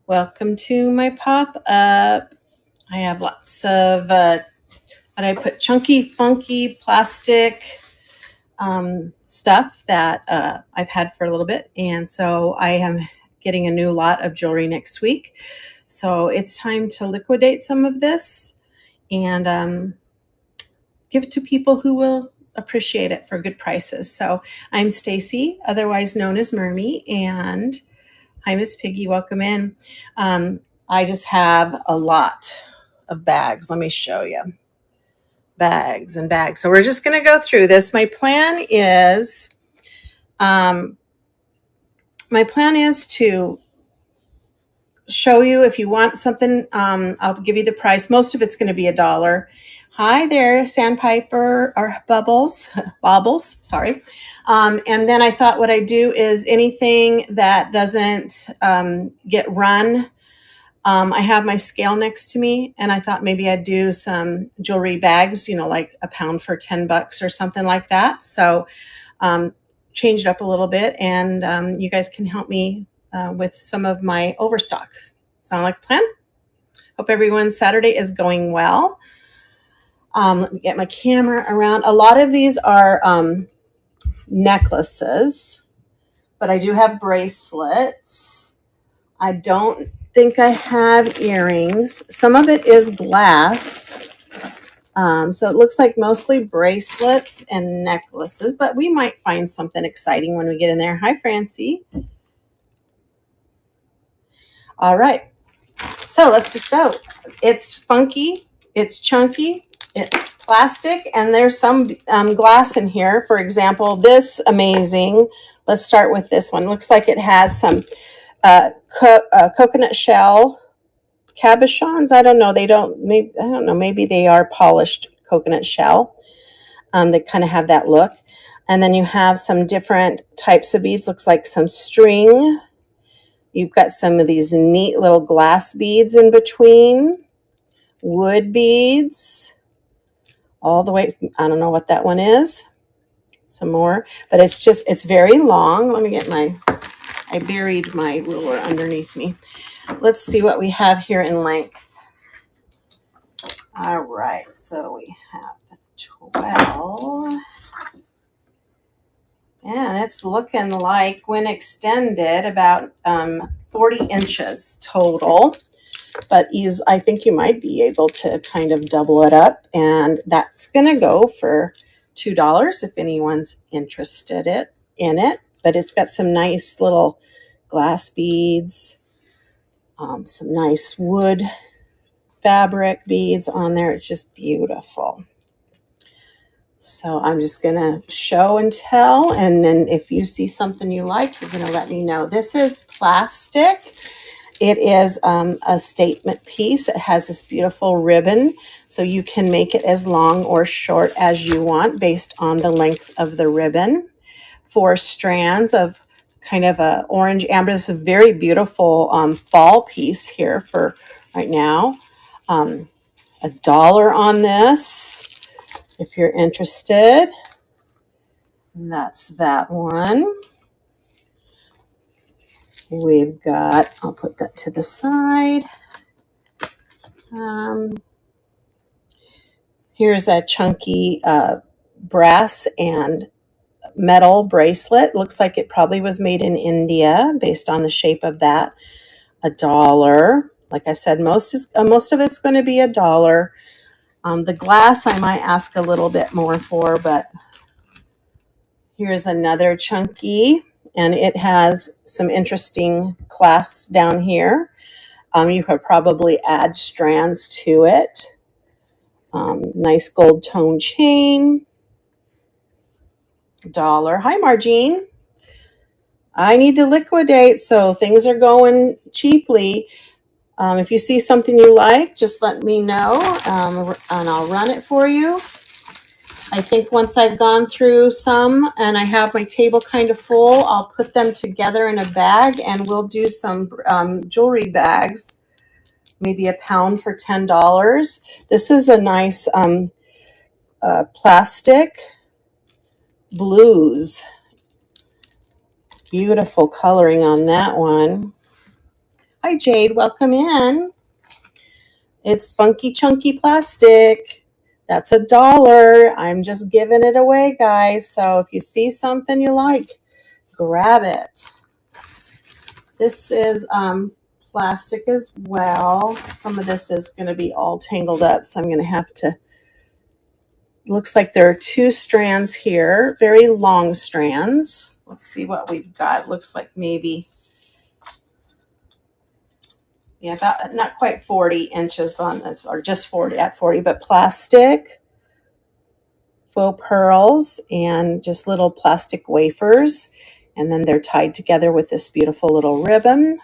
Welcome to my pop-up. I have lots of what I put chunky, funky plastic stuff that I've had for a little bit. And so I am getting a new lot of jewelry next week. So it's time to liquidate some of this and give it to people who will appreciate it for good prices. So I'm Stacy, otherwise known as Mermy, and hi, Miss Piggy. Welcome in. I just have a lot of bags. Let me show you. Bags and bags. So we're just going to go through this. My plan is to show you if you want something. I'll give you the price. Most of it's going to be $1. Hi there, Sandpiper or Bubbles, Bobbles. Sorry. And then I thought what I do is anything that doesn't get run. I have my scale next to me, and I thought maybe I'd do some jewelry bags, like a pound for $10 or something like that. So change it up a little bit, and you guys can help me with some of my overstock. Sound like a plan? Hope everyone's Saturday is going well. Let me get my camera around. A lot of these are necklaces, but I do have bracelets. I don't think I have earrings. Some of it is glass. So it looks like mostly bracelets and necklaces, but we might find something exciting when we get in there. Hi, Francie. All right. So let's just go. It's funky. It's chunky. It's plastic. And there's some glass in here. For example, this amazing. Let's start with this one. Looks like it has some coconut shell cabochons. I don't know. I don't know. Maybe they are polished coconut shell. They kind of have that look. And then you have some different types of beads. Looks like some string. You've got some of these neat little glass beads in between. Wood beads. All the way. I don't know what that one is. Some more. But it's very long. Let me get I buried my ruler underneath me. Let's see what we have here in length. All right, so we have 12. And it's looking like, when extended, about 40 inches total. But I think you might be able to kind of double it up. And that's going to go for $2 if anyone's interested in it. But it's got some nice little glass beads, some nice wood fabric beads on there. It's just beautiful. So I'm just going to show and tell. And then if you see something you like, you're going to let me know. This is plastic. It is a statement piece. It has this beautiful ribbon. So you can make it as long or short as you want based on the length of the ribbon. 4 strands of kind of a orange amber. This is a very beautiful fall piece here for right now. $1 on this if you're interested. And that's that one. We've got, I'll put that to the side. Here's a chunky brass and metal bracelet. Looks like it probably was made in India based on the shape of that. $1. Like I said, most of it's going to be $1. The glass I might ask a little bit more for, but here's another chunky, and it has some interesting clasps down here. You could probably add strands to it. Nice gold tone chain. $1. Hi, Margene. I need to liquidate, so things are going cheaply. If you see something you like, just let me know, and I'll run it for you. I think once I've gone through some and I have my table kind of full, I'll put them together in a bag, and we'll do some jewelry bags, maybe a pound for $10. This is a nice plastic blues. Beautiful coloring on that one. Hi, Jade. Welcome in. It's Funky Chunky Plastic. That's $1. I'm just giving it away, guys. So if you see something you like, grab it. This is plastic as well. Some of this is going to be all tangled up, so I'm going to have to. Looks like there are 2 strands here, very long strands. Let's see what we've got. Looks like maybe, yeah, about not quite 40 inches on this, or just 40 at 40, but plastic, faux pearls, and just little plastic wafers. And then they're tied together with this beautiful little ribbon.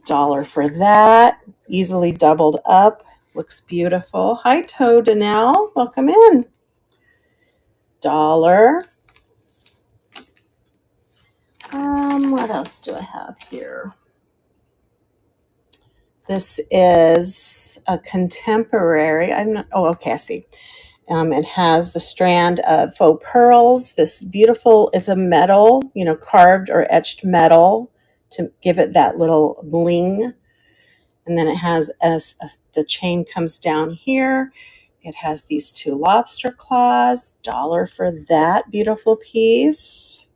$1 for that. Easily doubled up. Looks beautiful. Hi, Toe Danelle. Welcome in. $1. What else do I have here? This is a contemporary. I'm not. Oh, okay. I see. It has the strand of faux pearls. This beautiful. It's a metal, carved or etched metal to give it that little bling. And then it has the chain comes down here. It has these 2 lobster claws. $1 for that beautiful piece.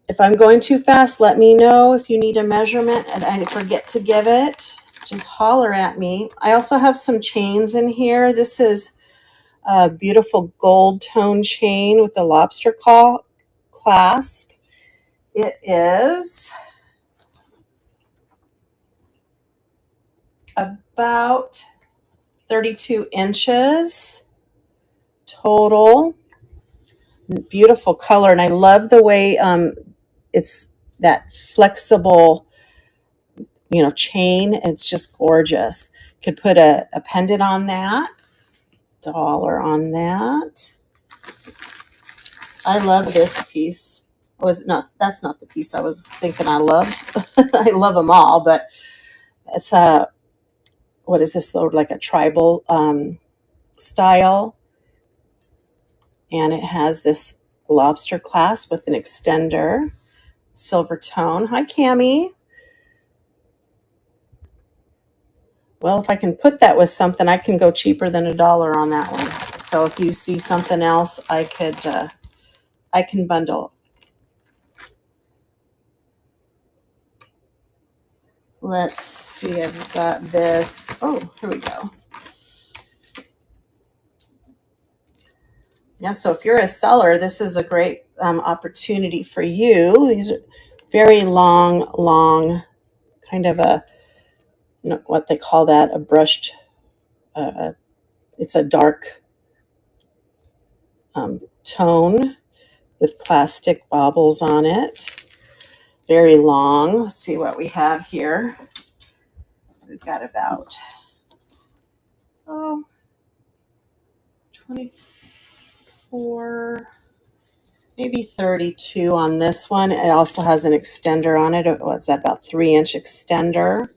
If I'm going too fast, let me know. If you need a measurement and I forget to give it, just holler at me. I also have some chains in here. This is a beautiful gold tone chain with the lobster claw clasp. It is about 32 inches total. Beautiful color, and I love the way it's that flexible, chain. It's just gorgeous. Could put a pendant on that. $1 on that. I love this piece. That's not the piece I was thinking I loved. I love them all, but it's what is this? Like a tribal style. And it has this lobster clasp with an extender, silver tone. Hi, Cammie. Well, if I can put that with something, I can go cheaper than $1 on that one. So if you see something else, I can bundle. Let's see, I've got this. Oh, here we go. Yeah, so if you're a seller, this is a great opportunity for you. These are very long, kind of a, what they call that, a brushed, it's a dark tone with plastic baubles on it. Very long. Let's see what we have here. We've got about 24, maybe 32 on this one. It also has an extender on it. What's that, about 3-inch extender?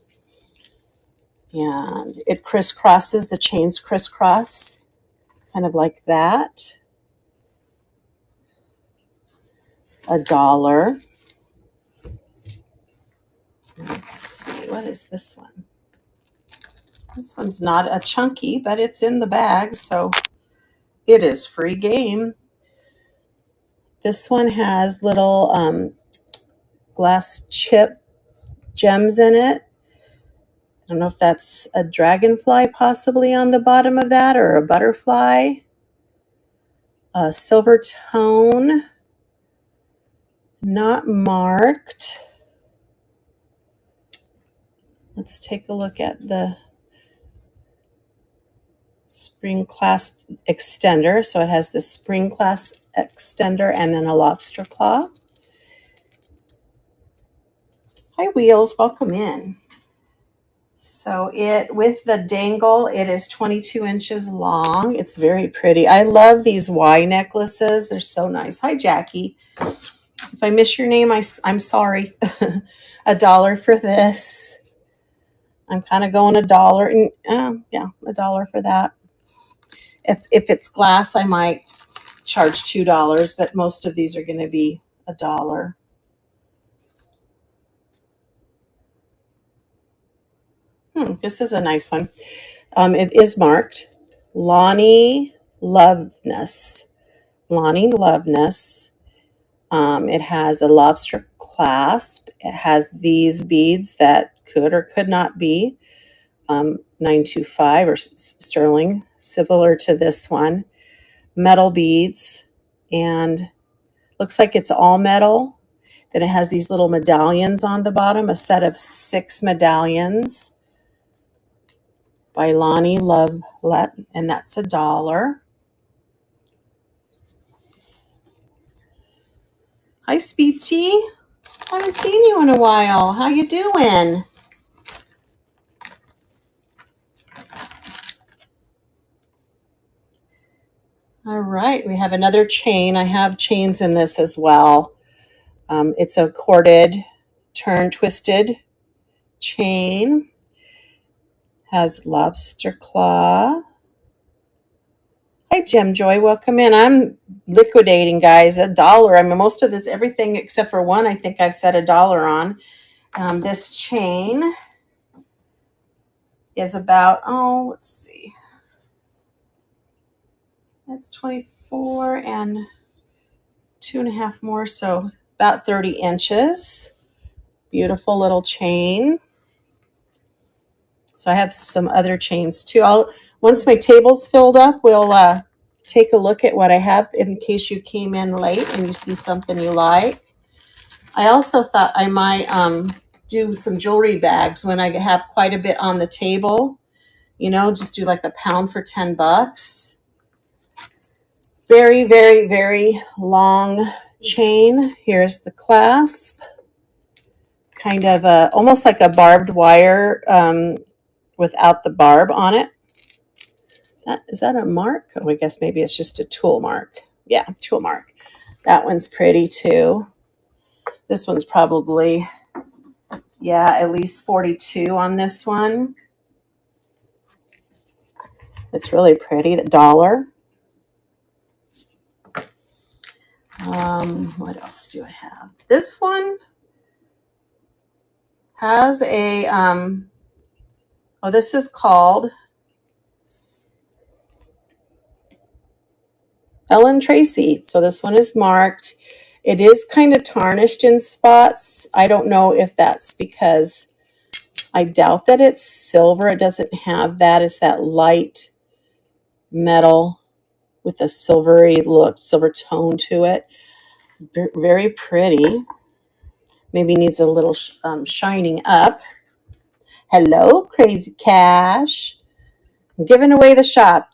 And it crisscrosses, the chains crisscross, kind of like that. $1. Let's see, what is this one? This one's not a chunky, but it's in the bag, so it is free game. This one has little glass chip gems in it. I don't know if that's a dragonfly possibly on the bottom of that, or a butterfly. A silver tone, not marked. Let's take a look at the spring clasp extender. So it has the spring clasp extender and then a lobster claw. Hi, Wheels, welcome in. So with the dangle, it is 22 inches long. It's very pretty. I love these Y necklaces. They're so nice. Hi, Jackie. If I miss your name, I'm sorry. $1 for this. I'm kind of going $1. Yeah, $1 for that. If it's glass, I might charge $2, but most of these are going to be $1. This is a nice one. It is marked Lonnie Loveness. Lonnie Loveness. It has a lobster clasp. It has these beads that could or could not be 925 or sterling, similar to this one. Metal beads, and looks like it's all metal. Then it has these little medallions on the bottom, a set of 6 medallions by Lonnie Lovelet, and that's $1. Hi, Speechy. Haven't seen you in a while. How you doing? All right, we have another chain. I have chains in this as well. It's a corded, turn twisted chain. Has lobster claw. Hi, Jim Joy. Welcome in. I'm liquidating, guys. $1. I mean, most of this, everything except for one, I think I've set $1 on. This chain is about, let's see. That's 24 and 2.5 more, so about 30 inches. Beautiful little chain. So I have some other chains too. Once my table's filled up, we'll take a look at what I have in case you came in late and you see something you like. I also thought I might do some jewelry bags when I have quite a bit on the table. You know, just do like a pound for $10. Very, very, very long chain. Here's the clasp. Kind of almost like a barbed wire without the barb on it. Is that a mark? Oh, I guess maybe it's just a tool mark. Yeah, tool mark. That one's pretty too. This one's probably, yeah, at least 42 on this one. It's really pretty. $1. What else do I have? This one has a, this is called Ellen Tracy. So this one is marked. It is kind of tarnished in spots. I don't know if that's because I doubt that it's silver. It doesn't have that. It's that light metal with a silvery look, silver tone to it. Very pretty. Maybe needs a little shining up. Hello, Crazy Cash. I'm giving away the shop.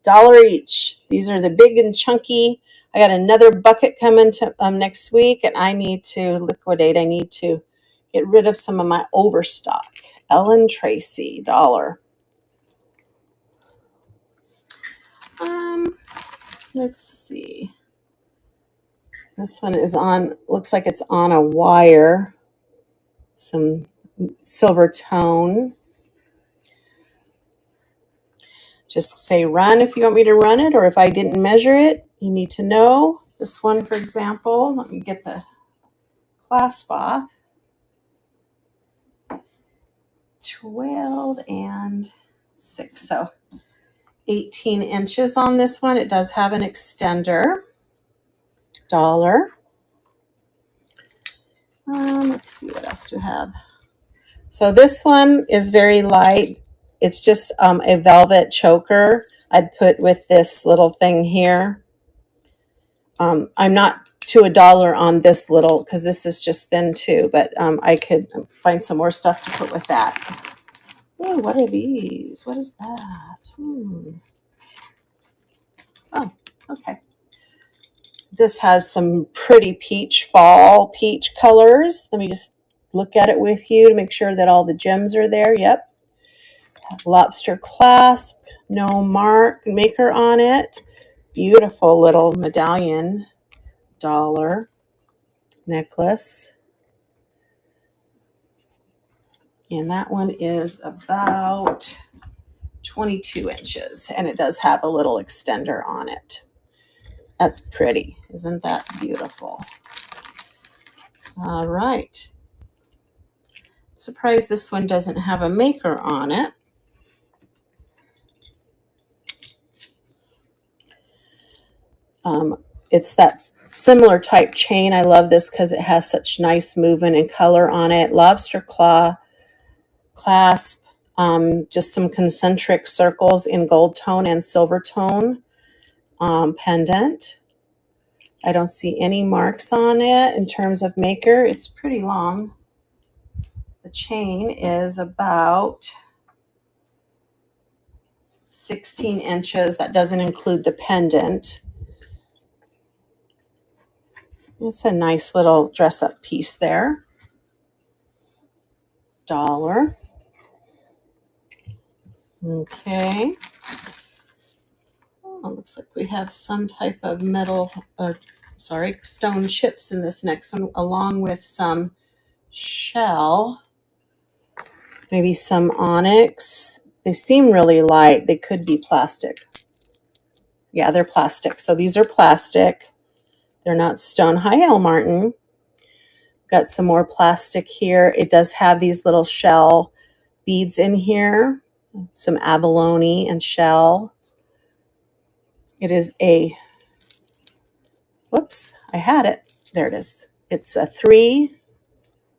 $1 each. These are the big and chunky. I got another bucket coming to next week, and I need to liquidate. I need to get rid of some of my overstock. Ellen Tracy, $1. Let's see. This one is on, looks like it's on a wire. Some silver tone. Just say run if you want me to run it, or if I didn't measure it, you need to know. This one, for example, let me get the clasp off. 12 and 6, so 18 inches on this one. It does have an extender. $1. Let's see, what else do we have? So this one is very light. It's just a velvet choker I'd put with this little thing here. I'm not to $1 on this little because this is just thin too, but I could find some more stuff to put with that. Oh, what are these? What is that? Oh, okay. This has some pretty fall peach colors. Let me just look at it with you to make sure that all the gems are there. Yep. Lobster clasp, no maker on it. Beautiful little medallion, $1 necklace. And that one is about 22 inches, and it does have a little extender on it. That's pretty. Isn't that beautiful? All right. Surprised this one doesn't have a maker on it. It's that similar type chain. I love this because it has such nice movement and color on it. Lobster claw clasp, just some concentric circles in gold tone and silver tone pendant. I don't see any marks on it in terms of maker. It's pretty long. The chain is about 16 inches. That doesn't include the pendant. It's a nice little dress-up piece there. $1. Okay. Oh, looks like we have some type of stone chips in this next one, along with some shell, maybe some onyx. They seem really light. They could be plastic. Yeah, they're plastic. So these are plastic. They're not stone. Hi, El Martin. Got some more plastic here. It does have these little shell beads in here, some abalone and shell. It is a, whoops, I had it. There it is. It's a 3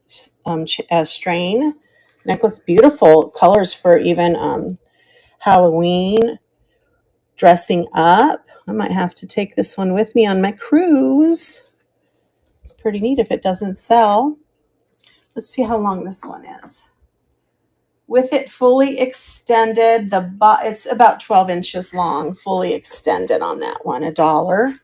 strain necklace. Beautiful colors for even Halloween dressing up. I might have to take this one with me on my cruise. It's pretty neat if it doesn't sell. Let's see how long this one is. With it fully extended, it's about 12 inches long, fully extended on that one, $1.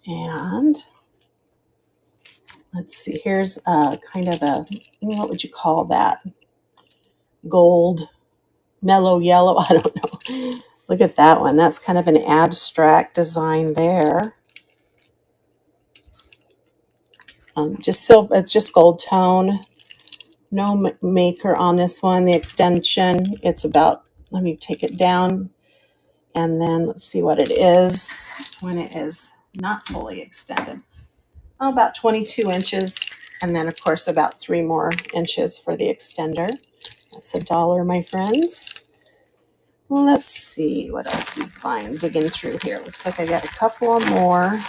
And let's see, here's a kind of a, what would you call that? Gold, mellow yellow, I don't know. Look at that one. That's kind of an abstract design there. It's just gold tone. No maker on this one. The extension, it's about, let me take it down. And then let's see what it is when it is not fully extended. Oh, about 22 inches. And then, of course, about 3 more inches for the extender. That's $1, my friends. Well, let's see what else we find digging through here. Looks like I got a couple more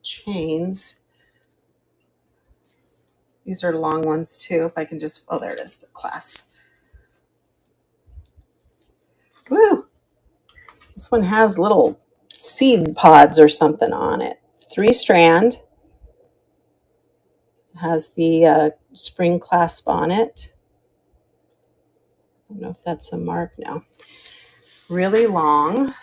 chains. These are long ones too. If I can just, oh, there it is, the clasp. Woo! This one has little seed pods or something on it. 3 strand. It has the spring clasp on it. I don't know if that's a mark. No. Really long.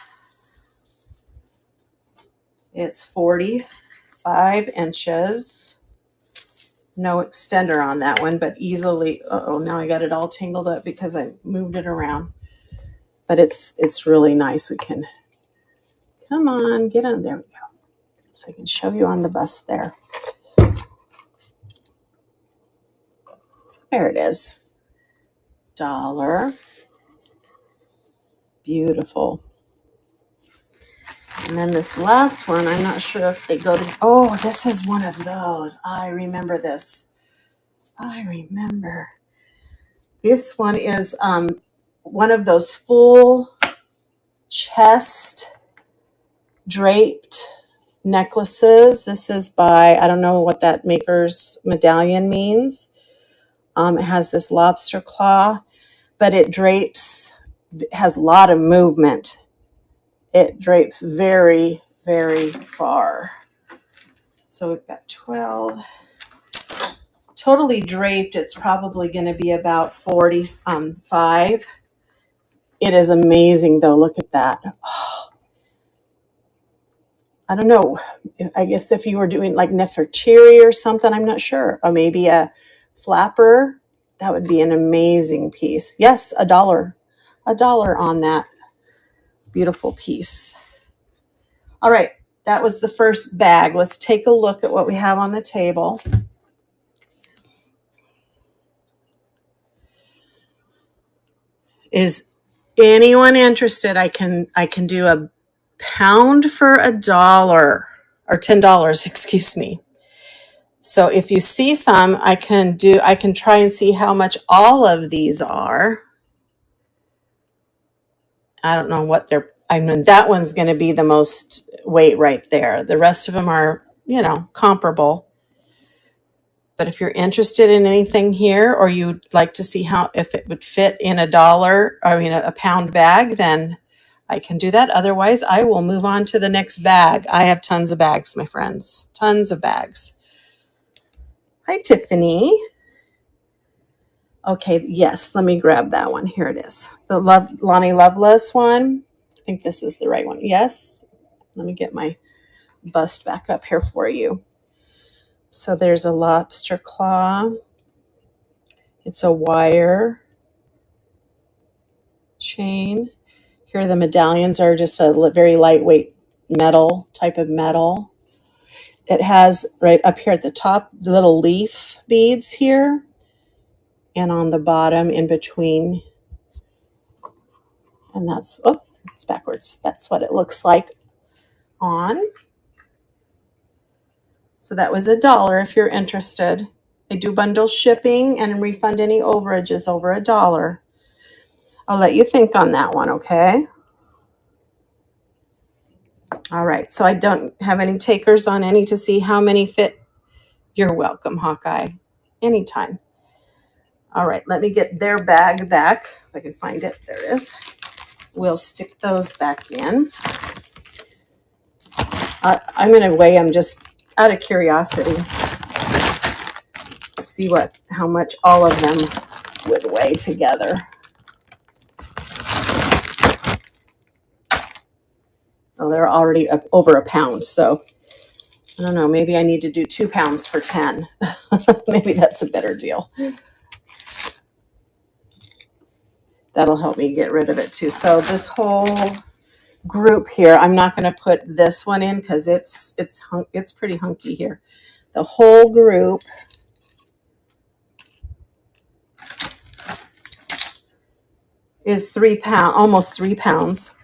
It's 45 inches. No extender on that one, but easily, now I got it all tangled up because I moved it around. But it's really nice. We can, come on, get on, there we go. So I can show you on the bus there. There it is. $1. Beautiful. And then this last one, I'm not sure if they go to, oh, this is one of those. I remember this. I remember. This one is one of those full chest draped necklaces. This is by, I don't know what that maker's medallion means. It has this lobster claw, but it drapes, has a lot of movement. It drapes very, very far. So we've got 12. Totally draped, it's probably going to be about 45. It is amazing, though. Look at that. Oh. I don't know. I guess if you were doing like Nefertiti or something, I'm not sure. Or maybe a flapper. That would be an amazing piece. Yes, $1. $1 on that beautiful piece. All right, that was the first bag. Let's take a look at what we have on the table. Is anyone interested? I can do a pound for $1 or $10, excuse me. So if you see some, I can try and see how much all of these are. I don't know what I mean, that one's going to be the most weight right there. The rest of them are, comparable. But if you're interested in anything here, or you'd like to see if it would fit in a pound bag, then I can do that. Otherwise, I will move on to the next bag. I have tons of bags, my friends, tons of bags. Hi, Tiffany. Okay, yes, let me grab that one. Here it is. The Lonnie Loveless one. I think this is the right one. Yes. Let me get my bust back up here for you. So there's a lobster claw. It's a wire chain. Here the medallions are just a very lightweight type of metal. It has right up here at the top little leaf beads here, and on the bottom in between. And it's backwards. That's what it looks like on. So that was $1 if you're interested. I do bundle shipping and refund any overages over $1. I'll let you think on that one, okay? All right, so I don't have any takers on any to see how many fit. You're welcome, Hawkeye. Anytime. All right, let me get their bag back. If I can find it, there it is. We'll stick those back in. I'm going to weigh them just out of curiosity. See how much all of them would weigh together. Oh, they're already up over a pound, so I don't know. Maybe I need to do 2 pounds for 10. Maybe that's a better deal. That'll help me get rid of it too. So this whole group here, I'm not going to put this one in because it's pretty hunky here. The whole group is 3 pounds, almost 3 pounds.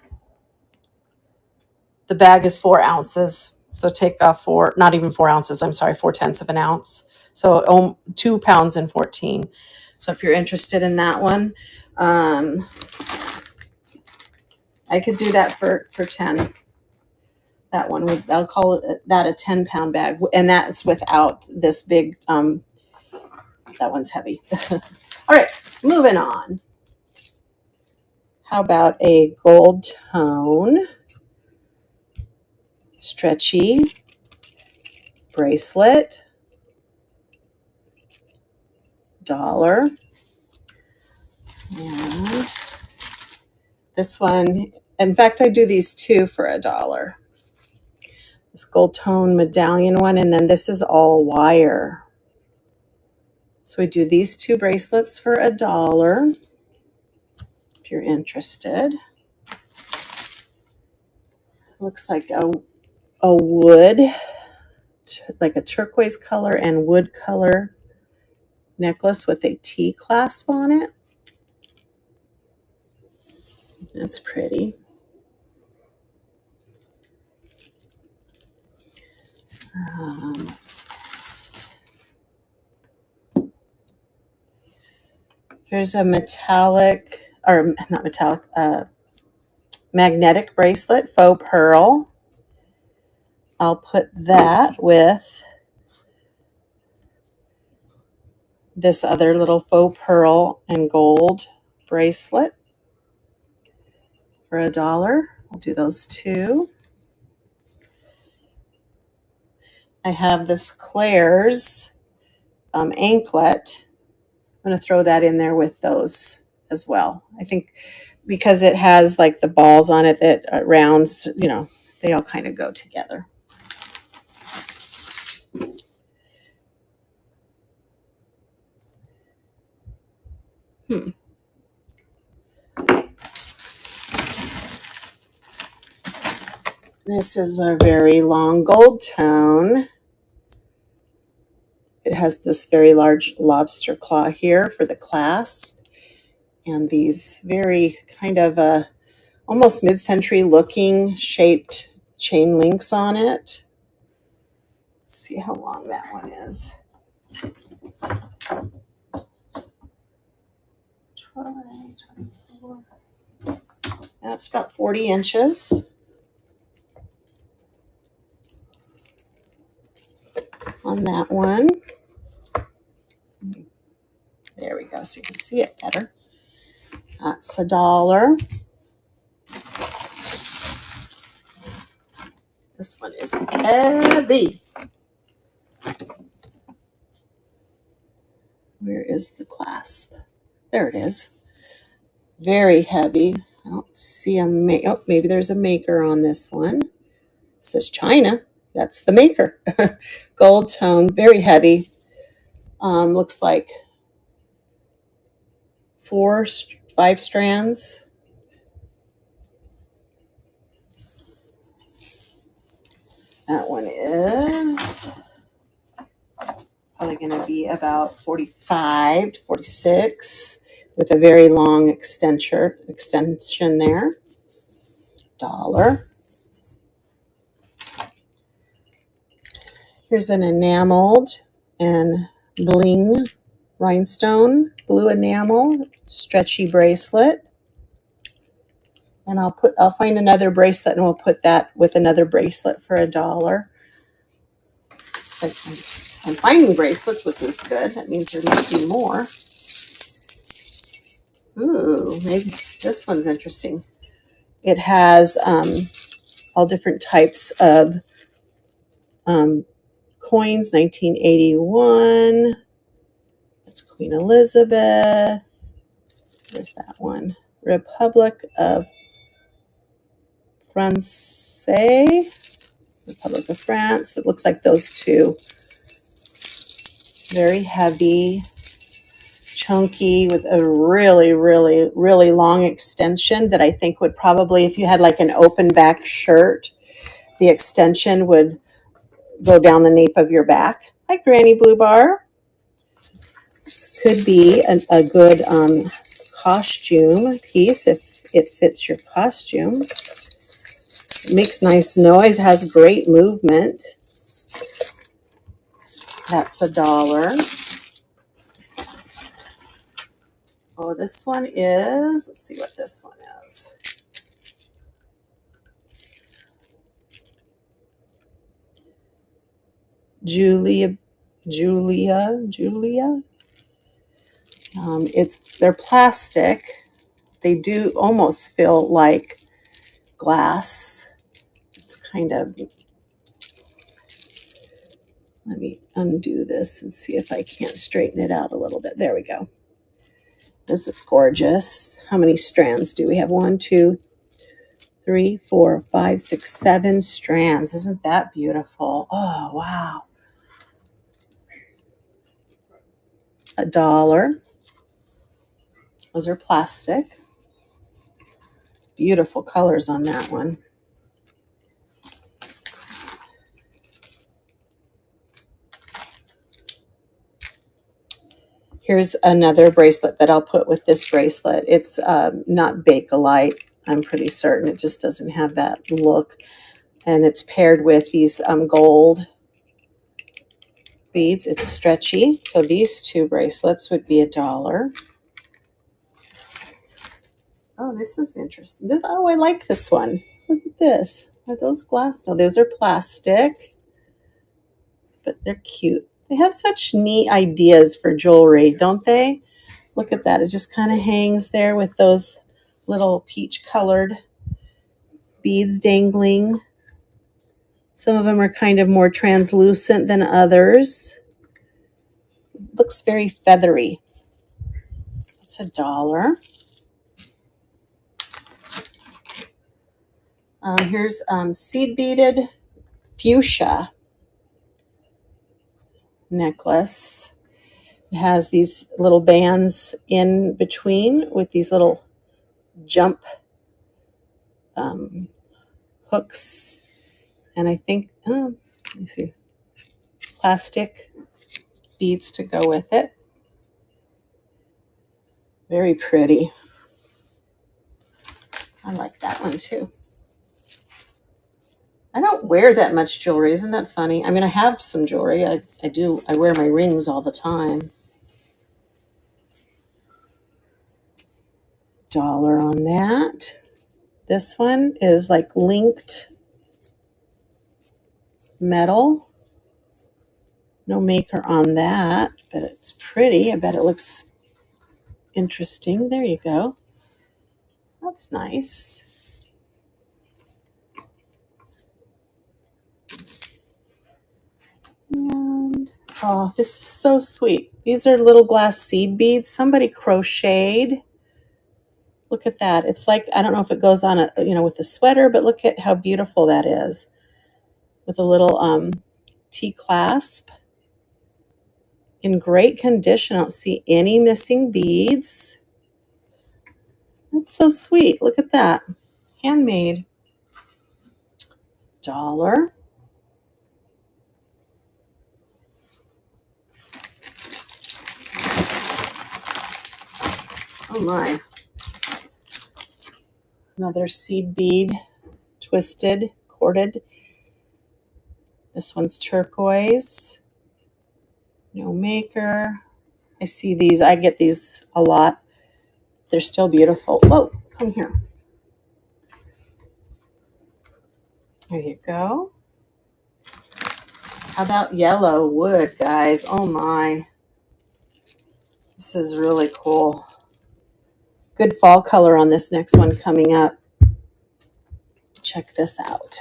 The bag is 4 ounces. So take off not even 4 ounces, I'm sorry, 4/10 of an ounce. So 2 pounds and 14. So if you're interested in that one, I could do that for 10. That one, I'll call that a 10-pound bag. And that's without this big, that one's heavy. All right, moving on. How about a gold tone stretchy bracelet? $1. And this one, in fact, I do these 2 for $1. This gold tone medallion one, and then this is all wire. So we do these 2 bracelets for $1 if you're interested. Looks like a wood, like a turquoise color and wood color necklace with a T clasp on it. That's pretty. Here's a magnetic bracelet, faux pearl. I'll put that with this other little faux pearl and gold bracelet for $1. I'll do those 2. I have this Claire's anklet. I'm going to throw that in there with those as well. I think because it has like the balls on it that are rounds, they all kind of go together. This is a very long gold tone. It has this very large lobster claw here for the clasp, and these very kind of almost mid-century looking shaped chain links on it. Let's see how long that one is. 24. That's about 40 inches on that one. There we go, so you can see it better. That's $1. This one is heavy. Where is the clasp? There it is. Very heavy. I don't see a oh, maybe there's a maker on this one. It says China. That's the maker. Gold tone, very heavy. Looks like 5 strands. That one is probably going to be about 45 to 46 with a very long extension there. $1. Here's an enameled and bling rhinestone blue enamel stretchy bracelet. And I'll find another bracelet and we'll put that with another bracelet for $1. I'm finding bracelets, which is good. That means there must be more. Ooh, maybe this one's interesting. It has all different types of coins. 1981. That's Queen Elizabeth. Where's that one? Republic of France. Republic of France. It looks like those two. Very heavy, chunky, with a really, really, really long extension that I think would probably, if you had like an open back shirt, the extension would go down the nape of your back. Hi, Granny Blue Bar. Could be a good costume piece if it fits your costume. It makes nice noise, has great movement. That's $1. Oh, this one is, let's see what this one is. Julia. They're plastic. They do almost feel like glass. It's kind of, let me undo this and see if I can't straighten it out a little bit. There we go. This is gorgeous. How many strands do we have? 1, 2, 3, 4, 5, 6, 7 strands. Isn't that beautiful? Oh, wow. $1. Those are plastic. Beautiful colors on that one. Here's another bracelet that I'll put with this bracelet. It's not Bakelite, I'm pretty certain. It just doesn't have that look. And it's paired with these gold beads. It's stretchy. So these two bracelets would be $1. Oh, this is interesting. I like this one. Look at this. Are those glass? No, those are plastic. But they're cute. They have such neat ideas for jewelry, don't they? Look at that. It just kind of hangs there with those little peach-colored beads dangling. Some of them are kind of more translucent than others. Looks very feathery. It's $1. Here's seed-beaded fuchsia necklace. It has these little bands in between with these little jump hooks. And I think, let me see, plastic beads to go with it. Very pretty. I like that one too. I don't wear that much jewelry. Isn't that funny? I mean, I have some jewelry. I do. I wear my rings all the time. $1 on that. This one is like linked metal. No maker on that, but it's pretty. I bet it looks interesting. There you go. That's nice. And oh, this is so sweet. These are little glass seed beads. Somebody crocheted. Look at that. It's like, I don't know if it goes on with the sweater, but look at how beautiful that is. With a little T-clasp. In great condition. I don't see any missing beads. That's so sweet. Look at that. Handmade. $1. Oh my. Another seed bead, twisted, corded. This one's turquoise. No maker. I see these. I get these a lot. They're still beautiful. Whoa, come here. There you go. How about yellow wood, guys? Oh my. This is really cool. Good fall color on this next one coming up. Check this out.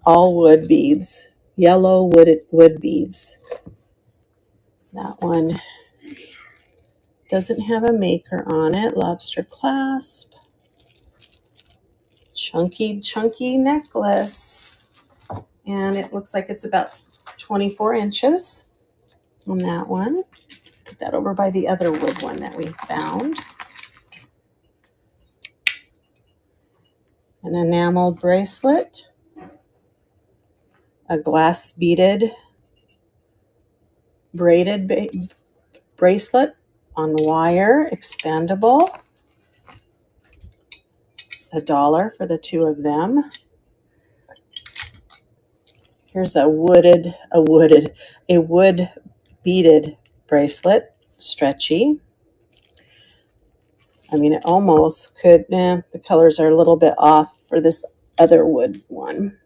All wood beads. Yellow wood beads. That one doesn't have a maker on it. Lobster clasp. Chunky necklace. And it looks like it's about 24 inches on that one. Put that over by the other wood one that we found. An enameled bracelet. A glass beaded braided bracelet on wire, expandable. $1 for the two of them. Here's a wood beaded bracelet, stretchy. I mean, it almost could, the colors are a little bit off for this other wood one.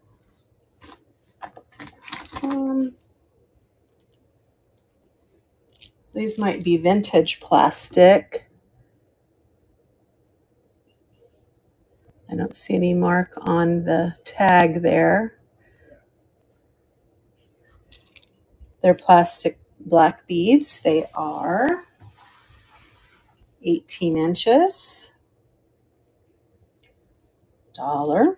These might be vintage plastic. I don't see any mark on the tag there. They're plastic black beads. They are 18 inches. $1.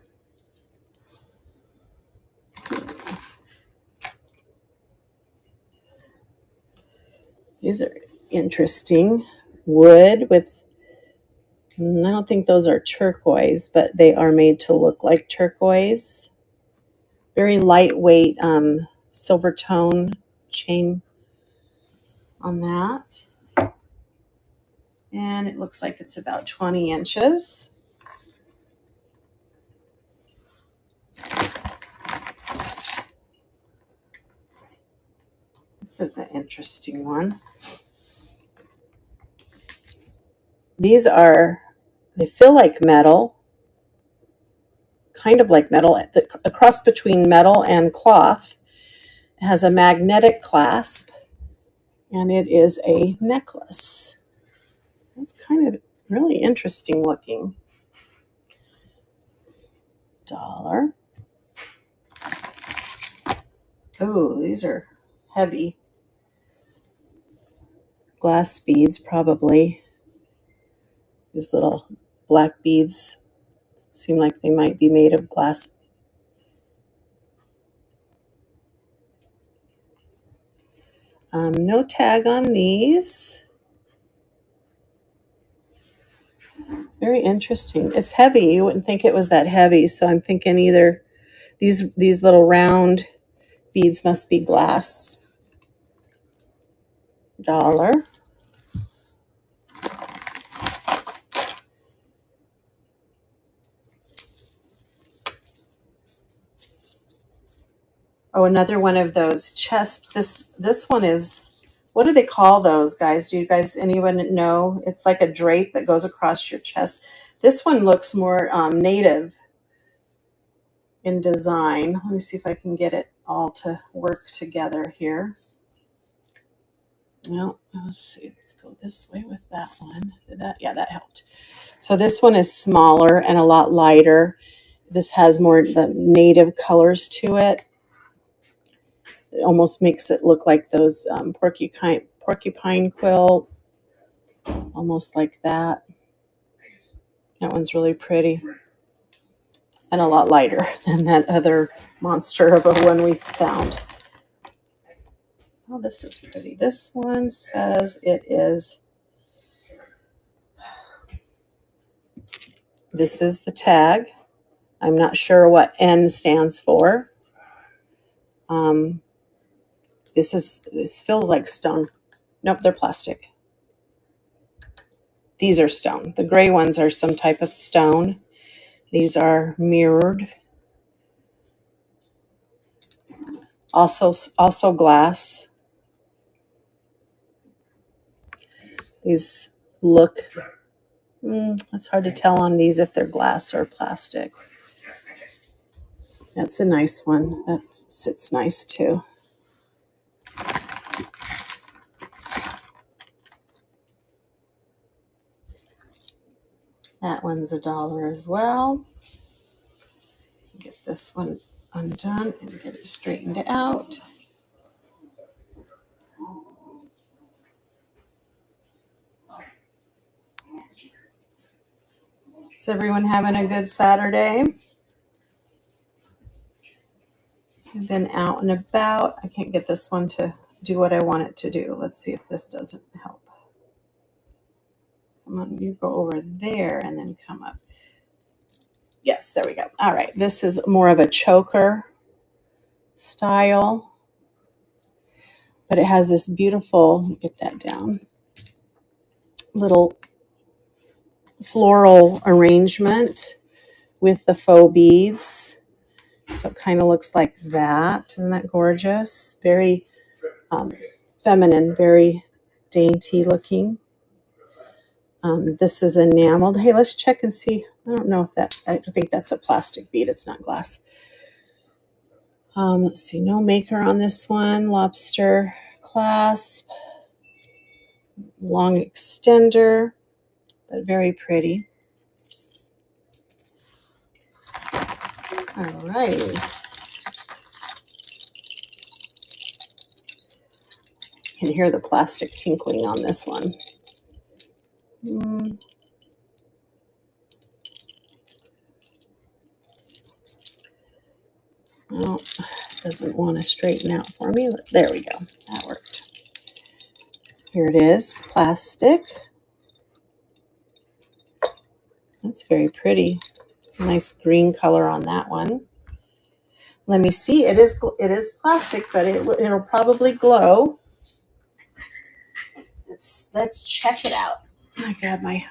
These are interesting. Wood with, I don't think those are turquoise, but they are made to look like turquoise. Very lightweight silver tone chain on that. And it looks like it's about 20 inches. This is an interesting one. These they feel like metal, kind of like metal, a cross between metal and cloth. It has a magnetic clasp, and it is a necklace. It's kind of really interesting looking. $1. Oh, these are heavy. Glass beads, probably. These little black beads seem like they might be made of glass. No tag on these. Very interesting. It's heavy. You wouldn't think it was that heavy, so I'm thinking either these little round beads must be glass. $1. Oh, another one of those chest. This one is, what do they call those, guys? Do you guys, anyone know? It's like a drape that goes across your chest. This one looks more native in design. Let me see if I can get it all to work together here. Well, let's see. Let's go this way with that one. Did that? Yeah, that helped. So this one is smaller and a lot lighter. This has more the native colors to it. It almost makes it look like those porcupine quill, almost like that. That one's really pretty and a lot lighter than that other monster of a one we found. Oh, this is pretty. This one says it is, this is the tag. I'm not sure what N stands for. This feels like stone. Nope, they're plastic. These are stone. The gray ones are some type of stone. These are mirrored. Also glass. These look, it's hard to tell on these if they're glass or plastic. That's a nice one. That sits nice too. That one's $1 as well. Get this one undone and get it straightened out. Is everyone having a good Saturday? I've been out and about. I can't get this one to do what I want it to do. Let's see if this doesn't help. Come on, you go over there and then come up. Yes, there we go. All right, this is more of a choker style, but it has this beautiful, get that down, little floral arrangement with the faux beads. So it kind of looks like that. Isn't that gorgeous? Very feminine, very dainty looking. This is enameled. Hey, let's check and see. I don't know if that, I think that's a plastic bead. It's not glass. Let's see, no maker on this one. Lobster clasp. Long extender, but very pretty. All right. You can hear the plastic tinkling on this one. Well, it doesn't want to straighten out for me. There we go. That worked. Here it is, plastic. That's very pretty. Nice green color on that one. Let me see. It is plastic, but it'll probably glow. Let's check it out. I grab my.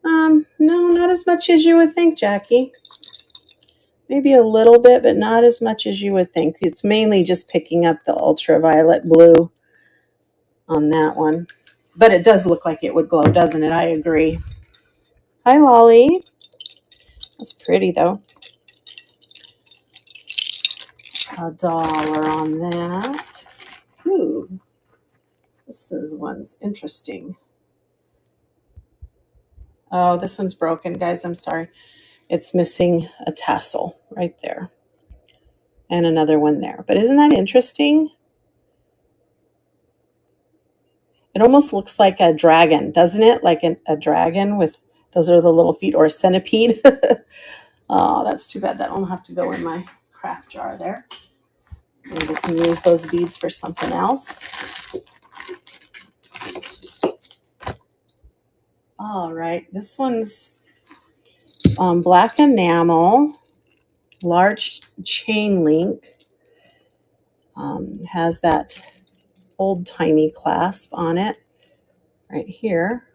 No, not as much as you would think, Jackie. Maybe a little bit, but not as much as you would think. It's mainly just picking up the ultraviolet blue on that one. But it does look like it would glow, doesn't it? I agree. Hi, Lolly. That's pretty, though. $1 on that. Ooh. One's interesting. Oh, this one's broken, guys. I'm sorry. It's missing a tassel right there. And another one there. But isn't that interesting? It almost looks like a dragon, doesn't it? Like a dragon with, those are the little feet, or a centipede. Oh, that's too bad. That'll have to go in my craft jar there. Maybe we can use those beads for something else. All right, this one's black enamel, large chain link. Has that old-timey clasp on it right here.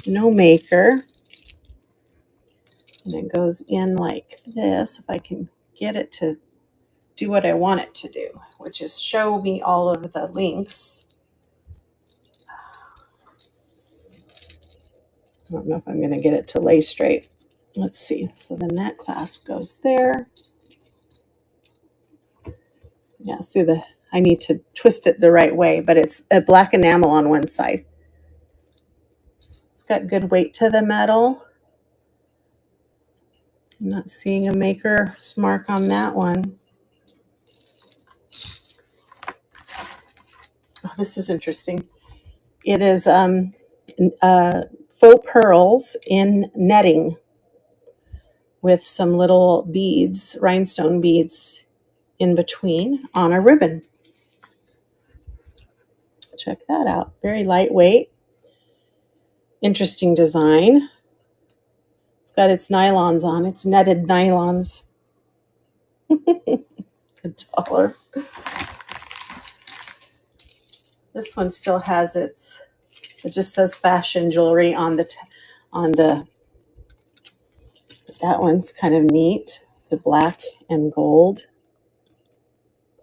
No maker. And it goes in like this. If I can get it to do what I want it to do, which is show me all of the links. I don't know if I'm going to get it to lay straight. Let's see. So then that clasp goes there. Yeah, see I need to twist it the right way, but it's a black enamel on one side. It's got good weight to the metal. I'm not seeing a maker's mark on that one. Oh, this is interesting. It is faux pearls in netting with some little beads, rhinestone beads in between on a ribbon. Check that out. Very lightweight. Interesting design. It's got its nylons on, its netted nylons. $1. This one still has it just says fashion jewelry on the, that one's kind of neat. It's a black and gold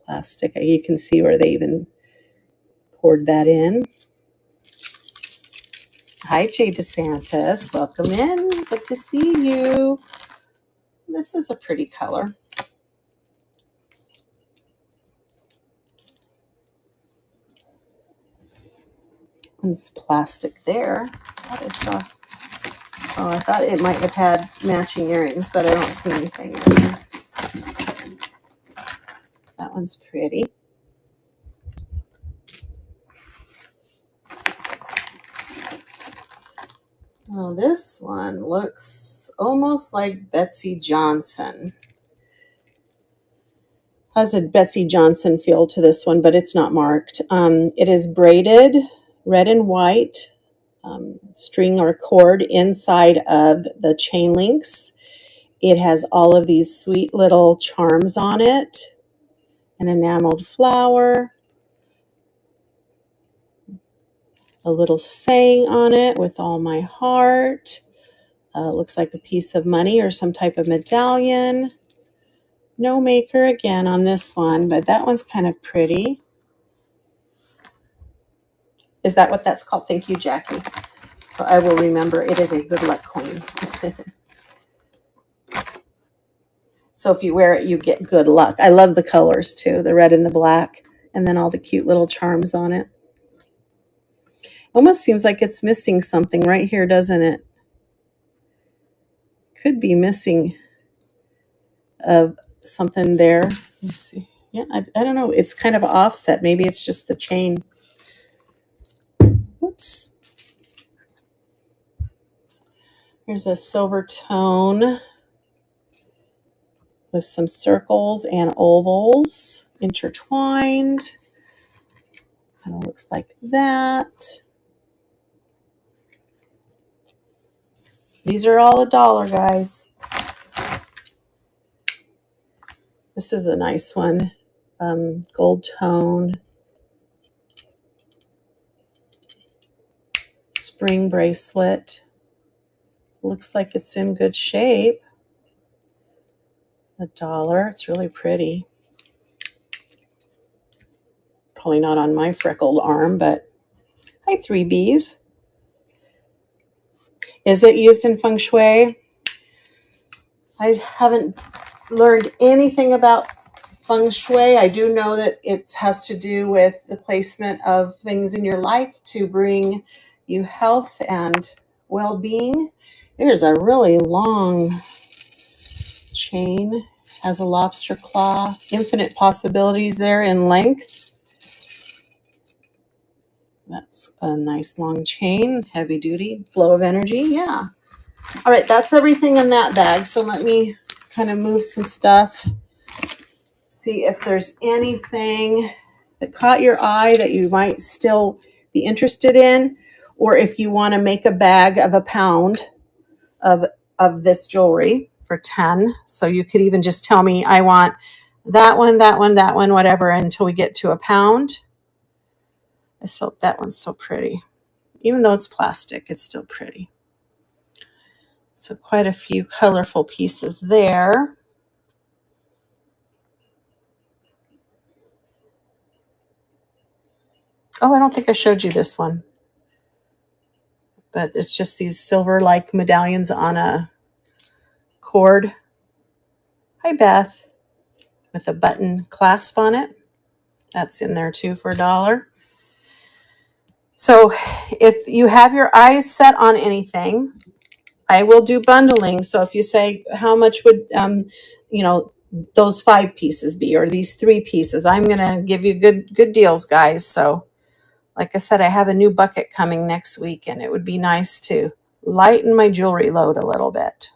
plastic. You can see where they even poured that in. Hi, Jay DeSantis. Welcome in. Good to see you. This is a pretty color. It's plastic there. I thought it might have had matching earrings, but I don't see anything in there. That one's pretty. Oh, this one looks almost like Betsey Johnson. Has a Betsey Johnson feel to this one, but it's not marked. It is braided red and white string or cord inside of the chain links. It has all of these sweet little charms on it, an enameled flower, a little saying on it with all my heart. Looks like a piece of money or some type of medallion. No maker again on this one, but that one's kind of pretty. Is that what that's called? Thank you, Jackie. So I will remember it is a good luck coin. So if you wear it, you get good luck. I love the colors too, the red and the black, and then all the cute little charms on it. Almost seems like it's missing something right here, doesn't it? Could be missing something there. Let's see. Yeah, I don't know. It's kind of offset. Maybe it's just the chain. Oops. Here's a silver tone with some circles and ovals intertwined. Kind of looks like that. These are all $1, guys. This is a nice one. Gold tone. Spring bracelet. Looks like it's in good shape. $1. It's really pretty. Probably not on my freckled arm, but hi, 3Bs. Is it used in feng shui? I haven't learned anything about feng shui. I do know that it has to do with the placement of things in your life to bring you health and well-being. There's a really long chain, has a lobster claw, infinite possibilities there in length. That's a nice long chain, heavy duty, flow of energy. Yeah. All right, that's everything in that bag. So let me kind of move some stuff. See if there's anything that caught your eye that you might still be interested in, or if you want to make a bag of £1 of this jewelry for 10. So you could even just tell me, I want that one, whatever, until we get to £1. That one's so pretty. Even though it's plastic, it's still pretty. So quite a few colorful pieces there. Oh, I don't think I showed you this one. But it's just these silver-like medallions on a cord. Hi, Beth. With a button clasp on it. That's in there too for $1. So if you have your eyes set on anything, I will do bundling. So if you say, how much would, those 5 pieces be, or these 3 pieces, I'm going to give you good deals, guys. So like I said, I have a new bucket coming next week, and it would be nice to lighten my jewelry load a little bit.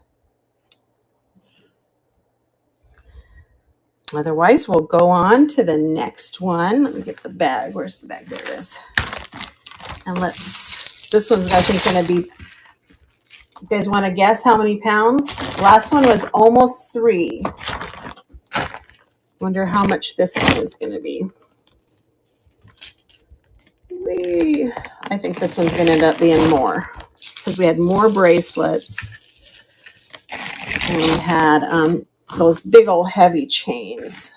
Otherwise, we'll go on to the next one. Let me get the bag. Where's the bag? There it is. And this one's, I think, going to be, you guys want to guess how many pounds? Last one was almost 3. Wonder how much this one is going to be. I think this one's going to end up being more, because we had more bracelets and we had those big old heavy chains.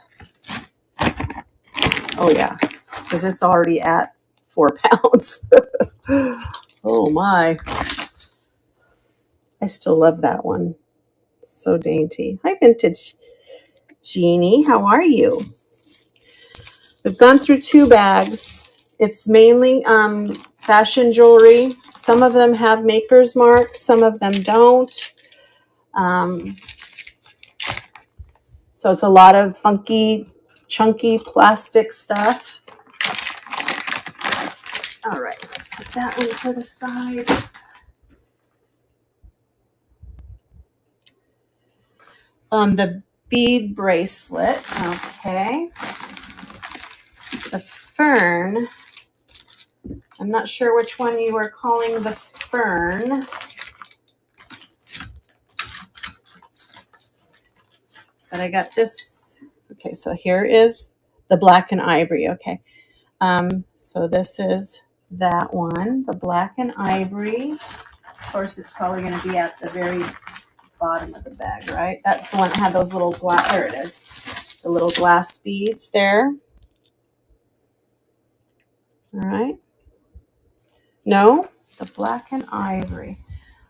Oh yeah, because it's already at 4 pounds. Oh my. I still love that one. It's so dainty. Hi, Vintage Jeannie. How are you? We've gone through 2 bags. It's mainly fashion jewelry. Some of them have maker's marks. Some of them don't. So it's a lot of funky, chunky plastic stuff. All right, let's put that one to the side. The bead bracelet. Okay. The fern. I'm not sure which one you were calling the fern. But I got this. Okay, so here is the black and ivory. Okay. So this is that one, the black and ivory. Of course, it's probably going to be at the very bottom of the bag, right? That's the one that had those little glass, there it is. The little glass beads there. All right. No, the black and ivory.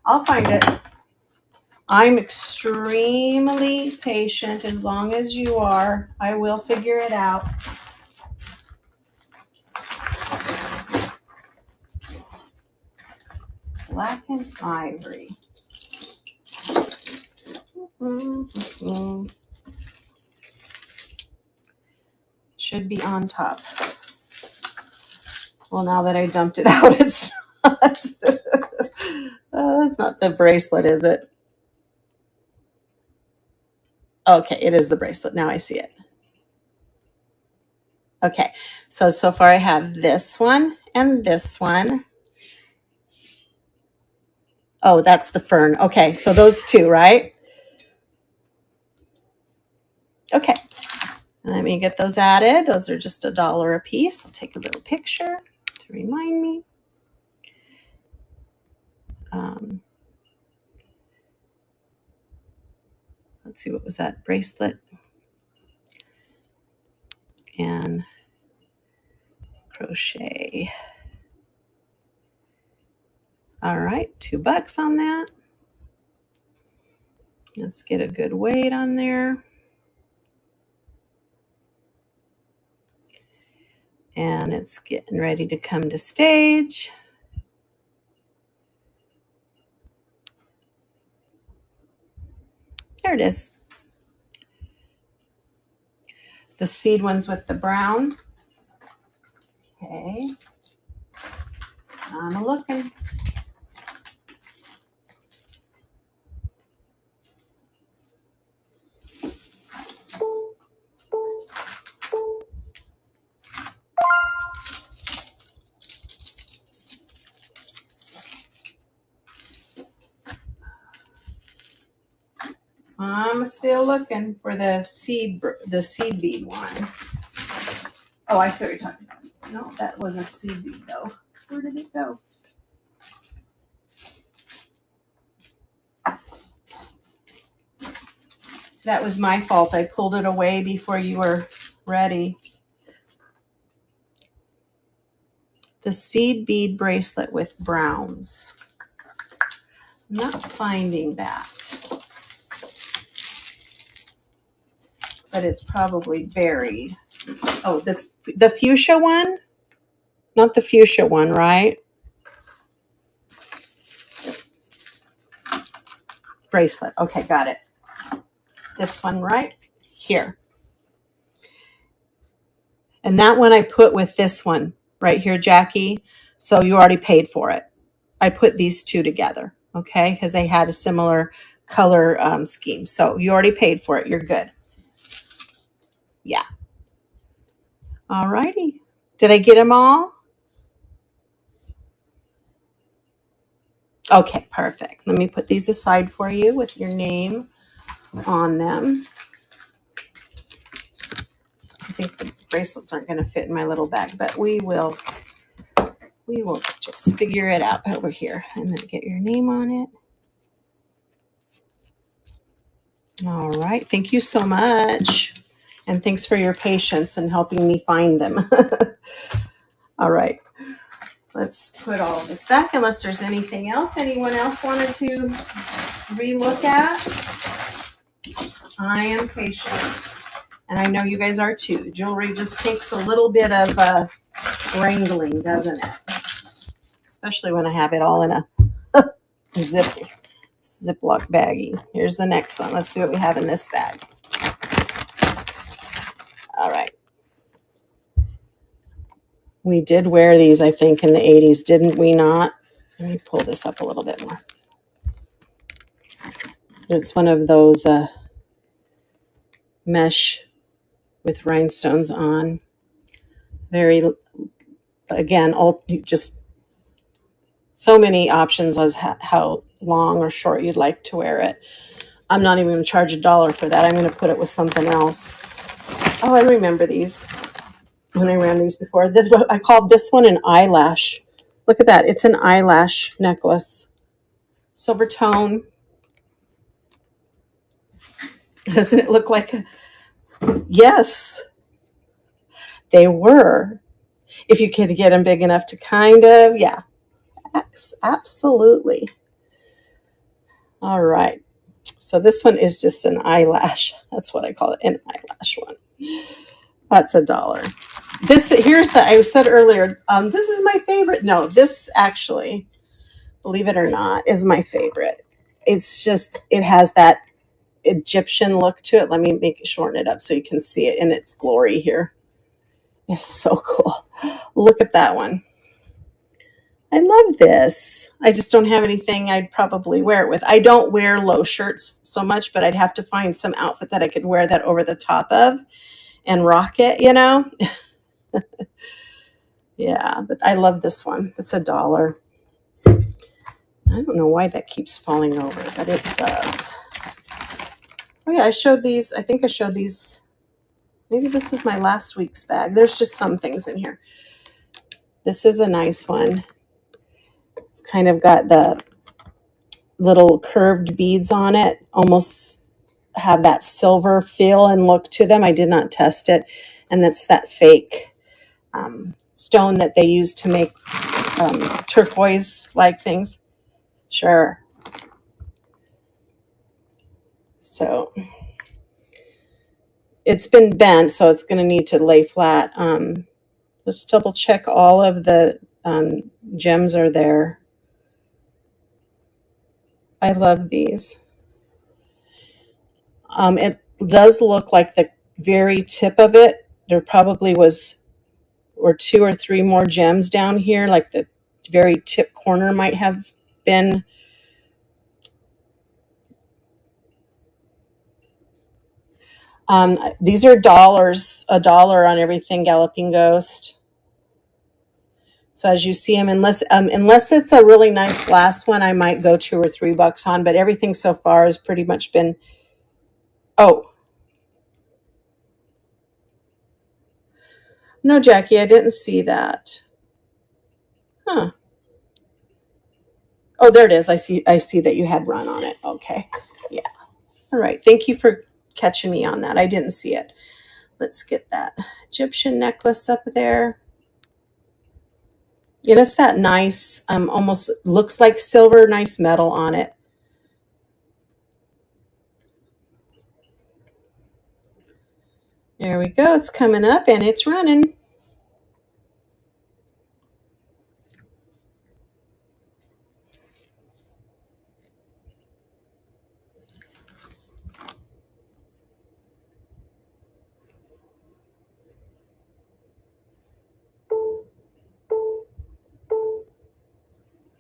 I'll find it. I'm extremely patient. As long as you are, I will figure it out. Black and ivory. Should be on top. Well, now that I dumped it out, it's not. That's not the bracelet, is it? Okay, it is the bracelet. Now I see it. Okay, so far I have this one and this one. Oh, that's the fern. Okay, so those 2, right? Okay, let me get those added. Those are just $1 a piece. I'll take a little picture to remind me. Let's see, what was that? Bracelet and crochet. All right, $2 on that. Let's get a good weight on there. And it's getting ready to come to stage. There it is. The seed ones with the brown. Okay. I'm looking. I'm still looking for the seed bead one. Oh, I see what you're talking about. No, that wasn't seed bead though. Where did it go? So that was my fault. I pulled it away before you were ready. the seed bead bracelet with browns. I'm not finding that. But it's probably buried. Oh, the fuchsia one? Not the fuchsia one, right? Bracelet. Okay, got it. This one right here. And that one I put with this one right here, Jackie. So you already paid for it. I put these two together, okay, because they had a similar color scheme. So you already paid for it. You're good. Yeah. All righty. Did I get them all? Okay, perfect. Let me put these aside for you with your name on them. I think the bracelets aren't going to fit in my little bag, but we will just figure it out over here and then get your name on it. All right. Thank you so much. And thanks for your patience in helping me find them. All right. Let's put all of this back unless there's anything else anyone else wanted to relook at. I am patient. And I know you guys are too. Jewelry just takes a little bit of wrangling, doesn't it? Especially when I have it all in a Ziploc baggie. Here's the next one. Let's see what we have in this bag. All right. We did wear these, I think, in the 80s, didn't we not? Let me pull this up a little bit more. It's one of those mesh with rhinestones on. Very, again, all just so many options as how long or short you'd like to wear it. I'm not even going to charge $1 for that. I'm going to put it with something else. Oh, I remember these when I ran these before. This, I called this one an eyelash. Look at that. It's an eyelash necklace. Silver tone. Doesn't it look like a... Yes, they were. If you could get them big enough to kind of, yeah. Absolutely. All right. So this one is just an eyelash. That's what I call it, an eyelash one. That's $1. This, here's the, I said earlier, this is my favorite. No, this actually, believe it or not, is my favorite. It's just, it has that Egyptian look to it. Let me shorten it up so you can see it in its glory here. It's so cool. Look at that one. I love this. I just don't have anything I'd probably wear it with. I don't wear low shirts so much, but I'd have to find some outfit that I could wear that over the top of and rock it, you know? Yeah, but I love this one. It's $1. I don't know why that keeps falling over, but it does. Oh yeah, I showed these. I think I showed these. Maybe this is my last week's bag. There's just some things in here. This is a nice one. It's kind of got the little curved beads on it. Almost have that silver feel and look to them. I did not test it. And that's that fake stone that they use to make turquoise-like things. Sure. So it's been bent, so it's going to need to lay flat. Let's double check all of the gems are there. I love these. It does look like the very tip of it. There probably was or 2 or 3 more gems down here, like the very tip corner might have been. These are dollars, $1 on everything Galloping Ghost. So as you see them, unless it's a really nice glass one, I might go $2 or $3 on, but everything so far has pretty much been, oh. No, Jackie, I didn't see that. Huh. Oh, there it is. I see that you had run on it. Okay. Yeah. All right. Thank you for catching me on that. I didn't see it. Let's get that Egyptian necklace up there. And it's that nice, almost looks like silver, nice metal on it. There we go. It's coming up and it's running.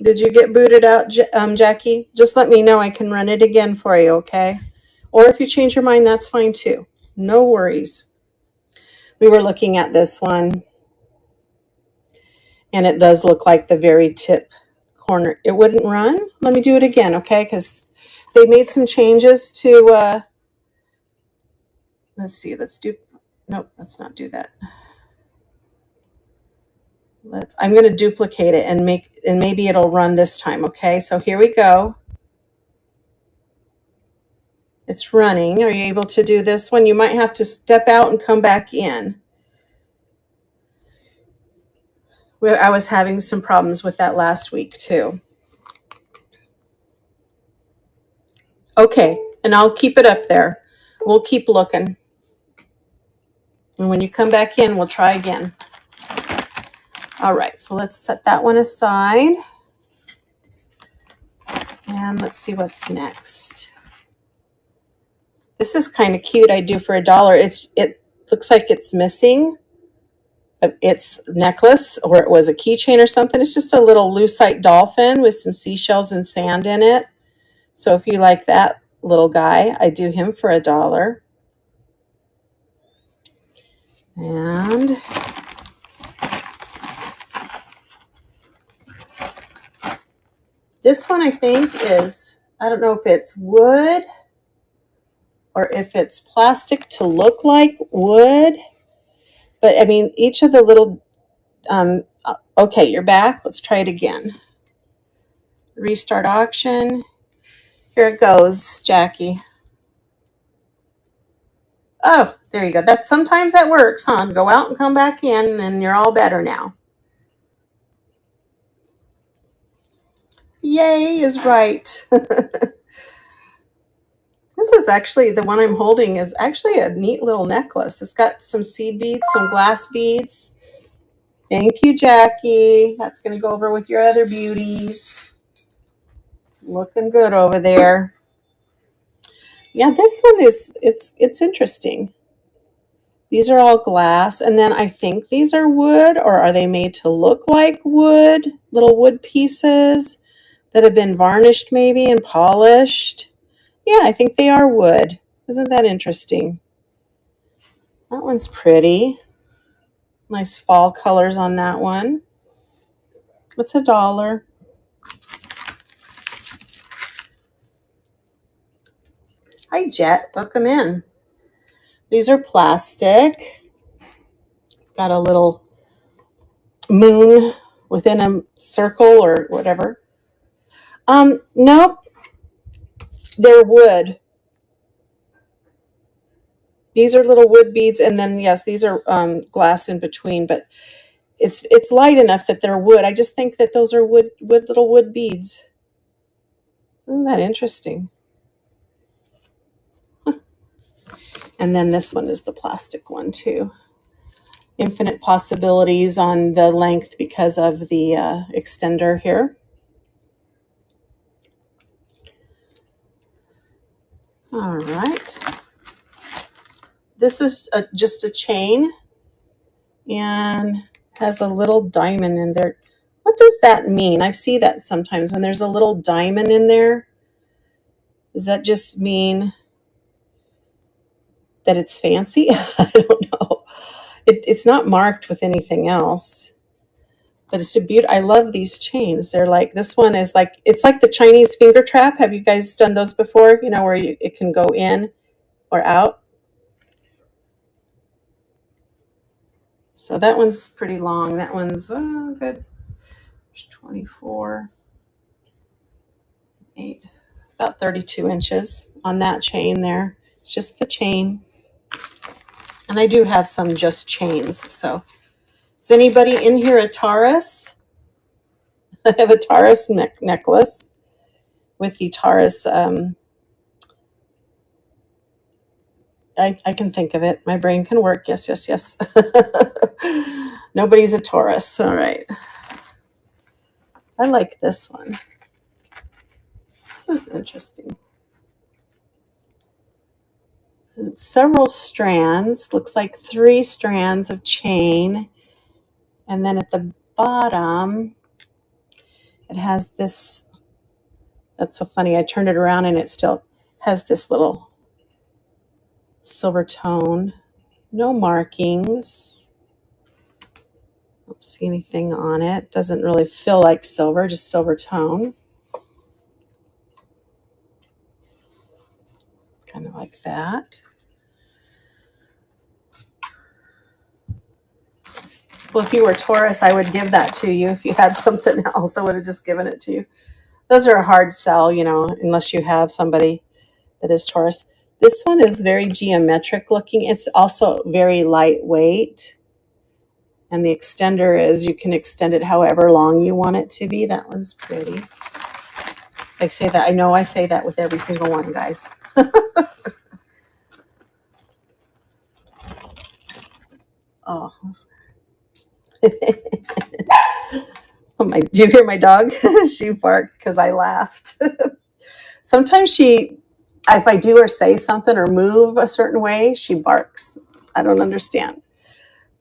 Did you get booted out, Jackie? Just let me know. I can run it again for you, okay? Or if you change your mind, that's fine too. No worries. We were looking at this one, and it does look like the very tip corner. It wouldn't run. Let me do it again, okay? Because they made some changes to, let's see, nope, let's not do that. I'm going to duplicate it and maybe it'll run this time, okay? So here we go. It's running. Are you able to do this one? You might have to step out and come back in. I was having some problems with that last week too. Okay, and I'll keep it up there. We'll keep looking. And when you come back in, we'll try again. All right, so let's set that one aside. And let's see what's next. This is kind of cute. I do for $1. It looks like it's missing its necklace, or it was a keychain or something. It's just a little lucite dolphin with some seashells and sand in it. So if you like that little guy, I do him for $1. And this one I think is, I don't know if it's wood or if it's plastic to look like wood. But I mean, each of the little, okay, you're back. Let's try it again. Restart auction. Here it goes, Jackie. Oh, there you go. Sometimes that works, huh? Go out and come back in and you're all better now. Yay is right. This is actually, the one I'm holding is actually a neat little necklace. It's got some seed beads, some glass beads. Thank you, Jackie. That's going to go over with your other beauties. Looking good over there. Yeah, this one it's interesting. These are all glass, and then I think these are wood, or are they made to look like wood? Little wood pieces that have been varnished maybe and polished. Yeah, I think they are wood. Isn't that interesting? That one's pretty. Nice fall colors on that one. It's $1. Hi, Jet. Welcome in. These are plastic. It's got a little moon within a circle or whatever. Nope. They're wood. These are little wood beads, and then yes, these are glass in between, but it's light enough that they're wood. I just think that those are little wood beads. Isn't that interesting? Huh. And then this one is the plastic one too. Infinite possibilities on the length because of the extender here. All right. This is just a chain and has a little diamond in there. What does that mean? I see that sometimes when there's a little diamond in there. Does that just mean that it's fancy? I don't know. It's not marked with anything else. But it's a beauty. I love these chains. They're like, this one is like, it's like the Chinese finger trap. Have you guys done those before? You know, where it can go in or out. So that one's pretty long. That one's good. 24, 8, about 32 inches on that chain there. It's just the chain. And I do have some just chains. So is anybody in here a Taurus? I have a Taurus necklace with the Taurus. I can think of it. My brain can work. Yes, yes, yes. Nobody's a Taurus. All right. I like this one. This is interesting. Several strands. Looks like 3 strands of chain. And then at the bottom, it has this. That's so funny. I turned it around and it still has this little silver tone. No markings. Don't see anything on it. Doesn't really feel like silver, just silver tone. Kind of like that. Well, if you were Taurus, I would give that to you. If you had something else, I would have just given it to you. Those are a hard sell, unless you have somebody that is Taurus. This one is very geometric looking. It's also very lightweight. And the extender is, you can extend it however long you want it to be. That one's pretty. I say that. I know I say that with every single one, guys. Oh. Do you hear my dog? She barked because I laughed. Sometimes if I do or say something or move a certain way, she barks. I don't understand.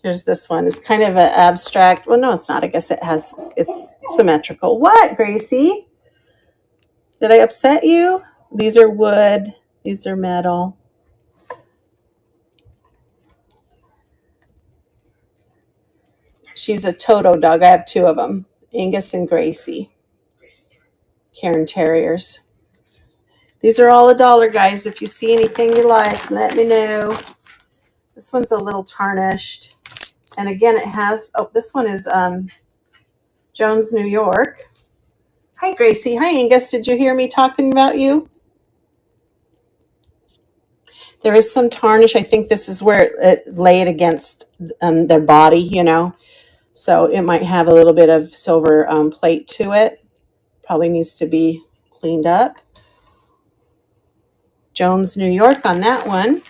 There's this one. It's kind of an abstract. Well, no, it's not. I guess it's symmetrical. What, Gracie? Did I upset you? These are wood. These are metal. She's a Toto dog. I have 2 of them, Angus and Gracie. Cairn Terriers. These are all $1, guys. If you see anything you like, let me know. This one's a little tarnished. And again, it has, this one is Jones, New York. Hi, Gracie. Hi, Angus. Did you hear me talking about you? There is some tarnish. I think this is where it laid against their body, So it might have a little bit of silver plate to it. Probably needs to be cleaned up. Jones, New York on that one.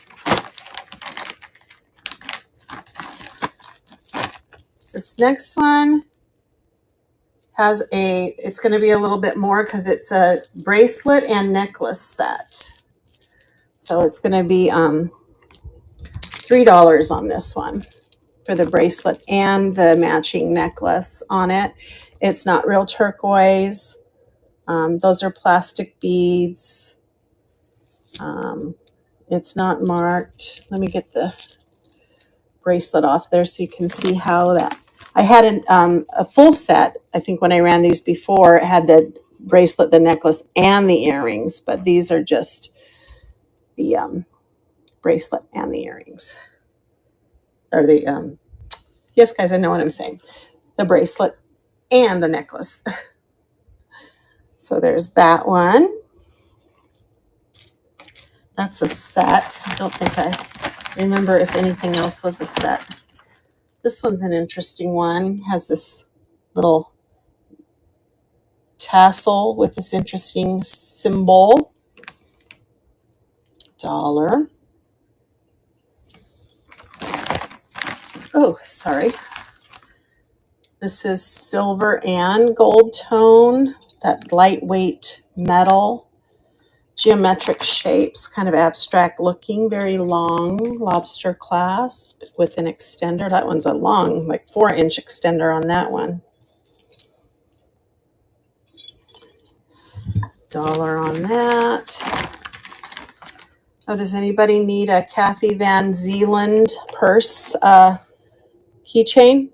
This next one has it's going to be a little bit more because it's a bracelet and necklace set. So it's going to be $3 on this one for the bracelet and the matching necklace on it. It's not real turquoise. Those are plastic beads. It's not marked. Let me get the bracelet off there so you can see how that. I had a full set. I think when I ran these before, it had the bracelet, the necklace, and the earrings. But these are just the bracelet and the earrings. Or the, yes, guys, I know what I'm saying. The bracelet and the necklace. So there's that one. That's a set. I don't think I remember if anything else was a set. This one's an interesting one. Has this little tassel with this interesting symbol. $1. Oh, sorry. This is silver and gold tone, that lightweight metal, geometric shapes, kind of abstract looking, very long lobster clasp with an extender. That one's a long, like 4-inch extender on that one. $1 on that. Oh, does anybody need a Kathy Van Zeeland purse keychain?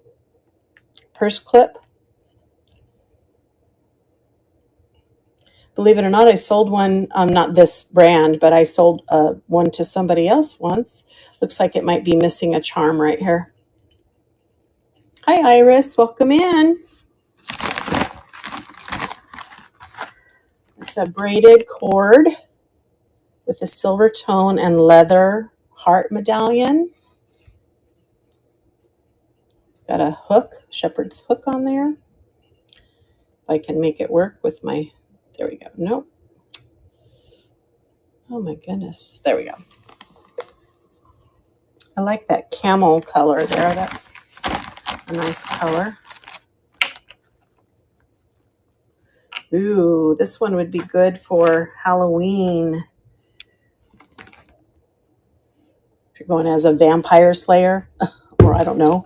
Purse clip? Believe it or not, I sold one, not this brand, but I sold one to somebody else once. Looks like it might be missing a charm right here. Hi, Iris. Welcome in. It's a braided cord with a silver tone and leather heart medallion. It's got a hook, shepherd's hook on there. I can make it work with my, there we go. Nope. Oh my goodness. There we go. I like that camel color there. That's a nice color. Ooh, this one would be good for Halloween. If you're going as a vampire slayer, or I don't know,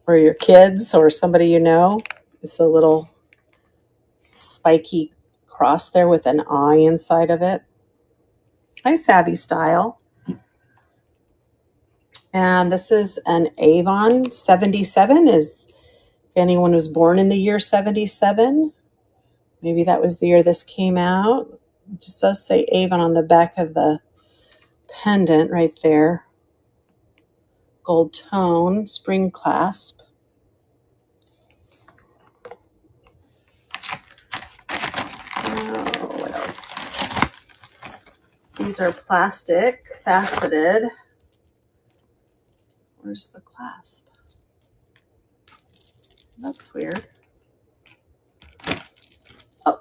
or your kids or somebody you know. It's a little spiky cross there with an eye inside of it. Nice Savvy style. And this is an Avon 77. If anyone was born in the year 77, maybe that was the year this came out. It just does say Avon on the back of the pendant right there. Gold tone, spring clasp. Oh, what else? These are plastic, faceted. Where's the clasp? That's weird. Oh.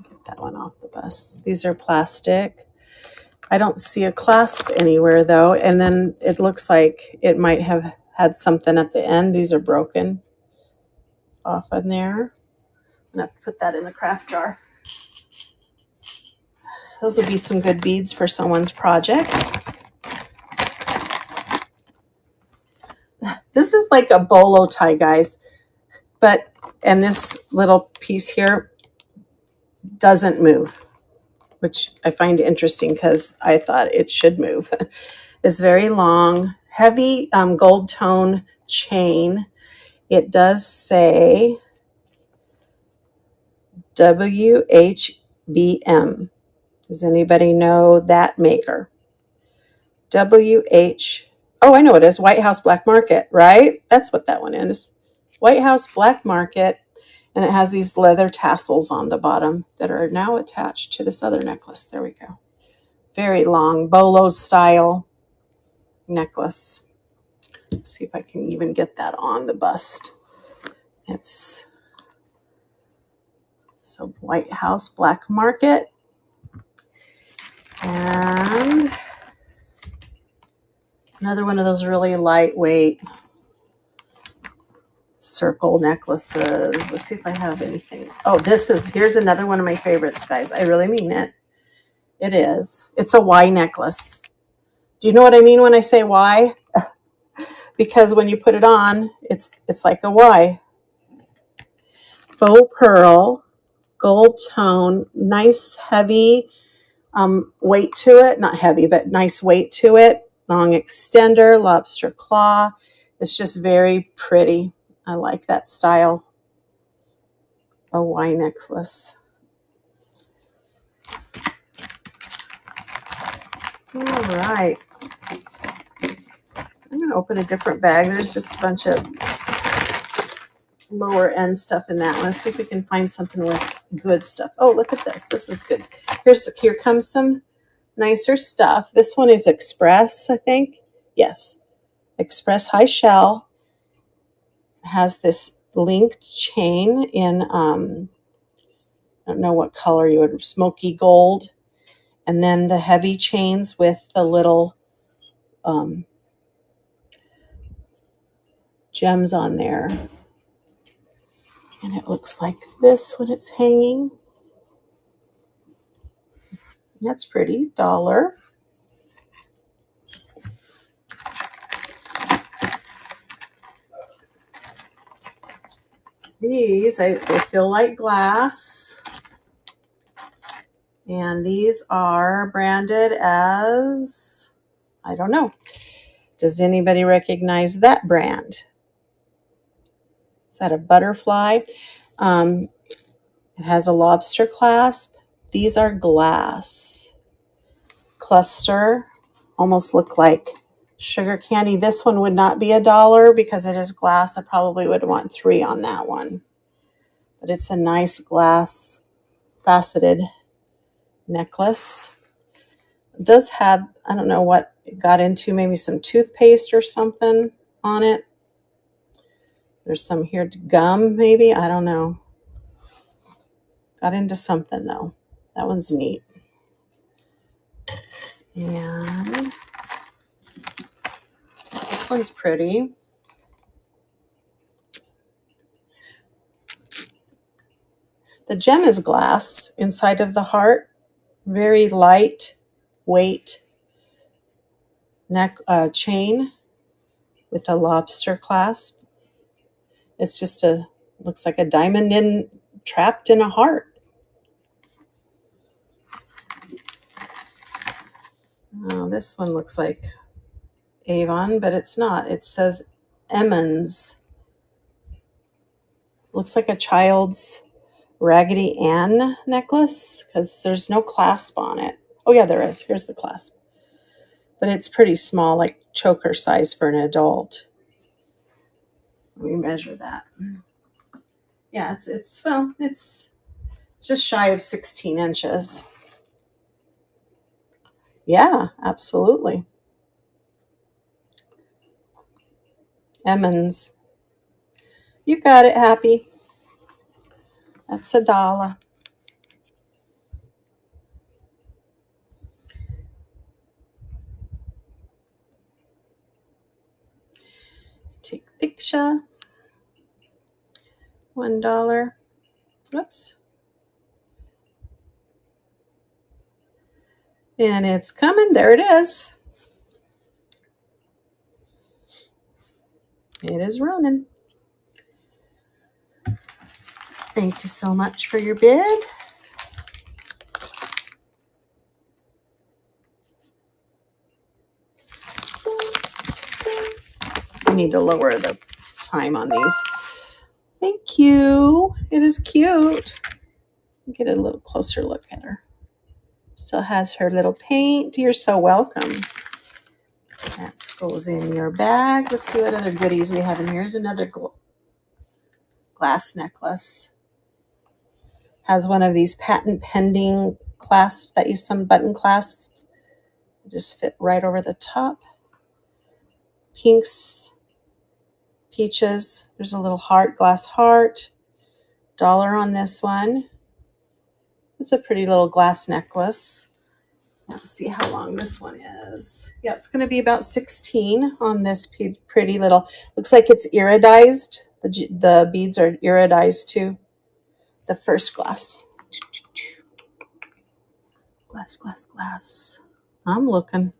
Get that one off the bus. These are plastic. I don't see a clasp anywhere though. And then it looks like it might have had something at the end. These are broken off in there. I'm gonna have to put that in the craft jar. Those will be some good beads for someone's project. This is like a bolo tie, guys. And this little piece here doesn't move, which I find interesting because I thought it should move. It's very long, heavy gold tone chain. It does say WHBM. Does anybody know that maker? Oh, I know it is. White House Black Market, right? That's what that one is. White House Black Market. And it has these leather tassels on the bottom that are now attached to this other necklace. There we go. Very long bolo style necklace. Let's see if I can even get that on the bust. It's so White House Black Market. And another one of those really lightweight circle necklaces. Let's see if I have anything. Oh, here's another one of my favorites, guys. I really mean it. It is. It's a Y necklace. Do you know what I mean when I say Y? Because when you put it on, it's like a Y. Faux pearl, gold tone, nice heavy weight to it. Not heavy, but nice weight to it. Long extender, lobster claw. It's just very pretty. I like that style. A Y necklace. All right. I'm going to open a different bag. There's just a bunch of lower end stuff in that one. Let's see if we can find something with good stuff. Oh, look at this. This is good. Here comes some nicer stuff. This one is Express, I think. Yes. Express High Shell. It has this linked chain in, I don't know what color you would, smoky gold. And then the heavy chains with the little gems on there. And it looks like this when it's hanging. That's pretty. $1. These, they feel like glass. And these are branded as, I don't know. Does anybody recognize that brand? Is that a butterfly? It has a lobster clasp. These are glass. Cluster, almost look like sugar candy. This one would not be $1 because it is glass. I probably would want 3 on that one. But it's a nice glass faceted necklace. It does have, I don't know what it got into, maybe some toothpaste or something on it. There's some here to gum, maybe. I don't know. Got into something though. That one's neat. And this one's pretty. The gem is glass inside of the heart. Very light weight neck chain with a lobster clasp. It's just looks like a diamond trapped in a heart. Oh, this one looks like Avon, but it's not. It says Emmons. Looks like a child's Raggedy Ann necklace because there's no clasp on it. Oh yeah, there is. Here's the clasp. But it's pretty small, like choker size for an adult. Let me measure that. Yeah, it's just shy of 16 inches. Yeah, absolutely. Emmons. You got it, Happy. That's $1. Take a picture. $1. Oops. And it's coming. There it is. It is running. Thank you so much for your bid. I need to lower the time on these. Thank you. It is cute. Get a little closer look at her. Still has her little paint. You're so welcome. That goes in your bag. Let's see what other goodies we have in here. Here's another glass necklace. Has one of these patent pending clasps that use some button clasps. Just fit right over the top. Pinks, peaches. There's a little heart, glass heart. $1 on this one. It's a pretty little glass necklace. Let's see how long this one is. Yeah, it's going to be about 16 on this pretty little. Looks like it's iridized. The beads are iridized too. The first glass. Glass, glass, glass. I'm looking.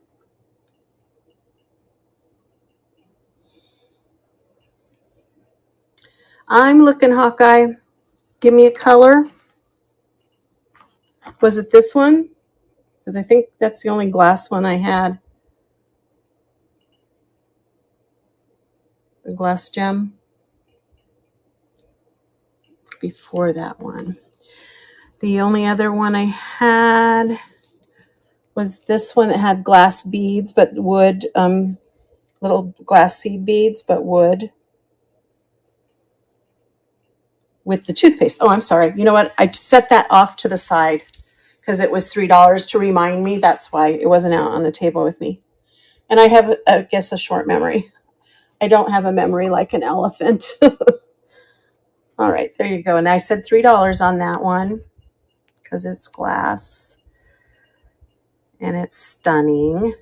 I'm looking, Hawkeye. Give me a color. Was it this one? Because I think that's the only glass one I had. The glass gem. Before that one. The only other one I had was this one that had glass beads, but wood, little glass seed beads, but wood. With the toothpaste. Oh, I'm sorry. You know what? I set that off to the side because it was $3 to remind me. That's why it wasn't out on the table with me. And I have, I guess, a short memory. I don't have a memory like an elephant. All right, there you go. And I said $3 on that one because it's glass and it's stunning.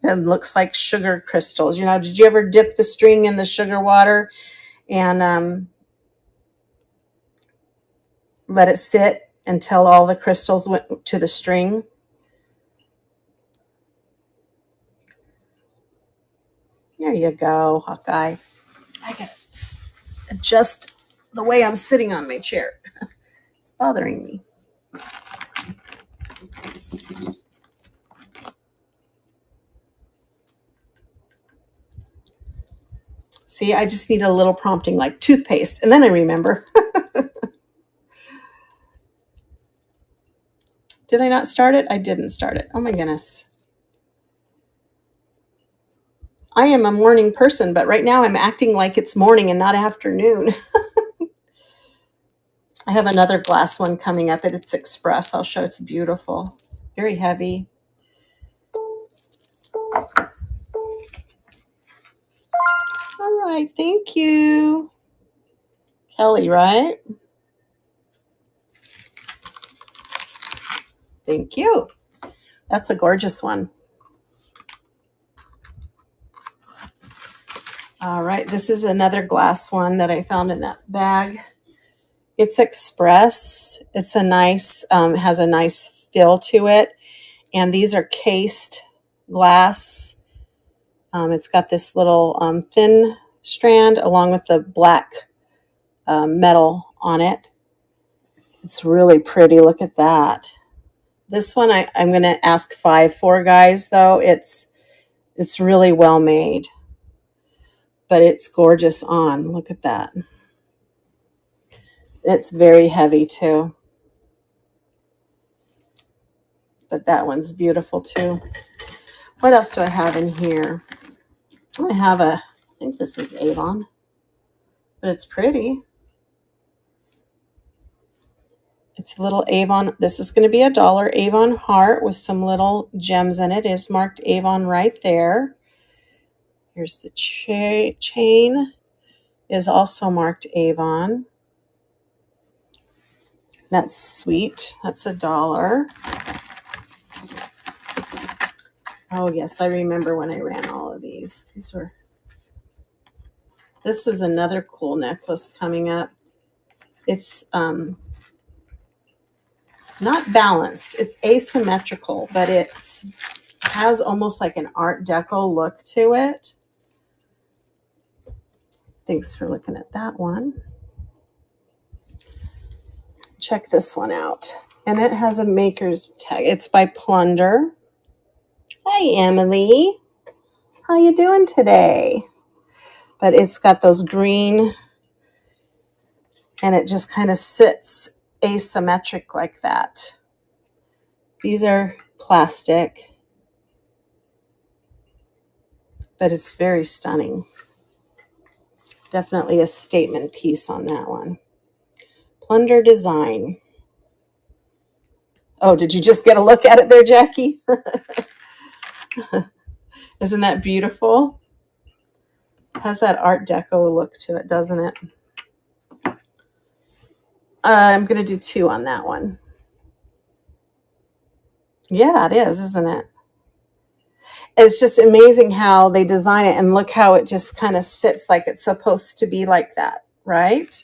It looks like sugar crystals. You know, did you ever dip the string in the sugar water and let it sit until all the crystals went to the string? There you go, Hawkeye. I got to adjust the way I'm sitting on my chair. It's bothering me. See, I just need a little prompting like toothpaste, and then I remember. Did I not start it? I didn't start it. Oh my goodness. I am a morning person, but right now I'm acting like it's morning and not afternoon. I have another glass one coming up. It's Express. I'll show. It's beautiful. Very heavy. All right, thank you. Kelly, right? Thank you. That's a gorgeous one. All right, this is another glass one that I found in that bag. It's Express. It's a nice, has a nice feel to it. And these are cased glass. It's got this little thin strand along with the black metal on it. It's really pretty. Look at that. This one I'm going to ask 5 for, guys, though. It's really well made. But it's gorgeous on. Look at that. It's very heavy too. But that one's beautiful too. What else do I have in here? I have I think this is Avon. But it's pretty. It's a little Avon. This is going to be $1 Avon heart with some little gems in it. It is marked Avon right there. Here's the chain. Is also marked Avon. That's sweet. That's $1. Oh yes, I remember when I ran all of these. This is another cool necklace coming up. It's not balanced. It's asymmetrical, but it has almost like an Art Deco look to it. Thanks for looking at that one. Check this one out. And it has a maker's tag. It's by Plunder. Hi, Emily. How you doing today? But it's got those green, and it just kind of sits asymmetric like that. These are plastic, but it's very stunning. Definitely a statement piece on that one. Plunder design. Oh, did you just get a look at it there, Jackie? Isn't that beautiful? It has that Art Deco look to it, doesn't it? I'm going to do 2 on that one. Yeah, it is, isn't it? It's just amazing how they design it, and look how it just kind of sits like it's supposed to be like that, right?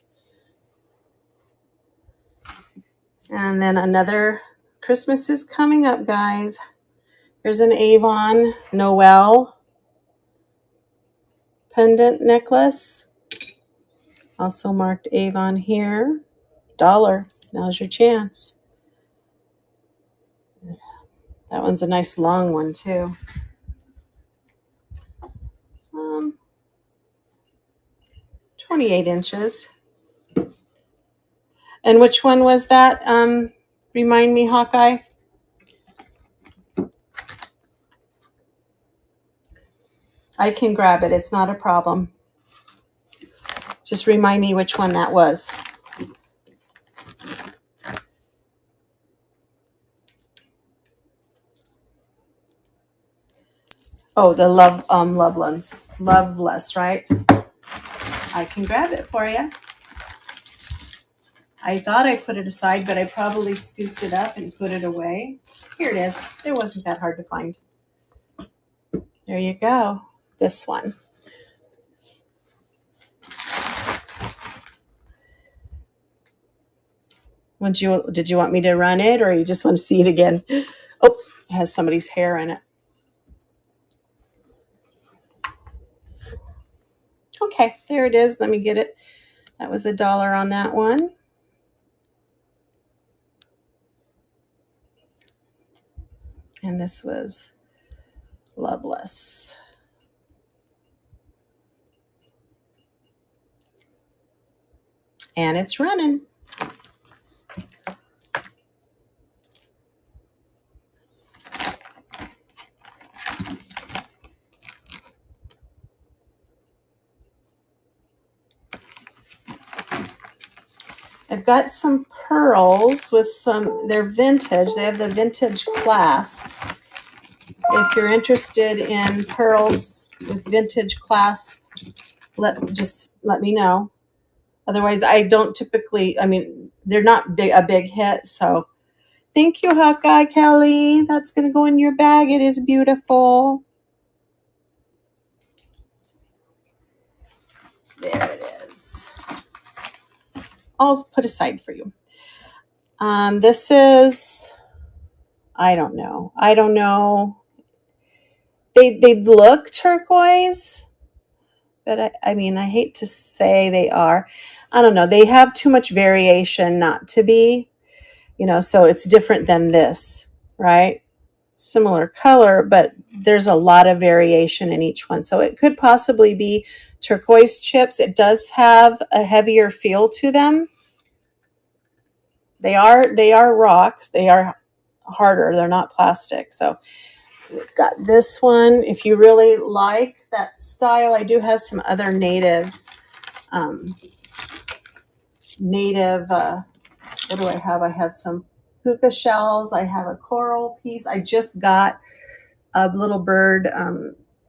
And then another Christmas is coming up, guys. Here's an Avon Noel pendant necklace. Also marked Avon here. $1. Now's your chance. That one's a nice long one too. 28 inches. And which one was that? Remind me, Hawkeye. I can grab it. It's not a problem. Just remind me which one that was. Oh, the Loveless, right? I can grab it for you. I thought I put it aside, but I probably scooped it up and put it away. Here it is. It wasn't that hard to find. There you go. This one. Did you want me to run it, or you just want to see it again? Oh, it has somebody's hair in it. Okay, there it is. Let me get it. That was $1 on that one. And this was Loveless. And it's running. I've got some pearls with they're vintage. They have the vintage clasps. If you're interested in pearls with vintage clasp, just let me know. Otherwise, I don't typically, I mean, they're not a big hit. So thank you, Hawkeye Kelly. That's going to go in your bag. It is beautiful. There it is. I'll put aside for you. This is, I don't know. They look turquoise, but I mean, I hate to say they are. I don't know. They have too much variation not to be, so it's different than this, right? Similar color, but there's a lot of variation in each one. So it could possibly be turquoise chips. It does have a heavier feel to them. They are rocks. They are harder. They're not plastic. So we've got this one. If you really like that style, I do have some other native, what do I have? I have some puka shells. I have a coral piece. I just got a little bird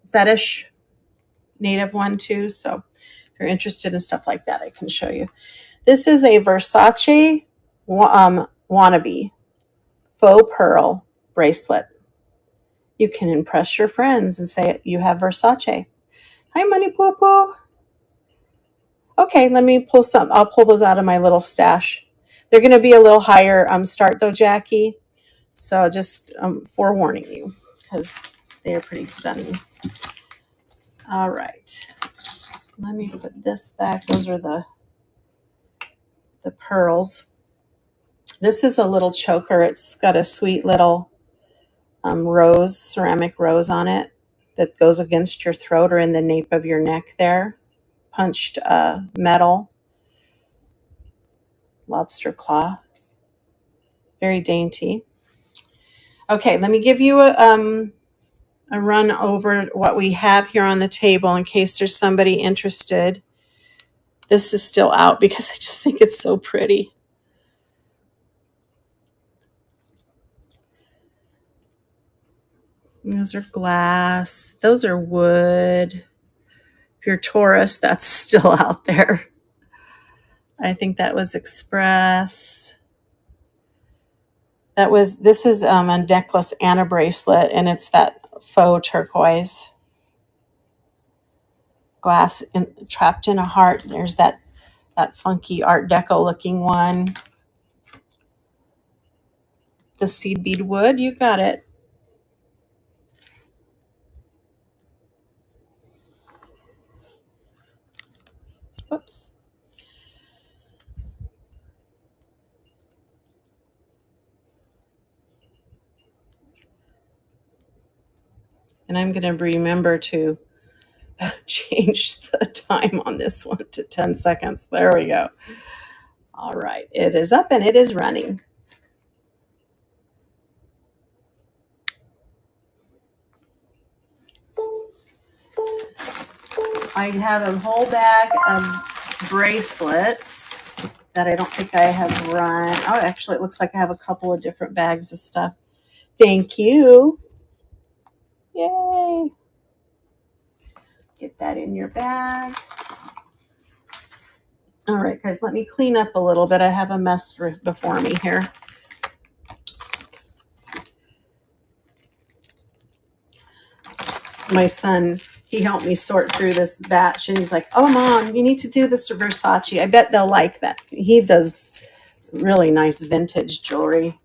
fetish native one too. So if you're interested in stuff like that, I can show you. This is a Versace wannabe faux pearl bracelet. You can impress your friends and say you have Versace. Hi, Money Poo Poo. Okay, let me pull some. I'll pull those out of my little stash. They're going to be a little higher start though, Jackie. So just forewarning you because they are pretty stunning. All right. Let me put this back. Those are the pearls. This is a little choker. It's got a sweet little rose, ceramic rose on it that goes against your throat or in the nape of your neck there. Punched metal. Lobster claw. Very dainty. Okay, let me give you a run over what we have here on the table in case there's somebody interested. This is still out because I just think it's so pretty. Those are glass. Those are wood. If you're a tourist, that's still out there. I think that was Express. This is a necklace and a bracelet, and it's that faux turquoise. Glass trapped in a heart. There's that funky Art Deco looking one. The seed bead wood, you got it. Whoops. And I'm going to remember to change the time on this one to 10 seconds. There we go. All right. It is up and it is running. I have a whole bag of bracelets that I don't think I have run. Oh, actually, it looks like I have a couple of different bags of stuff. Thank you. Yay. Get that in your bag. All right, guys, let me clean up a little bit. I have a mess before me here. My son, he helped me sort through this batch, and he's like, oh, Mom, you need to do this Versace. I bet they'll like that. He does really nice vintage jewelry,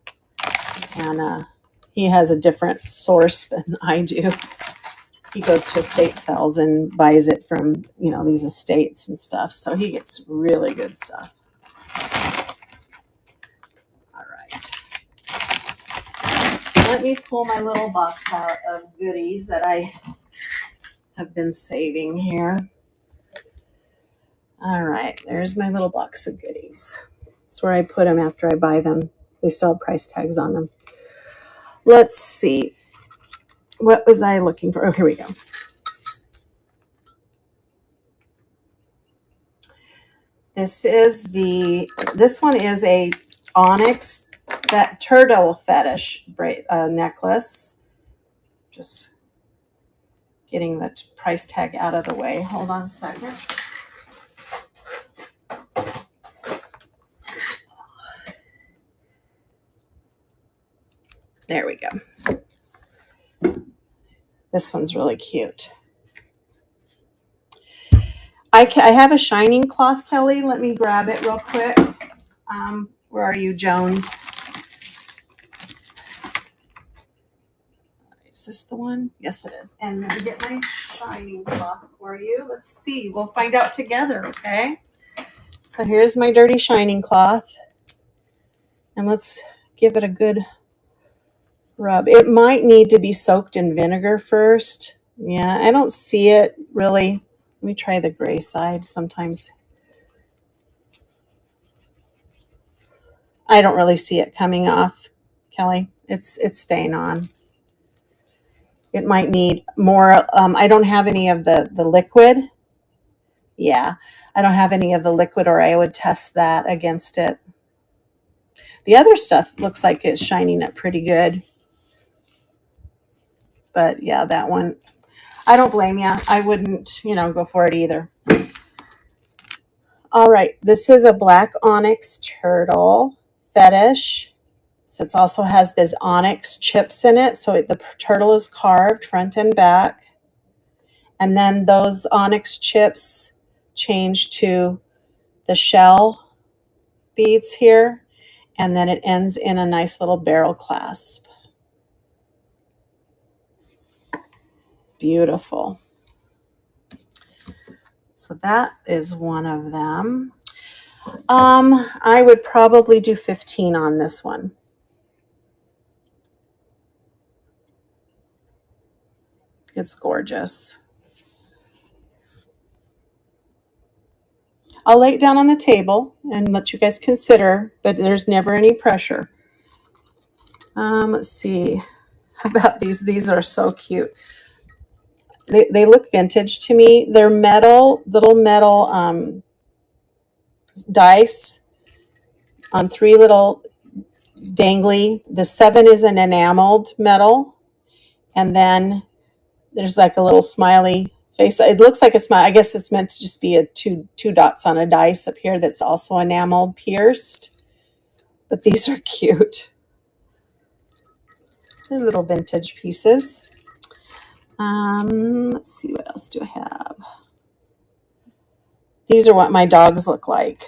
and he has a different source than I do. He goes to estate sales and buys it from, these estates and stuff. So he gets really good stuff. All right. Let me pull my little box out of goodies that I have been saving here. All right. There's my little box of goodies. That's where I put them after I buy them. They still have price tags on them. Let's see. What was I looking for? Oh, here we go. This one is a onyx turtle fetish necklace. Just getting the price tag out of the way. Hold on a second. There we go. This one's really cute. I have a shining cloth, Kelly. Let me grab it real quick. Where are you, Jones? Is this the one? Yes, it is. And let me get my shining cloth for you. Let's see. We'll find out together, okay? So here's my dirty shining cloth. And let's give it a good rub. It might need to be soaked in vinegar first. Yeah, I don't see it really. Let me try the gray side. Sometimes I don't really see it coming off, Kelly. It's staying on. It might need more. I don't have any of the liquid. Yeah, I don't have any of the liquid, or I would test that against it. The other stuff looks like it's shining up pretty good. But yeah, that one, I don't blame you. I wouldn't, go for it either. All right, this is a black onyx turtle fetish. So it also has this onyx chips in it. So the turtle is carved front and back. And then those onyx chips change to the shell beads here. And then it ends in a nice little barrel clasp. Beautiful. So that is one of them. I would probably do 15 on this one. It's gorgeous. I'll lay it down on the table and let you guys consider, but there's never any pressure. Let's see. How about these? These are so cute. They look vintage to me. They're little metal dice on 3 little dangly. The 7 is an enameled metal. And then there's like a little smiley face. It looks like a smile. I guess it's meant to just be a two dots on a dice up here that's also enameled pierced. But these are cute. They're little vintage pieces. Let's see, what else do I have? These are what my dogs look like.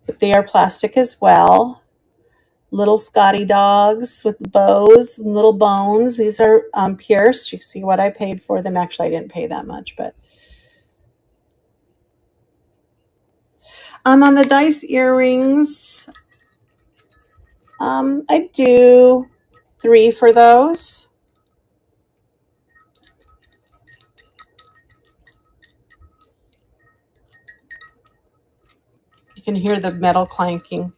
But they are plastic as well. Little Scotty dogs with bows and little bones. These are pierced. You can see what I paid for them. Actually, I didn't pay that much, but on the dice earrings, I do 3 for those. You can hear the metal clanking.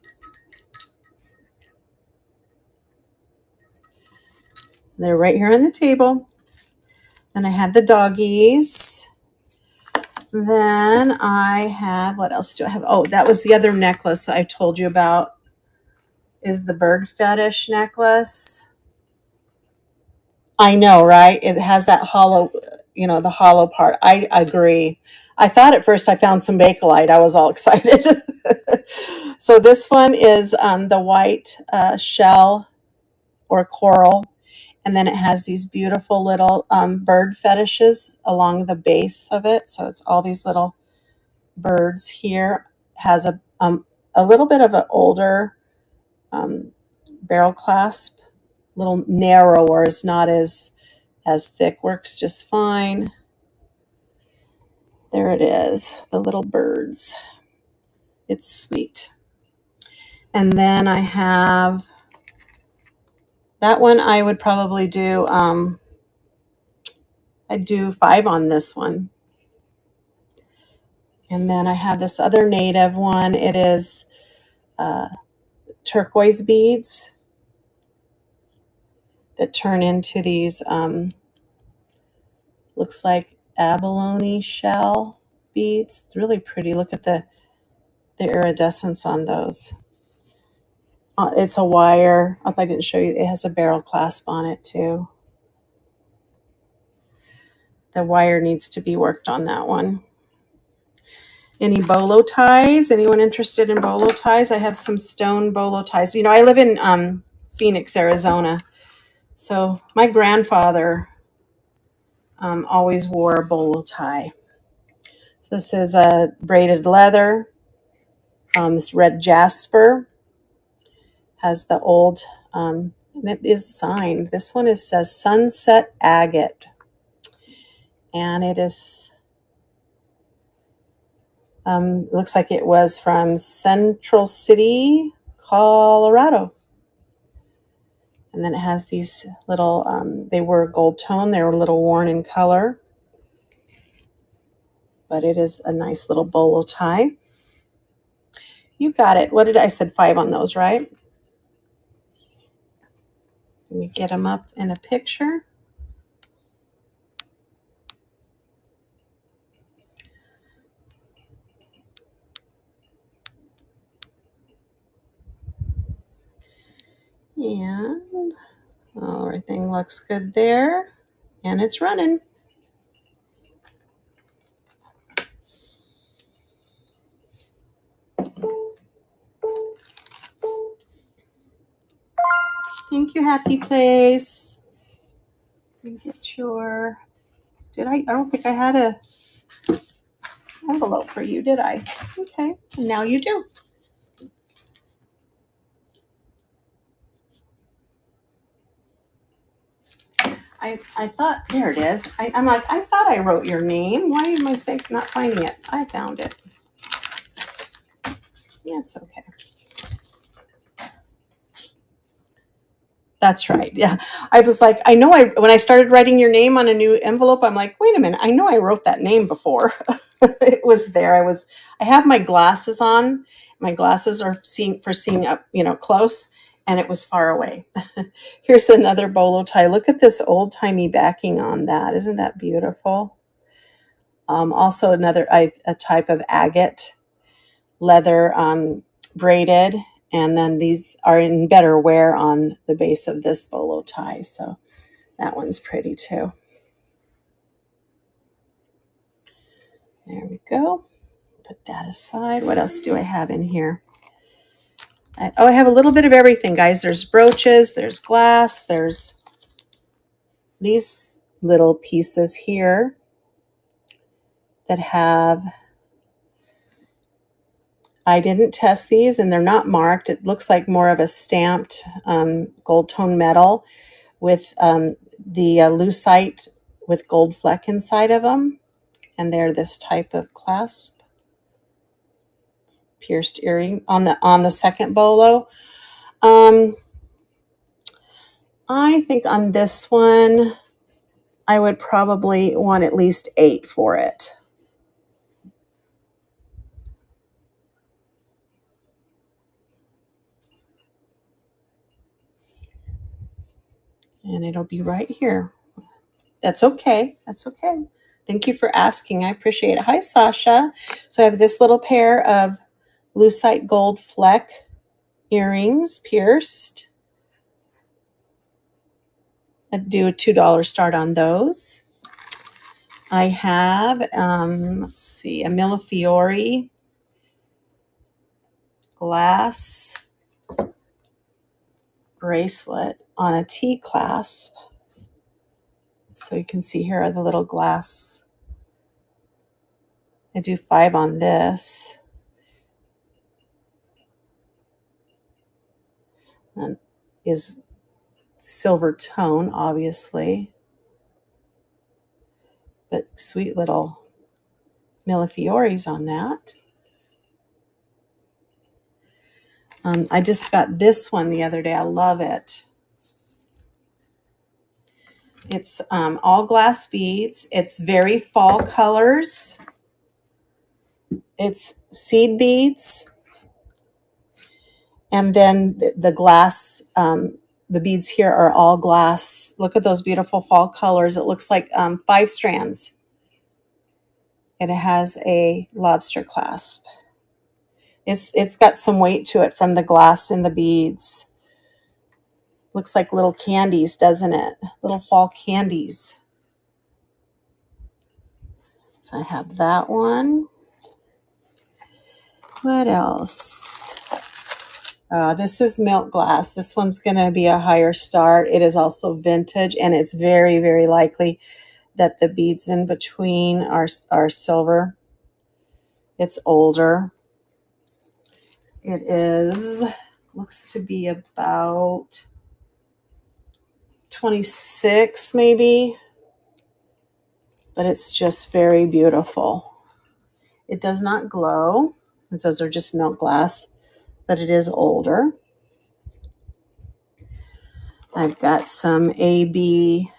They're right here on the table. Then I had the doggies. Then I have, what else do I have? Oh, that was the other necklace I told you about, is the bird fetish necklace. I know, right? It has that hollow, the hollow part. I agree. I thought at first I found some Bakelite. I was all excited. So this one is the white shell or coral. And then it has these beautiful little bird fetishes along the base of it. So it's all these little birds here. Has a little bit of an older barrel clasp, a little narrower. It's not as thick. Works just fine. There it is, the little birds. It's sweet. And then I have that one. I would probably do, I'd do 5 on this one. And then I have this other native one. It is turquoise beads that turn into these, looks like abalone shell beads. It's really pretty. Look at the iridescence on those. It's a wire. I hope I didn't show you. It has a barrel clasp on it too. The wire needs to be worked on that one. Any bolo ties? Anyone interested in bolo ties? I have some stone bolo ties. You know, I live in Phoenix, Arizona. So my grandfather always wore a bolo tie. So this is a braided leather. This red jasper has the old, and it is signed. This one says Sunset Agate. And it is, looks like it was from Central City, Colorado. And then it has these little, they were gold tone. They were a little worn in color. But it is a nice little bolo tie. You got it. What did I said 5 on those, right? Let me get them up in a picture. And everything looks good there. And it's running. Thank you, Happy Place. Let me get your, I don't think I had a envelope for you, did I? Okay, now you do. I thought, there it is. I'm like, I thought I wrote your name. Why am I not finding it? I found it. Yeah, it's okay. That's right. Yeah. I was like, I know when I started writing your name on a new envelope, I'm like, wait a minute. I know I wrote that name before. It was there. I have my glasses on. My glasses are seeing up, close, and it was far away. Here's another bolo tie. Look at this old timey backing on that. Isn't that beautiful? Also another, a type of agate leather, braided. And then these are in better wear on the base of this bolo tie. So that one's pretty too. There we go. Put that aside. What else do I have in here? I have a little bit of everything, guys. There's brooches, there's glass, there's these little pieces here that have, I didn't test these and they're not marked. It looks like more of a stamped gold tone metal with the lucite with gold fleck inside of them. And they're this type of clasp. Pierced earring on the second bolo. I think on this one, I would probably want at least 8 for it. And it'll be right here. That's okay. That's okay. Thank you for asking. I appreciate it. Hi, Sasha. So I have this little pair of lucite gold fleck earrings, pierced. I'd do a $2 start on those. I have, let's see, a Millefiori glass bracelet on a T-clasp. So you can see here are the little glass. I do 5 on this. And is silver tone, obviously. But sweet little Millefioris on that. I just got this one the other day. I love it. It's all glass beads. It's very fall colors. It's seed beads. And then the glass, the beads here are all glass. Look at those beautiful fall colors. It looks like 5 strands. And it has a lobster clasp. It's got some weight to it from the glass and the beads. Looks like little candies, doesn't it? Little fall candies. So I have that one. What else? This is milk glass. This one's going to be a higher start. It is also vintage, and it's very, very likely that the beads in between are silver. It's older. It looks to be about 26 maybe, but it's just very beautiful. It does not glow, and those are just milk glass, but it is older. I've got some AB,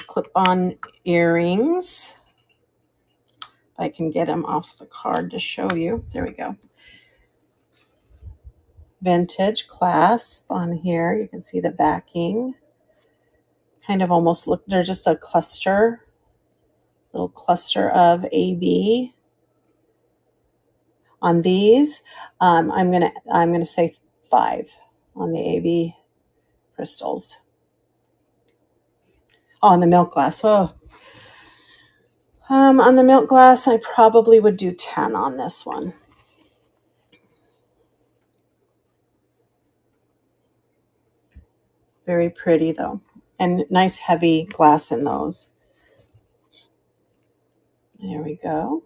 clip-on earrings. If I can get them off the card to show you. There we go. Vintage clasp on here. You can see the backing. Kind of almost look, they're just a cluster, little cluster of AB. On these, I'm gonna say 5 on the AB crystals. Oh, on the milk glass. Oh, on the milk glass, I probably would do 10 on this one. Very pretty though, and nice heavy glass in those. There we go.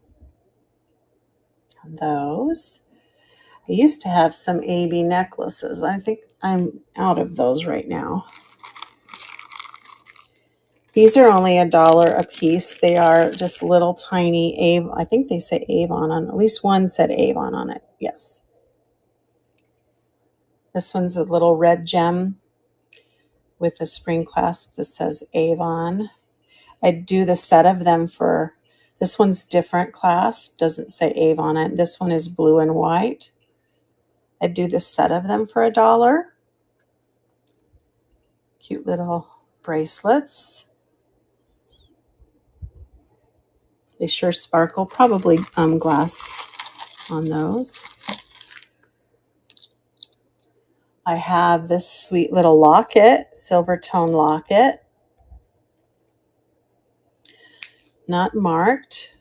On those. I used to have some AB necklaces, but I think I'm out of those right now. These are only $1 a piece. They are just little tiny Avon. I think they say Avon on, at least one said Avon on it. Yes. This one's a little red gem with a spring clasp that says Avon. I'd do the set of them for, this one's different clasp, doesn't say Avon on it. This one is blue and white. I'd do the set of them for $1. Cute little bracelets. They sure sparkle, probably glass on those. I have this sweet little locket, silver tone locket. Not marked.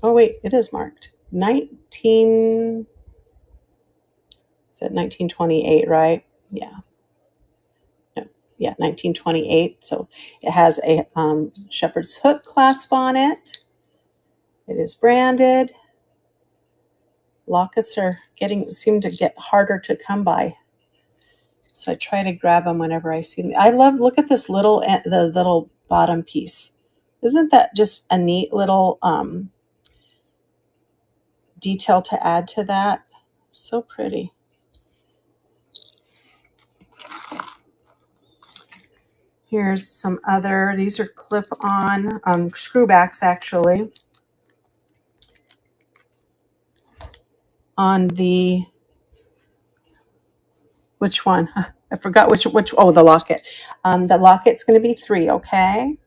Oh wait, it is marked. 1928, right? Yeah. No, yeah, 1928. So it has a shepherd's hook clasp on it. It is branded. Lockets seem to get harder to come by. So I try to grab them whenever I see them. Look at this the little bottom piece. Isn't that just a neat little detail to add to that? So pretty. Here's some other, these are clip-on screwbacks actually. On the, which one? I forgot which, oh, the locket. The locket's going to be 3, okay?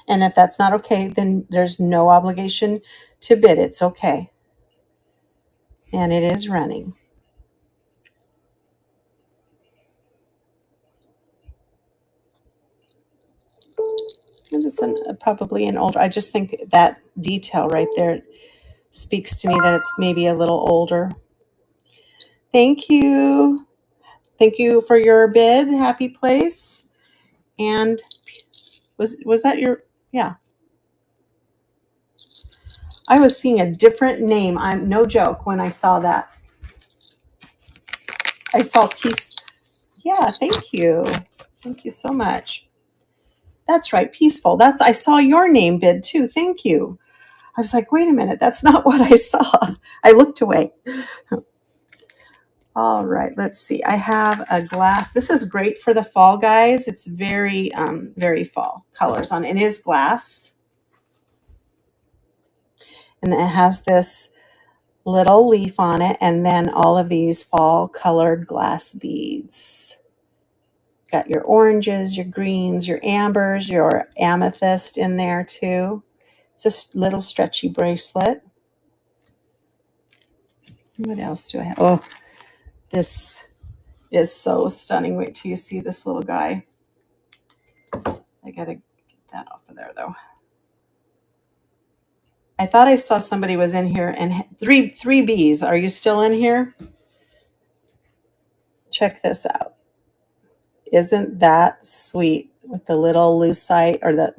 And if that's not okay, then there's no obligation to bid. It's okay. And it is running. It is probably an older, I just think that detail right there speaks to me that it's maybe a little older. Thank you. Thank you for your bid, Happy Place. And was that your, yeah. I was seeing a different name. I'm no joke when I saw that. I saw Peace. Yeah, thank you. Thank you so much. That's right, Peaceful. I saw your name bid too. Thank you. I was like, wait a minute, that's not what I saw. I looked away. All right, let's see. I have a glass. This is great for the fall, guys. It's very, very fall colors on it. It is glass. And it has this little leaf on it, and then all of these fall colored glass beads. Got your oranges, your greens, your ambers, your amethyst in there too. It's a little stretchy bracelet. What else do I have? Oh, this is so stunning. Wait till you see this little guy. I gotta get that off of there though. I thought I saw somebody was in here, and three B's. Are you still in here? Check this out. Isn't that sweet with the little lucite, or the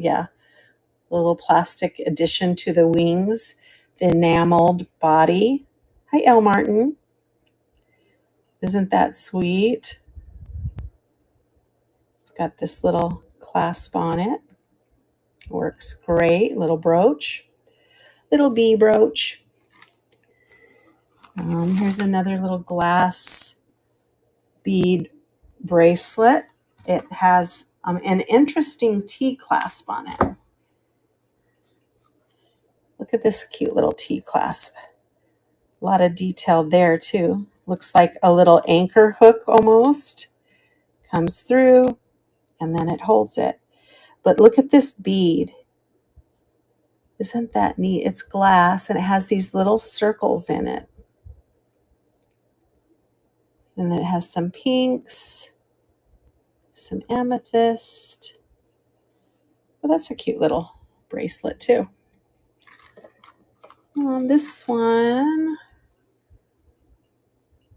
little plastic addition to the wings, the enameled body. Hi, El Martin. Isn't that sweet? It's got this little clasp on it. Works great. Little brooch. Little bee brooch. Here's another little glass bead bracelet. It has an interesting T clasp on it. Look at this cute little T clasp. A lot of detail there too. Looks like a little anchor hook almost. Comes through and then it holds it. But look at this bead. Isn't that neat? It's glass and it has these little circles in it. And it has some pinks, some amethyst. Well, that's a cute little bracelet too. This one,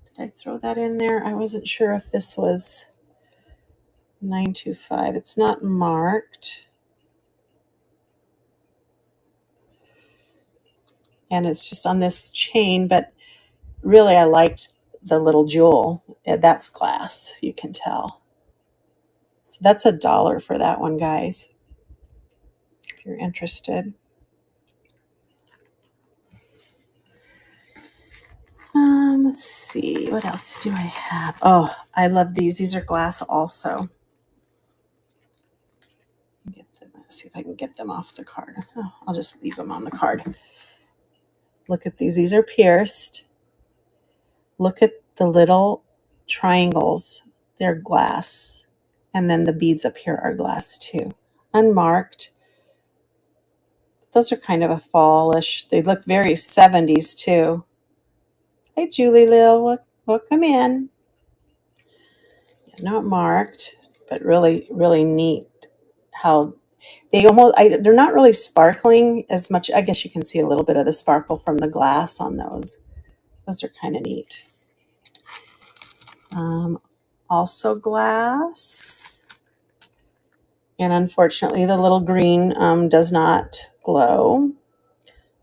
did I throw that in there? I wasn't sure if this was 925. It's not marked. And it's just on this chain, but really I liked the little jewel. That's glass, you can tell. So that's $1 for that one, guys, if you're interested. Let's see, what else do I have? Oh, I love these. These are glass also. Let's see if I can get them off the card. Oh, I'll just leave them on the card. Look at these. These are pierced. Look at the little triangles. They're glass. And then the beads up here are glass too. Unmarked. Those are kind of a fallish. They look very 70s too. Hey, Julie Lil, welcome in. Not marked, but really, really neat how they almost, they're not really sparkling as much. I guess you can see a little bit of the sparkle from the glass on those. Those are kind of neat. Also glass. And unfortunately, the little green does not glow.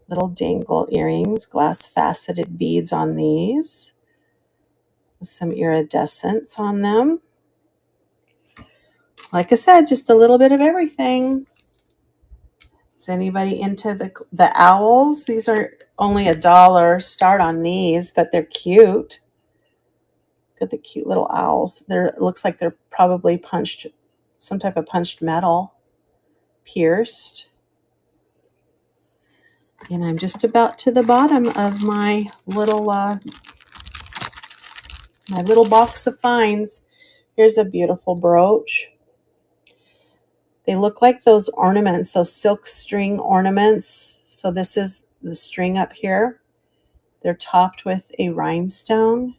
Little dangle earrings, glass faceted beads on these. With some iridescence on them. Like I said, just a little bit of everything. Is anybody into the owls? These are only $1 start on these, but they're cute. Look at the cute little owls. It looks like they're probably punched, some type of punched metal, pierced. And I'm just about to the bottom of my little box of finds. Here's a beautiful brooch. They look like those ornaments, those silk string ornaments. So this is the string up here. They're topped with a rhinestone.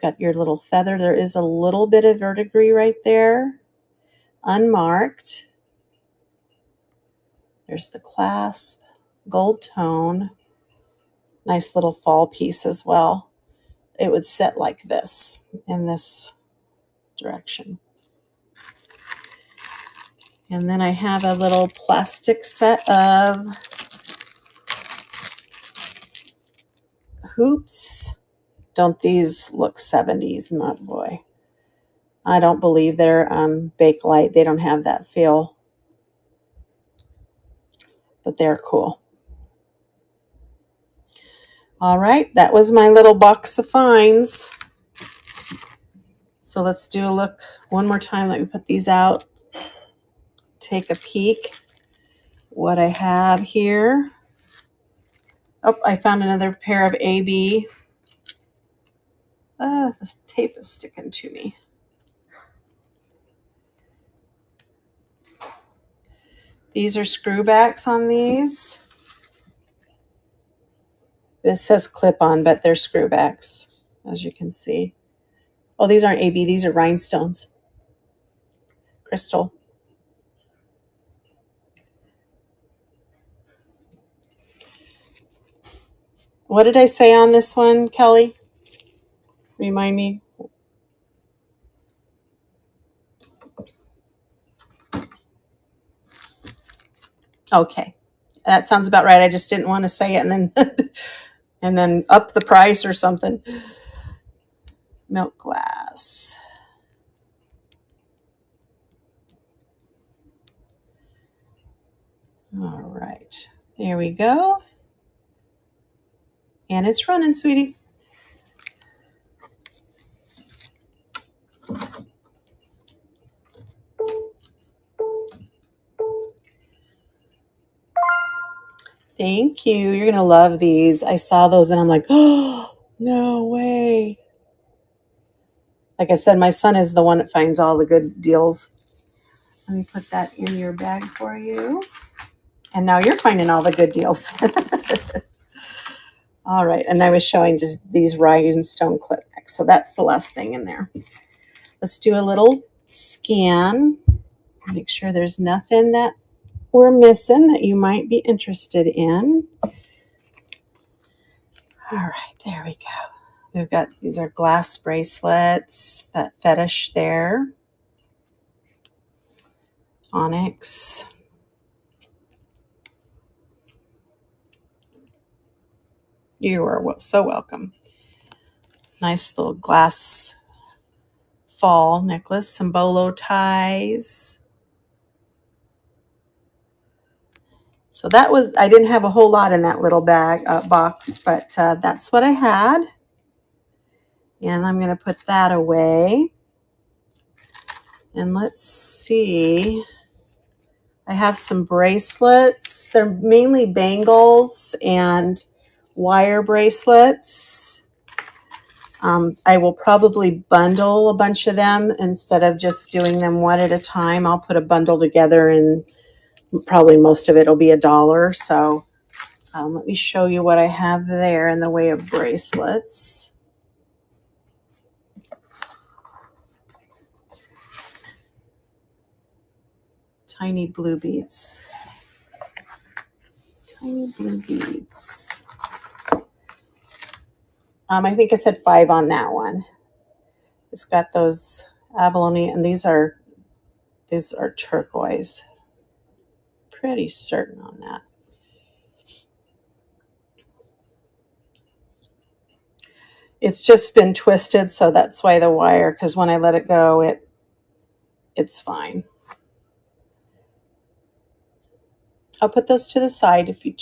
Got your little feather. There is a little bit of verdigris right there. Unmarked. There's the clasp. Gold tone. Nice little fall piece as well. It would sit like this, in this direction. And then I have a little plastic set of hoops. Don't these look 70s? My boy. I don't believe they're Bakelite. They don't have that feel. But they're cool. All right, that was my little box of finds. So let's do a look one more time. Let me put these out. Take a peek what I have here. Oh, I found another pair of AB. This tape is sticking to me. These are screwbacks on these. This says clip-on, but they're screwbacks, as you can see. Oh, these aren't AB. These are rhinestones. Crystal. What did I say on this one, Kelly? Remind me. Okay. That sounds about right. I just didn't want to say it and then and then up the price or something. Milk glass. All right. There we go. And it's running, sweetie. Thank you. You're going to love these. I saw those and I'm like, oh, no way. Like I said, my son is the one that finds all the good deals. Let me put that in your bag for you. And now you're finding all the good deals. All right. And I was showing just these rhinestone clip backs. So that's the last thing in there. Let's do a little scan. Make sure there's nothing that we're missing that you might be interested in. All right, there we go. We've got, these are glass bracelets, that fetish there. Onyx. You are so welcome. Nice little glass fall necklace, some bolo ties. So that was, I didn't have a whole lot in that little bag box, but that's what I had. And I'm going to put that away. And let's see. I have some bracelets. They're mainly bangles and wire bracelets. I will probably bundle a bunch of them instead of just doing them one at a time. I'll put a bundle together and probably most of it will be $1. So let me show you what I have there in the way of bracelets. Tiny blue beads. Tiny blue beads. I think I said 5 on that one. It's got those abalone, and these are turquoise. Pretty certain on that. It's just been twisted, so that's why the wire, because when I let it go, it's fine. I'll put those to the side. If you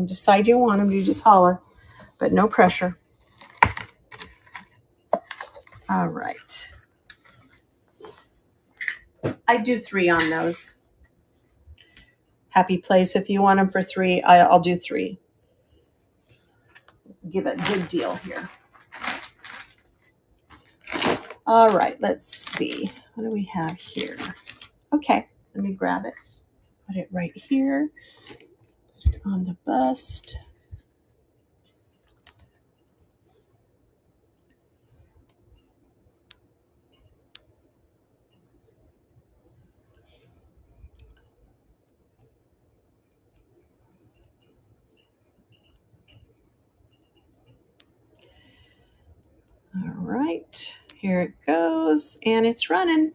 decide you want them, you just holler, but no pressure. All right. I do 3 on those. Happy place. If you want them for 3, I'll do 3. Give it a good deal here. All right, let's see. What do we have here? Okay, let me grab it. Put it right here. Put it on the bust. All right, here it goes, and it's running.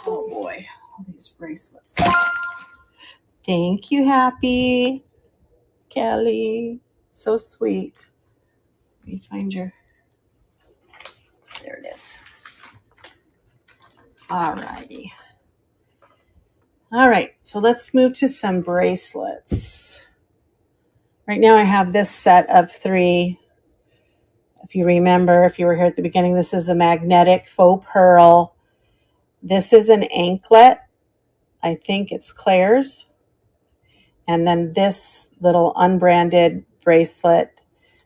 Oh boy, all these bracelets. Thank you, Happy. Kelly, so sweet. Let me find your, there it is. All righty. All right, so let's move to some bracelets. Right now I have this set of 3. If you remember, if you were here at the beginning, this is a magnetic faux pearl This is an anklet. I think it's Claire's. And then this little unbranded bracelet,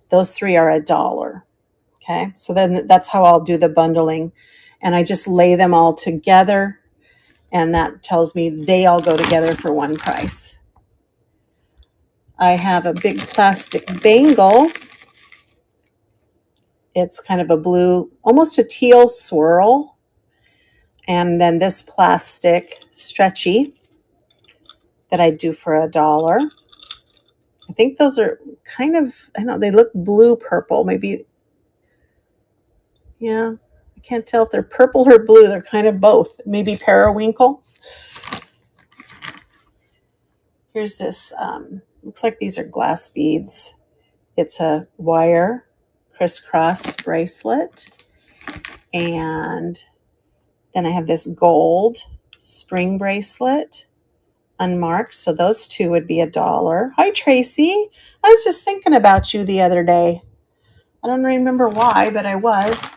those three are $1. Okay, so then that's how I'll do the bundling. And I just lay them all together, and that tells me they all go together for one price. I have a big plastic bangle. It's kind of a blue, almost a teal swirl. And then this plastic stretchy that I do for $1. I think those are kind of, I don't know, they look blue purple, maybe. Yeah, I can't tell if they're purple or blue. They're kind of both. Maybe periwinkle. Here's this, looks like these are glass beads. It's a wire crisscross bracelet. And then I have this gold spring bracelet, unmarked. So those two would be $1. Hi, Tracy. I was just thinking about you the other day. I don't remember why, but I was.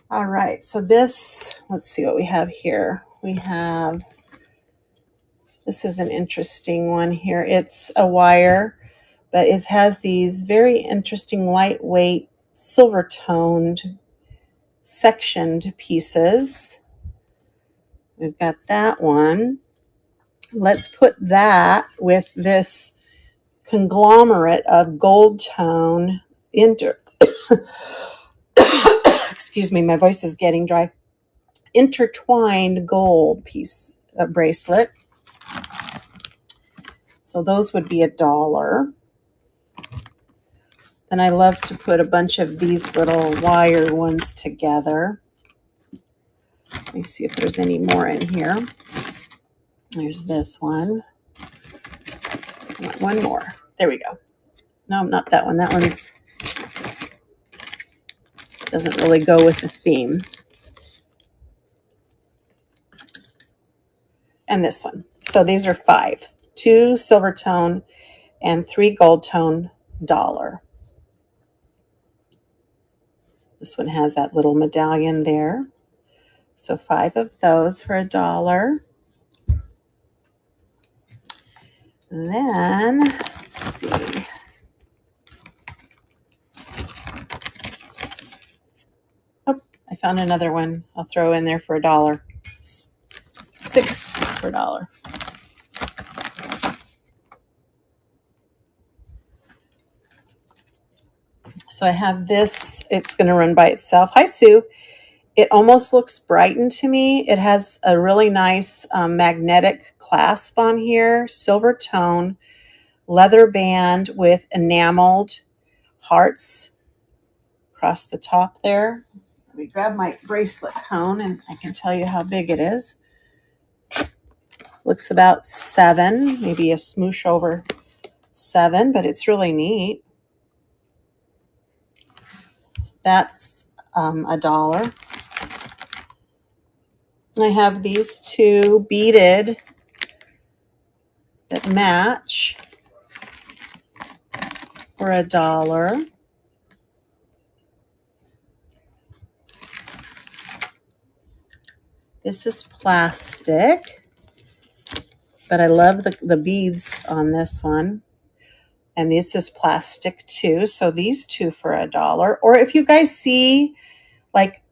All right, so this, let's see what we have here. We have, this is an interesting one here. It's a wire, but it has these very interesting lightweight silver toned sectioned pieces. We've got that one. Let's put that with this conglomerate of gold tone excuse me, my voice is getting dry. Intertwined gold piece of bracelet. So those would be $1. Then I love to put a bunch of these little wire ones together. Let me see if there's any more in here. There's this one. One more. There we go. No, not that one. That one's doesn't really go with the theme. And this one. So these are 5. 2 silver tone and 3 gold tone $1. This one has that little medallion there. So 5 of those for $1. And then, let's see. Oh, I found another one. I'll throw in there for $1. 6 for $1. So I have this. It's going to run by itself. Hi, Sue. It almost looks Brighton to me. It has a really nice magnetic clasp on here, silver tone, leather band with enameled hearts across the top there. Let me grab my bracelet cone and I can tell you how big it is. Looks about 7, maybe a smoosh over 7, but it's really neat. That's $1. I have these 2 beaded that match for $1. This is plastic, but I love the beads on this one. And this is plastic too. So these 2 for $1. Or if you guys see like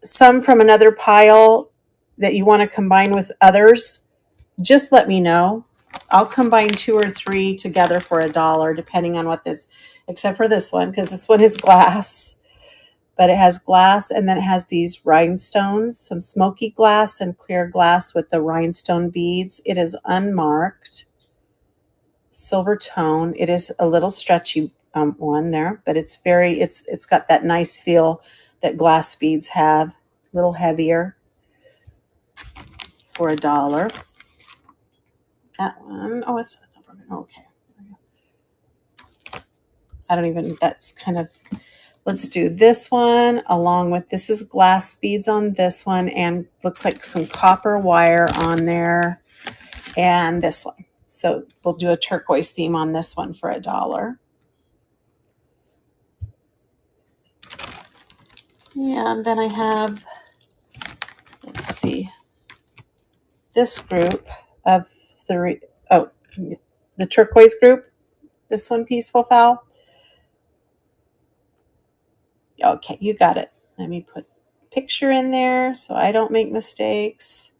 some from another pile that you want to combine with others, just let me know. I'll combine 2 or 3 together for $1, depending on what this, except for this one, because this one is glass. But it has glass, and then it has these rhinestones, some smoky glass and clear glass with the rhinestone beads. It is unmarked, silver tone. It is a little stretchy one there, but it's very, it's got that nice feel that glass beads have, a little heavier for $1. That one, oh, it's okay. I don't even, that's kind of, let's do this one along with, this is glass beads on this one and looks like some copper wire on there, and this one. So we'll do a turquoise theme on this one for $1. And then I have, let's see, this group of three, oh, the turquoise group, this one, Peaceful Fowl. Okay, you got it. Let me put picture in there so I don't make mistakes.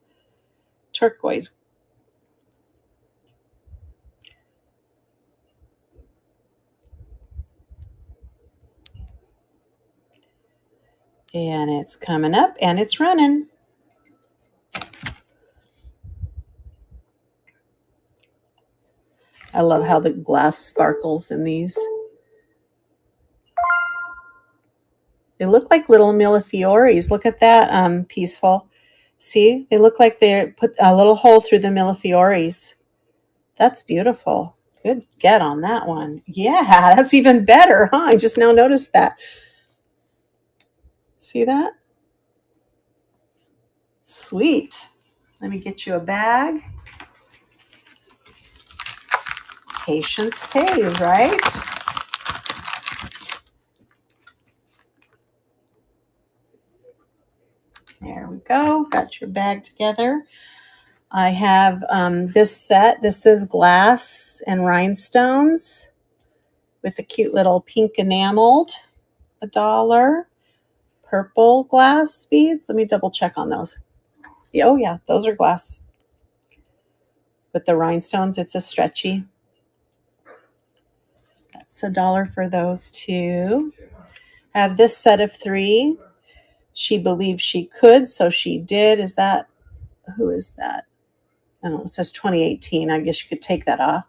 Turquoise. And it's coming up and it's running. I love how the glass sparkles in these. They look like little millefioris. Look at that, Peaceful. See, they look like they put a little hole through the millefioris. That's beautiful. Good get on that one. Yeah, that's even better, huh? I just now noticed that. See that? Sweet. Let me get you a bag. Patience pays, right? There we go. Got your bag together. I have this set. This is glass and rhinestones with a cute little pink enameled, $1. Purple glass beads. Let me double check on those. Oh yeah, those are glass. With the rhinestones, it's a stretchy. That's $1 for those two. I have this set of 3. She believed she could, so she did. Is that, who is that? I don't know, it says 2018. I guess you could take that off.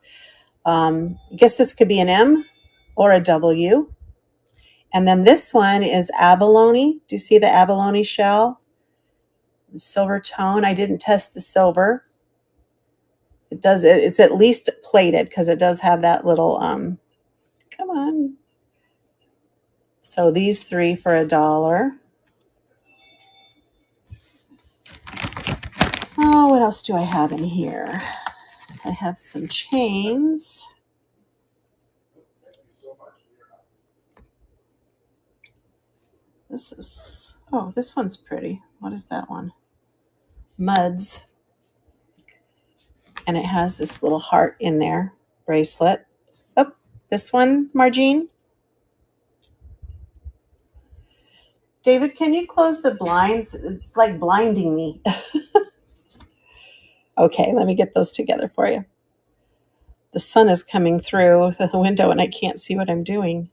I guess this could be an M or a W. And then this one is abalone. Do you see the abalone shell? The silver tone. I didn't test the silver. It does it. It's at least plated because it does have that little, come on. So these 3 for $1. Oh, what else do I have in here? I have some chains. This is, oh, this one's pretty. What is that one? Muds. And it has this little heart in there, bracelet. Oh, this one, Margine. David, can you close the blinds? It's like blinding me. Okay, let me get those together for you. The sun is coming through the window and I can't see what I'm doing.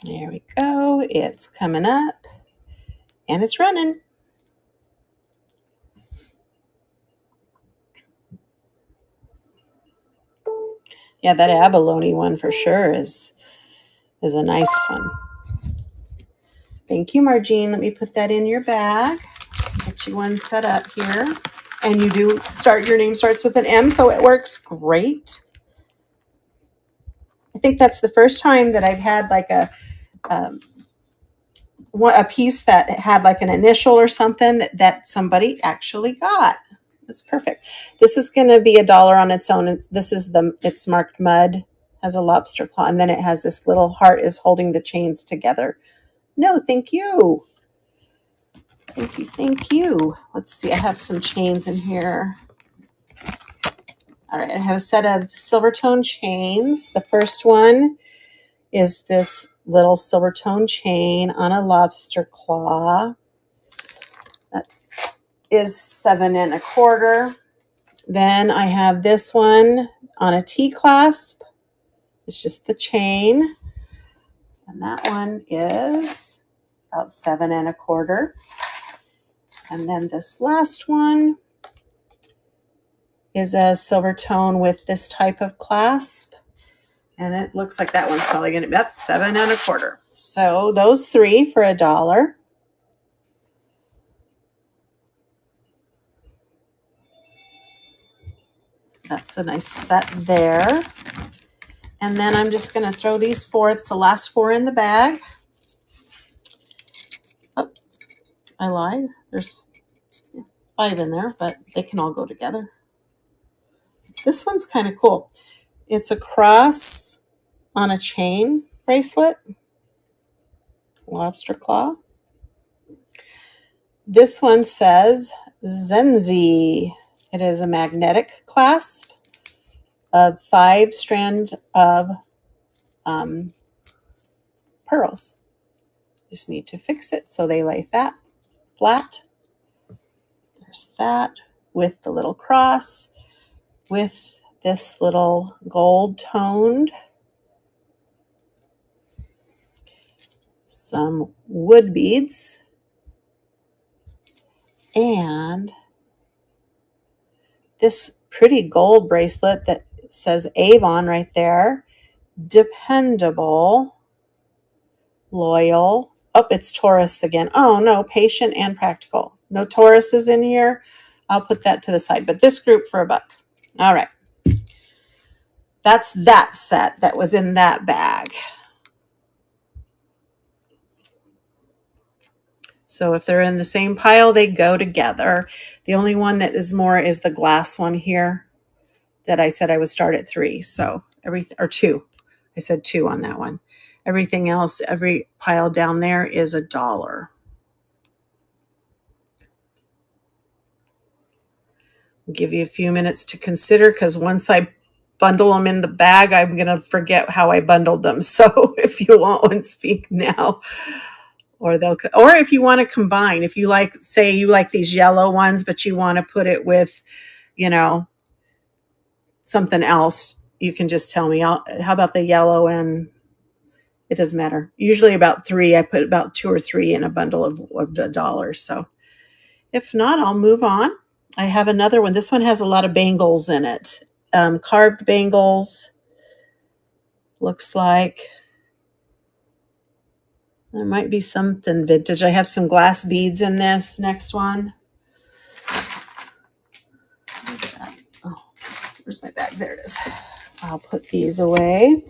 There we go. It's coming up and it's running. Yeah, that abalone one for sure is a nice one. Thank you, Margine. Let me put that in your bag. Get you one set up here. And you do start, your name starts with an M, so it works great. I think that's the first time that I've had like a piece that had like an initial or something that somebody actually got. That's perfect. This is going to be $1 on its own. It's marked mud, has a lobster claw, and then it has this little heart is holding the chains together. No, thank you. Thank you, thank you. Let's see, I have some chains in here. All right, I have a set of silver tone chains. The first one is this little silver tone chain on a lobster claw. That is 7 1/4. Then I have this one on a T-clasp. It's just the chain. And that one is about 7 1/4. And then this last one is a silver tone with this type of clasp. And it looks like that one's probably going to be up 7 1/4. So those 3 for $1. That's a nice set there. And then I'm just going to throw these 4. It's the last 4 in the bag. Oh, I lied. 5 in there, but they can all go together. This one's kind of cool. It's a cross on a chain bracelet, lobster claw. This one says Zenzi. It is a magnetic clasp of 5 strands of pearls. Just need to fix it so they lay flat. There's that with the little cross, with this little gold toned, some wood beads, and this pretty gold bracelet that says Avon right there. Dependable, loyal. Oh, it's Taurus again. Oh no, patient and practical. No Tauruses in here. I'll put that to the side, but this group for $1. All right. That's that set that was in that bag. So if they're in the same pile, they go together. The only one that is more is the glass one here that I said I would start at 3. So everything, or 2. I said 2 on that one. Everything else, every pile down there is $1. I'll give you a few minutes to consider, because once I bundle them in the bag, I'm going to forget how I bundled them. So if you want one, speak now. Or if you want to combine, if you like, say you like these yellow ones, but you want to put it with, something else, you can just tell me. How about the yellow? And it doesn't matter. Usually about 3, I put about 2 or 3 in a bundle of $1. So if not, I'll move on. I have another one. This one has a lot of bangles in it. Carved bangles. Looks like there might be something vintage. I have some glass beads in this next one. What is that? Oh, where's my bag? There it is. I'll put these away.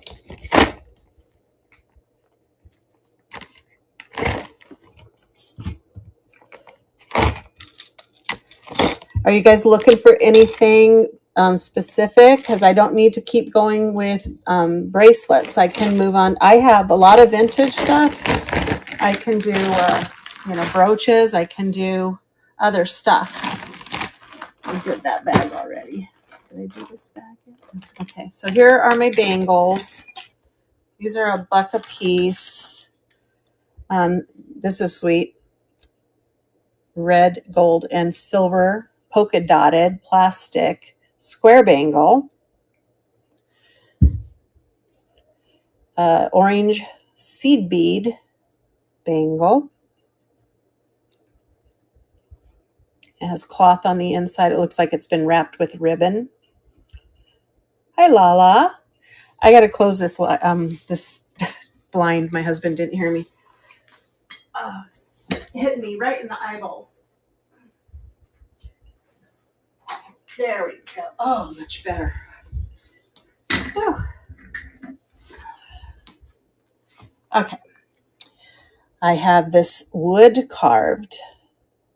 Are you guys looking for anything specific? Because I don't need to keep going with bracelets. I can move on. I have a lot of vintage stuff. I can do, brooches. I can do other stuff. I did that bag already. Did I do this bag yet? Okay, so here are my bangles. These are $1 a piece. This is sweet. Red, gold, and silver polka dotted plastic square bangle. Orange seed bead bangle. It has cloth on the inside. It looks like it's been wrapped with ribbon. Hi, Lala. I got to close this this blind. My husband didn't hear me. It hit me right in the eyeballs. There we go. Oh, much better. Whew. Okay. I have this wood carved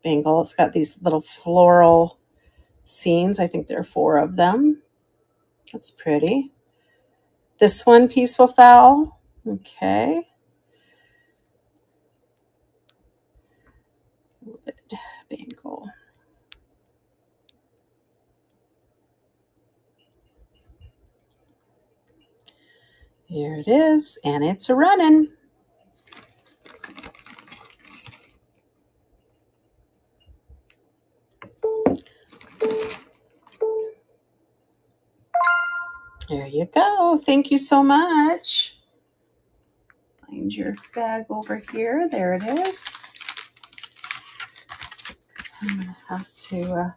bangle. It's got these little floral scenes. I think there are 4 of them. That's pretty. This one, Peaceful Fowl. Okay. Wood bangle. Here it is, and it's a running. There you go. Thank you so much. Find your bag over here. There it is. I'm going to have to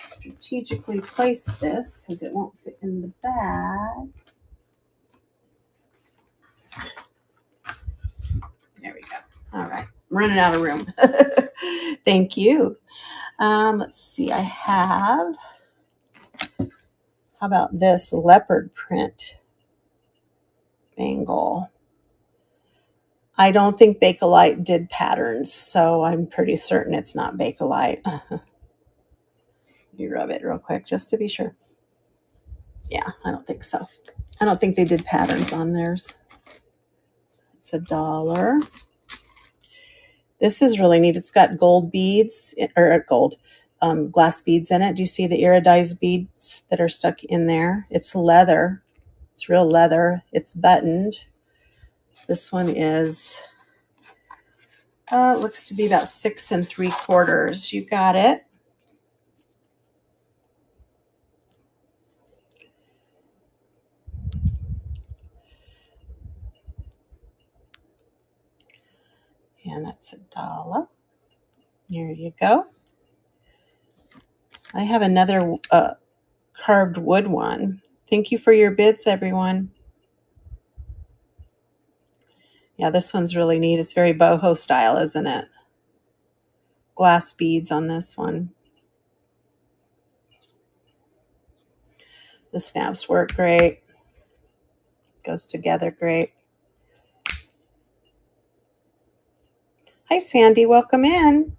strategically place this because it won't fit in the bag. There we go. All right. I'm running out of room. Thank you. Let's see. I have, how about this leopard print bangle? I don't think Bakelite did patterns, so I'm pretty certain it's not Bakelite. You rub it real quick just to be sure. Yeah, I don't think so. I don't think they did patterns on theirs. It's $1. This is really neat. It's got gold beads, or gold, glass beads in it. Do you see the iridized beads that are stuck in there? It's leather. It's real leather. It's buttoned. This one is, it looks to be about 6 3/4. You got it. And that's $1. Here you go. I have another carved wood one. Thank you for your bids, everyone. Yeah, this one's really neat. It's very boho style, isn't it? Glass beads on this one. The snaps work great. Goes together great. Hi, Sandy. Welcome in.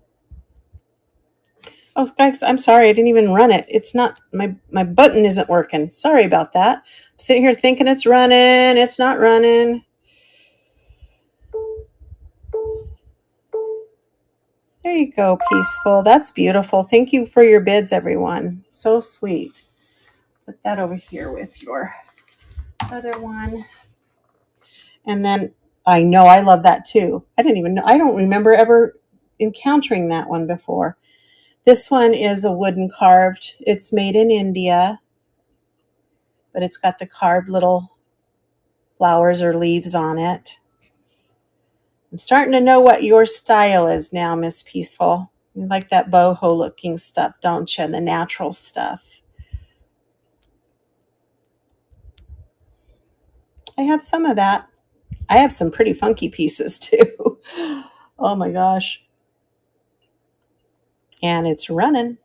Oh, guys, I'm sorry. I didn't even run it. It's not, my button isn't working. Sorry about that. I'm sitting here thinking it's running. It's not running. There you go, Peaceful. That's beautiful. Thank you for your bids, everyone. So sweet. Put that over here with your other one. And then I know I love that too. I don't remember ever encountering that one before. This one is a wooden carved. It's made in India, but it's got the carved little flowers or leaves on it. I'm starting to know what your style is now, Miss Peaceful. You like that boho looking stuff, don't you? The natural stuff. I have some of that. I have some pretty funky pieces too. Oh my gosh. And it's running.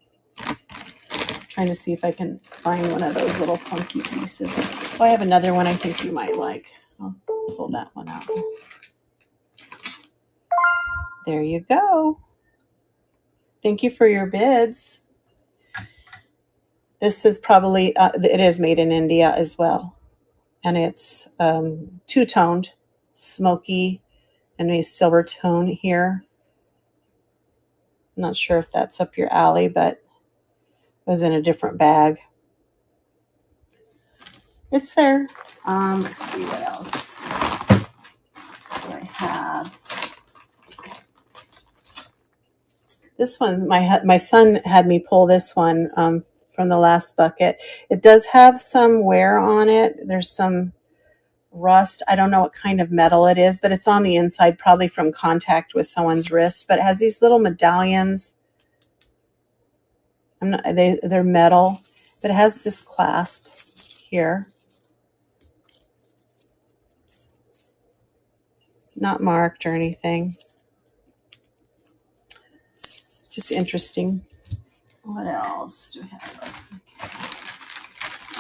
Trying to see if I can find one of those little funky pieces. Oh, I have another one I think you might like. I'll pull that one out. There you go. Thank you for your bids. This is probably, it is made in India as well. And it's two-toned, smoky, and a silver tone here. I'm not sure if that's up your alley, but it was in a different bag. It's there. Let's see what else do I have. This one, my son had me pull this one from the last bucket. It does have some wear on it. There's some rust. I don't know what kind of metal it is, but it's on the inside, probably from contact with someone's wrist. But it has these little medallions. They're metal, but it has this clasp here. Not marked or anything. Just interesting. What else do I have?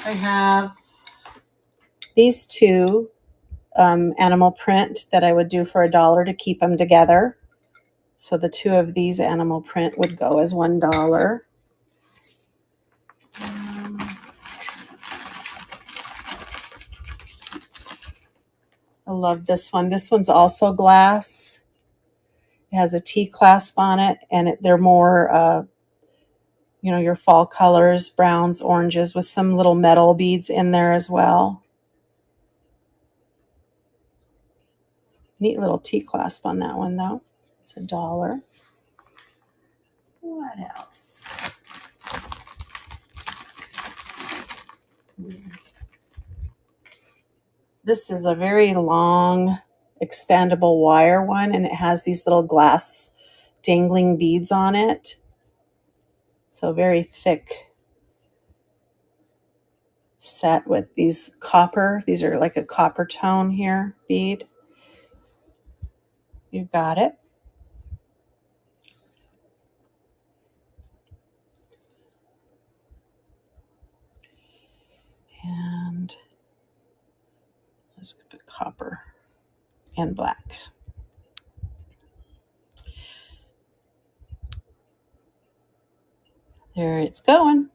Okay. I have these two animal print that I would do for $1 to keep them together. So the two of these animal print would go as $1. I love this one. This one's also glass. It has a T clasp on it, and they're more, your fall colors, browns, oranges, with some little metal beads in there as well. Neat little T clasp on that one, though. It's $1. What else? This is a very long, expandable wire one, and it has these little glass dangling beads on it. So very thick set with these copper. These are like a copper tone here, bead. You got it. And let's put copper and black. There it's going.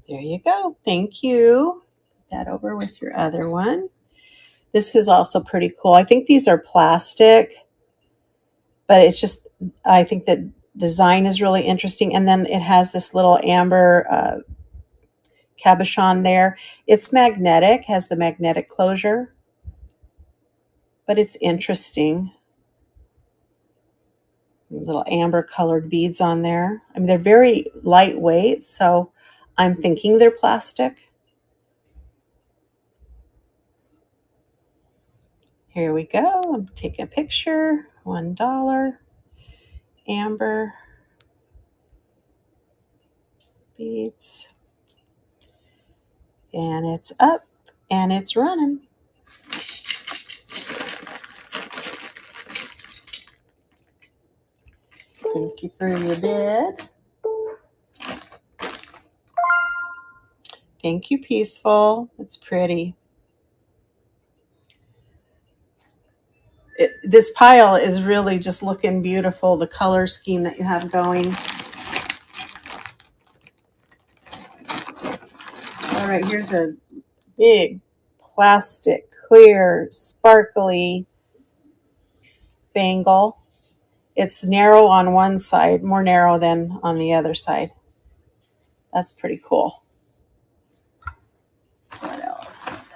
There you go. Thank you. Put that over with your other one. This is also pretty cool. I think these are plastic, but it's just, I think the design is really interesting. And then it has this little amber cabochon there. It's magnetic, has the magnetic closure, but it's interesting. Little amber colored beads on there. I mean, they're very lightweight, so I'm thinking they're plastic. Here we go. I'm taking a picture. $1 amber beads. And it's up and it's running. Thank you for your bid. Thank you, Peaceful. It's pretty. This pile is really just looking beautiful, the color scheme that you have going. All right, here's a big plastic, clear, sparkly bangle. It's narrow on one side, more narrow than on the other side. That's pretty cool. What else?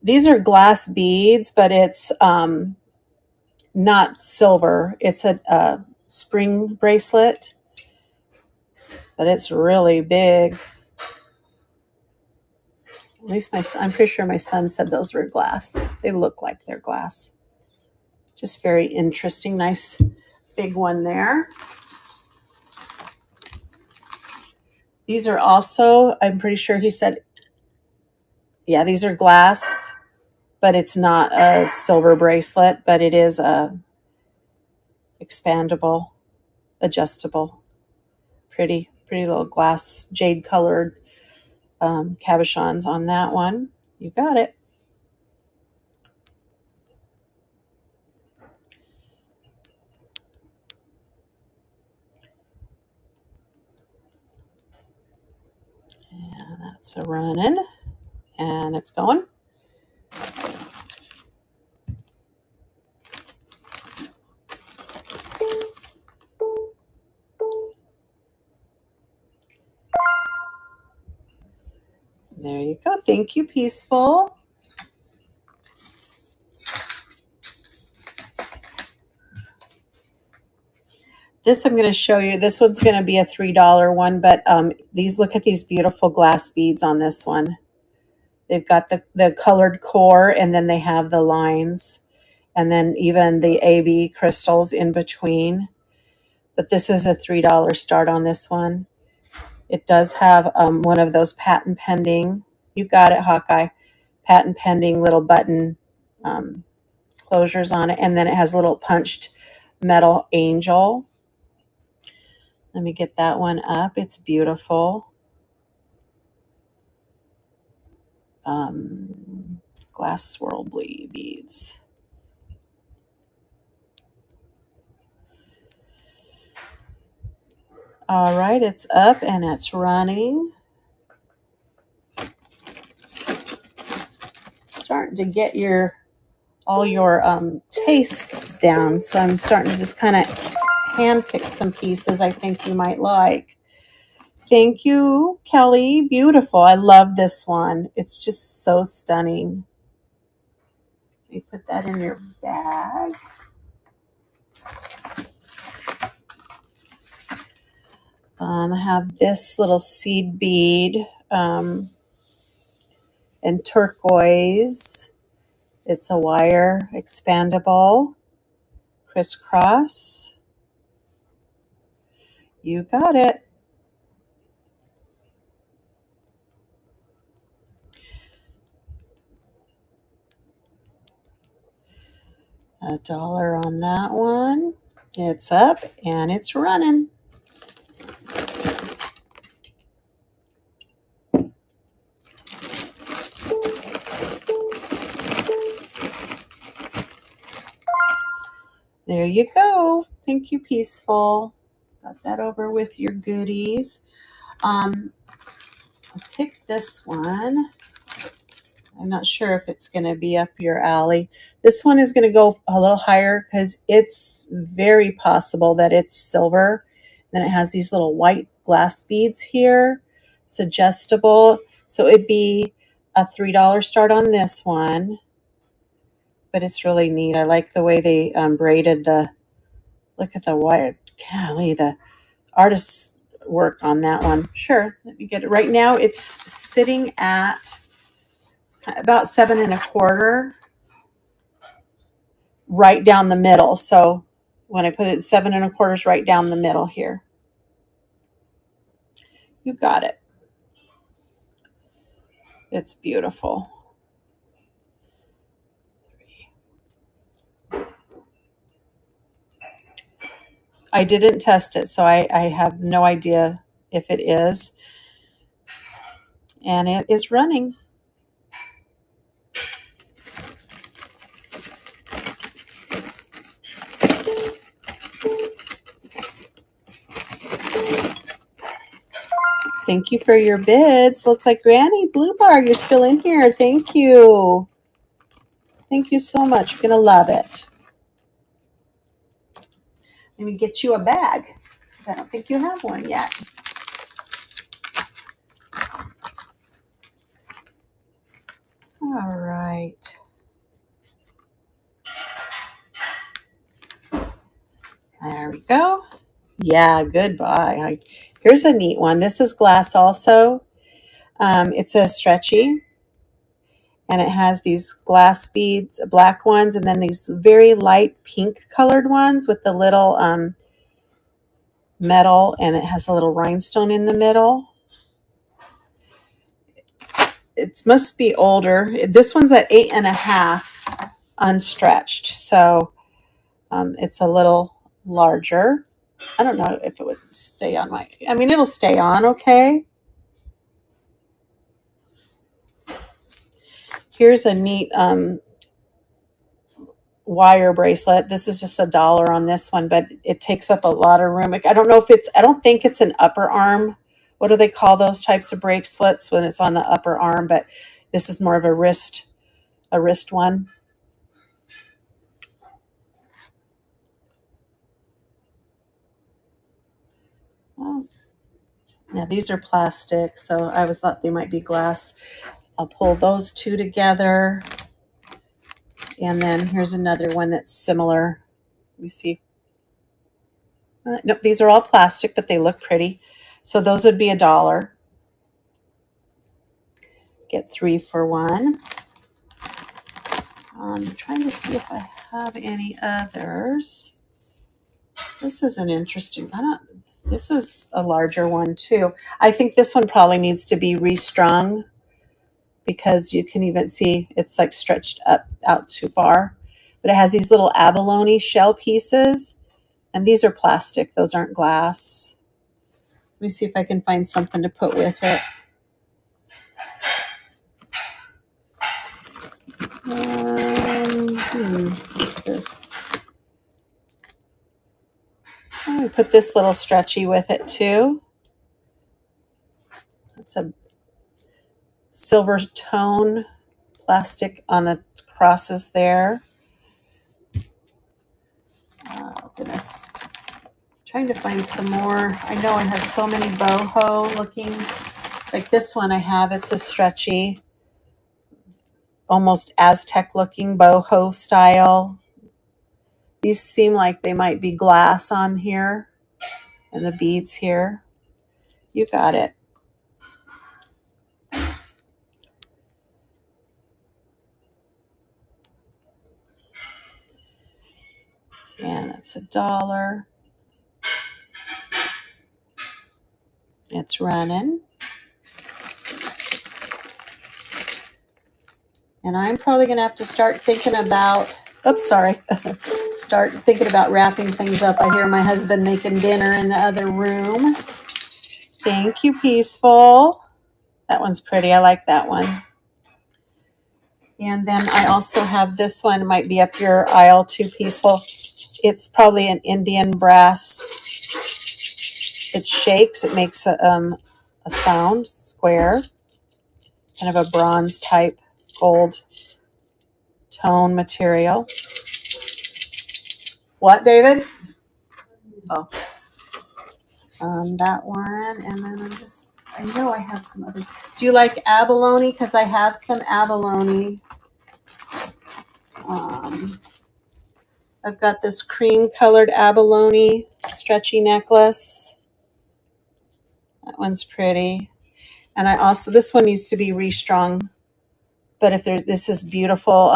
These are glass beads, but it's not silver. It's a spring bracelet, but it's really big. At least I'm pretty sure my son said those were glass. They look like they're glass. Just very interesting. Nice big one there. These are also, I'm pretty sure he said, yeah, these are glass, but it's not a silver bracelet, but it is a expandable, adjustable, pretty little glass jade colored cabochons on that one. You got it. And that's a running, and it's going. There you go. Thank you, Peaceful. This I'm going to show you. This one's going to be a $3 one, but look at these beautiful glass beads on this one. They've got the colored core, and then they have the lines, and then even the AB crystals in between. But this is a $3 start on this one. It does have one of those patent pending. You got it, Hawkeye. Patent pending little button closures on it, and then it has a little punched metal angel. Let me get that one up. It's beautiful. Glass swirl beads. All right, it's up and it's running. Starting to get all your tastes down. So I'm starting to just kind of hand pick some pieces I think you might like. Thank you, Kelly. Beautiful. I love this one. It's just so stunning. Let me put that in your bag. I have this little seed bead and turquoise. It's a wire expandable crisscross. You got it. $1 on that one. It's up and it's running. There you go. Thank you, Peaceful. Got that over with your goodies. I picked this one. I'm not sure if it's going to be up your alley. This one is going to go a little higher because it's very possible that it's silver. Then it has these little white glass beads here. It's adjustable. So it'd be a $3 start on this one. But it's really neat. I like the way they braided the, look at the wire. Golly, the artist's work on that one. Sure, let me get it. Right now it's sitting at about 7 1/4, right down the middle. So when I put it 7 1/4 is right down the middle here. You got it. It's beautiful. I didn't test it, so I have no idea if it is. And it is running. Thank you for your bids. Looks like Granny Blue Bar, you're still in here. Thank you. Thank you so much. You're going to love it. Let me get you a bag because I don't think you have one yet. All right. There we go. Yeah, goodbye. Here's a neat one. This is glass also. It's a stretchy. And it has these glass beads, black ones, and then these very light pink colored ones with the little metal, and it has a little rhinestone in the middle. It must be older. This one's at 8 1/2 unstretched, so it's a little larger. I don't know if it would stay on my, I mean, it'll stay on okay. Here's a neat wire bracelet. This is just $1 on this one, but it takes up a lot of room. I don't know if it's, I don't think it's an upper arm. What do they call those types of bracelets when it's on the upper arm? But this is more of a wrist one. Oh. Now these are plastic, so I always thought they might be glass. I'll pull those two together. And then here's another one that's similar. Let me see. Nope, these are all plastic, but they look pretty. So those would be $1. Get 3 for $1. I'm trying to see if I have any others. This is an interesting, this is a larger one too. I think this one probably needs to be restrung because you can even see it's like stretched out too far. But it has these little abalone shell pieces, and these are plastic. Those aren't glass. Let me see if I can find something to put with it. What's this? I'm going to put this little stretchy with it too. It's a silver tone plastic on the crosses there. Oh, goodness. Trying to find some more. I know I have so many boho looking. Like this one I have, it's a stretchy, almost Aztec looking boho style. These seem like they might be glass on here and the beads here. You got it. And that's $1. It's running. And I'm probably going to have to start thinking about, oops, sorry. Start thinking about wrapping things up. I hear my husband making dinner in the other room. Thank you, Peaceful. That one's pretty. I like that one. And then I also have this one. It might be up your aisle too, Peaceful. It's probably an Indian brass. It shakes. It makes a sound, square, kind of a bronze type gold tone material. What, David? Oh, that one. And then I know I have some other. Do you like abalone? Because I have some abalone. I've got this cream colored abalone stretchy necklace. That one's pretty. And I also, this one needs to be restrung. But if this is beautiful.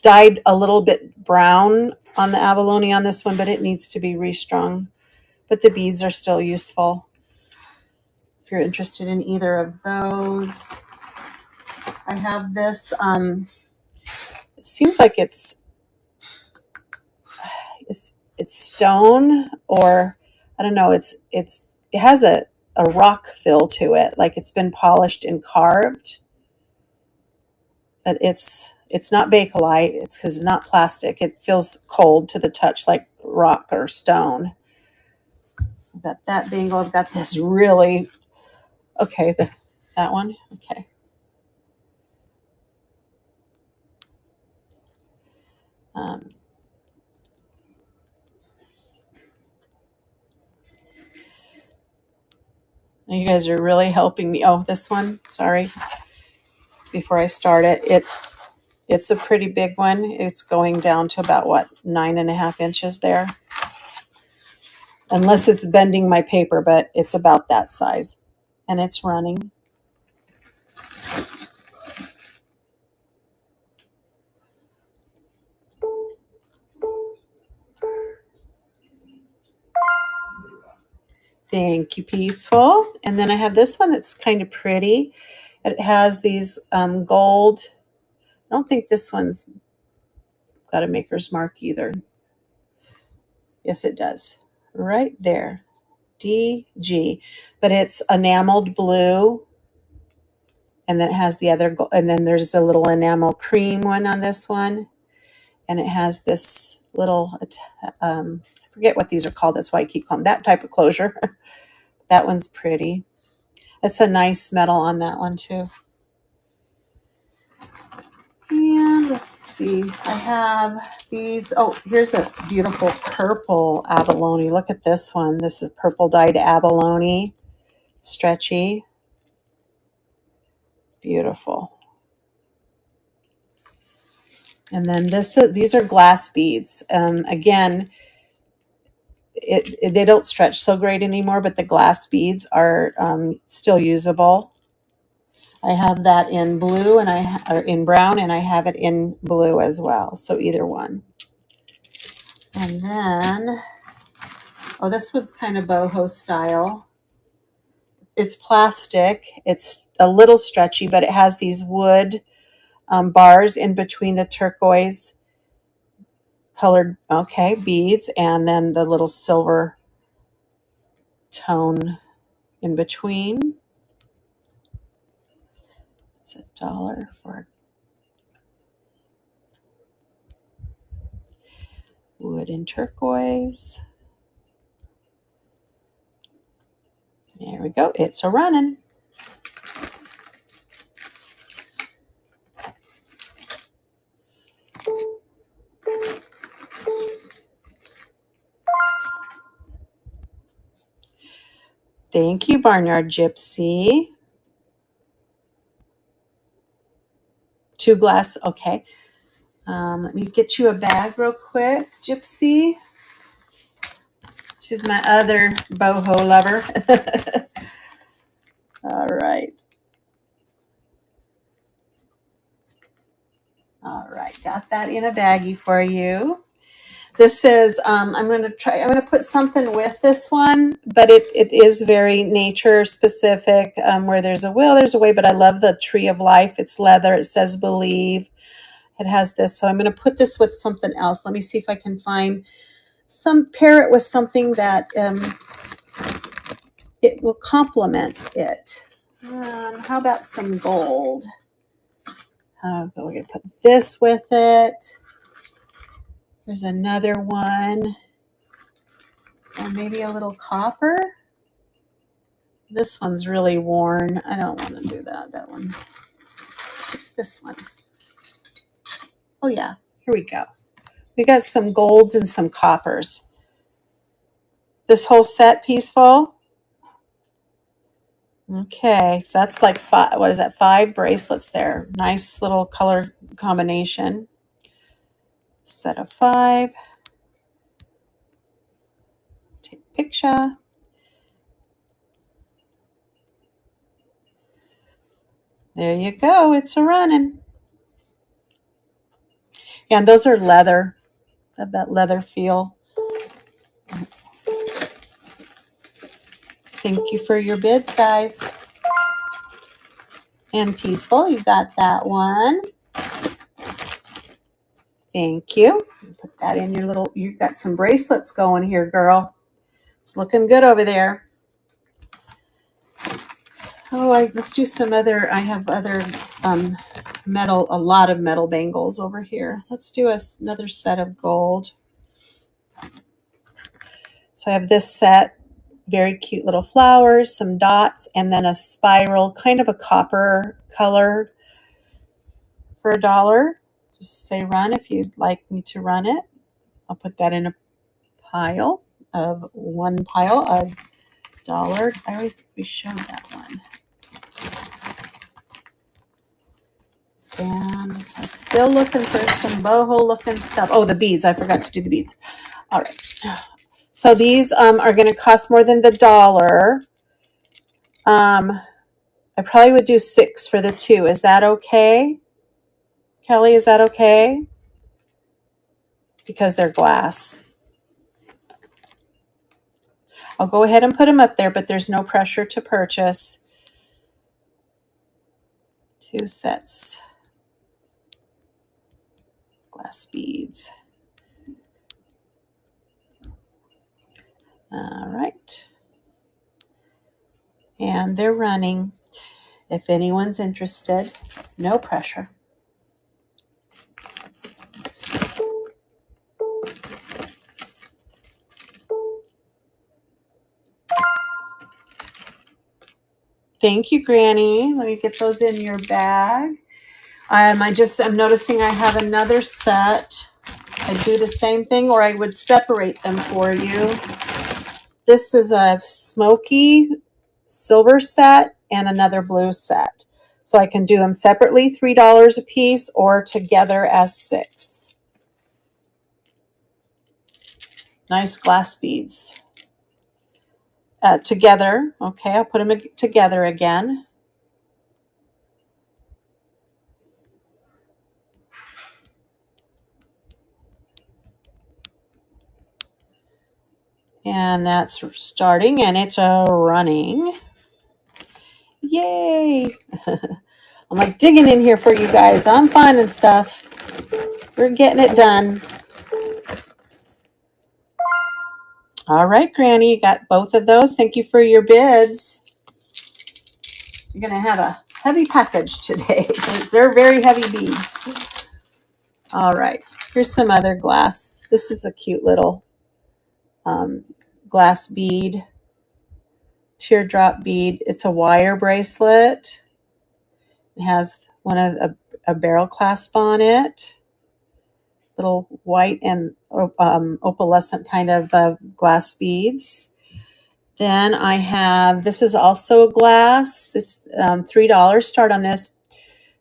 Dyed a little bit brown on the abalone on this one, but it needs to be restrung. But the beads are still useful. If you're interested in either of those. I have this, it seems like it's stone, or I don't know, it has a rock feel to it, like it's been polished and carved. But it's not bakelite. It's because it's not plastic. It feels cold to the touch, like rock or stone. I've got that bangle. I've got this really, okay, that one, okay. You guys are really helping me. Oh, this one, sorry. Before I start it's a pretty big one. It's going down to about, what, 9.5 inches there. Unless it's bending my paper, but it's about that size. And it's running. Thank you, Peaceful. And then I have this one that's kind of pretty. It has these gold. I don't think this one's got a maker's mark either. Yes, it does. Right there. DG. But it's enameled blue. And then it has the other, and then there's a little enamel cream one on this one. And it has this little, I forget what these are called. That's why I keep calling that type of closure. That one's pretty. It's a nice metal on that one too. And let's see, I have these. Oh, here's a beautiful purple abalone. Look at this one. This is purple dyed abalone, stretchy, beautiful. And then these are glass beads. Again, they don't stretch so great anymore, but the glass beads are still usable. I have that in blue or in brown, and I have it in blue as well. So either one. And then, oh, this one's kind of boho style. It's plastic. It's a little stretchy, but it has these wood bars in between the turquoise colored, okay, beads, and then the little silver tone in between. It's $1 for wood and turquoise. There we go. It's a running. Thank you, Barnyard Gypsy. 2 glass. Okay. Let me get you a bag real quick, Gypsy. She's my other boho lover. All right. All right. Got that in a baggie for you. This is, I'm going to put something with this one, but it is very nature specific. Where there's a will, there's a way, but I love the tree of life. It's leather. It says believe. It has this. So I'm going to put this with something else. Let me see if I can find pair it with something that it will complement it. How about some gold? We're going to put this with it. Here's another one. And maybe a little copper. This one's really worn. I don't want to do that one. It's this one. Oh yeah, here we go. We got some golds and some coppers. This whole set, Peaceful? Okay, so that's like 5, what is that, 5 bracelets there. Nice little color combination. Set of 5. Take a picture. There you go, it's a running. And those are leather, have that leather feel. Thank you for your bids, guys. And Peaceful, you got that one. Thank you. Put that in your little, you got some bracelets going here, girl. It's looking good over there. Oh, let's do some other, I have other metal, a lot of metal bangles over here. Let's do another set of gold. So I have this set, very cute little flowers, some dots, and then a spiral, kind of a copper color for $1. Just say run if you'd like me to run it. I'll put that in a pile of one pile of $1. I already think we showed that one. And I'm still looking for some boho looking stuff. Oh, the beads. I forgot to do the beads. All right. So these are going to cost more than the $1. I probably would do 6 for the 2. Is that okay? Kelly, is that okay? Because they're glass. I'll go ahead and put them up there, but there's no pressure to purchase. 2 sets. Glass beads. All right. And they're running. If anyone's interested, no pressure. Thank you, Granny. Let me get those in your bag. I'm noticing I have another set. I do the same thing, or I would separate them for you. This is a smoky silver set and another blue set. So I can do them separately, $3 a piece, or together as 6. Nice glass beads. Together, okay, I'll put them together again. And that's starting, and it's running. Yay! I'm like digging in here for you guys. I'm finding stuff. We're getting it done. All right, Granny, you got both of those. Thank you for your bids. You're going to have a heavy package today. They're very heavy beads. All right, here's some other glass. This is a cute little glass bead, teardrop bead. It's a wire bracelet. It has a barrel clasp on it. Little white and opalescent kind of glass beads. Then I have, this is also glass. It's $3. Start on this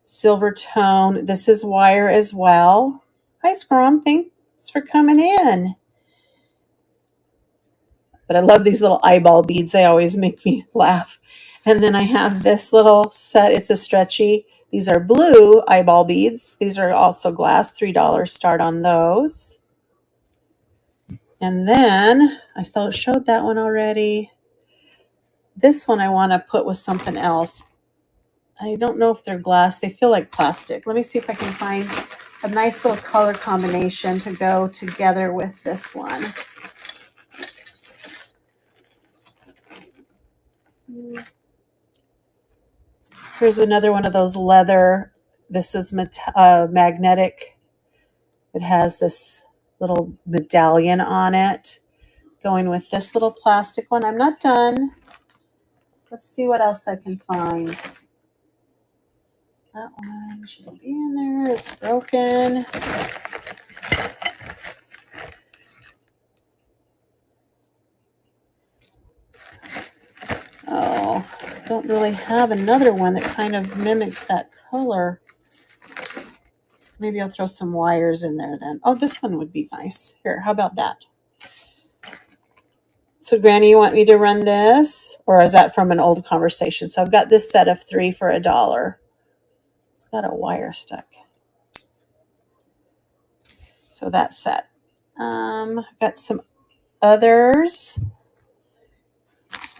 silver tone. This is wire as well. Hi, Scrum. Thanks for coming in. But I love these little eyeball beads. They always make me laugh. And then I have this little set. It's a stretchy. These are blue eyeball beads. These are also glass. $3. Start on those. And then I showed that one already. This one I want to put with something else. I don't know if they're glass. They feel like plastic. Let me see if I can find a nice little color combination to go together with this one. Here's another one of those leather. This is magnetic. It has this little medallion on it. Going with this little plastic one. I'm not done. Let's see what else I can find. That one should be in there. It's broken. Oh, don't really have another one that kind of mimics that color. Maybe I'll throw some wires in there then. Oh, this one would be nice. Here, how about that? So, Granny, you want me to run this? Or is that from an old conversation? So I've got this set of 3 for $1. It's got a wire stuck. So that's set. I've got some others.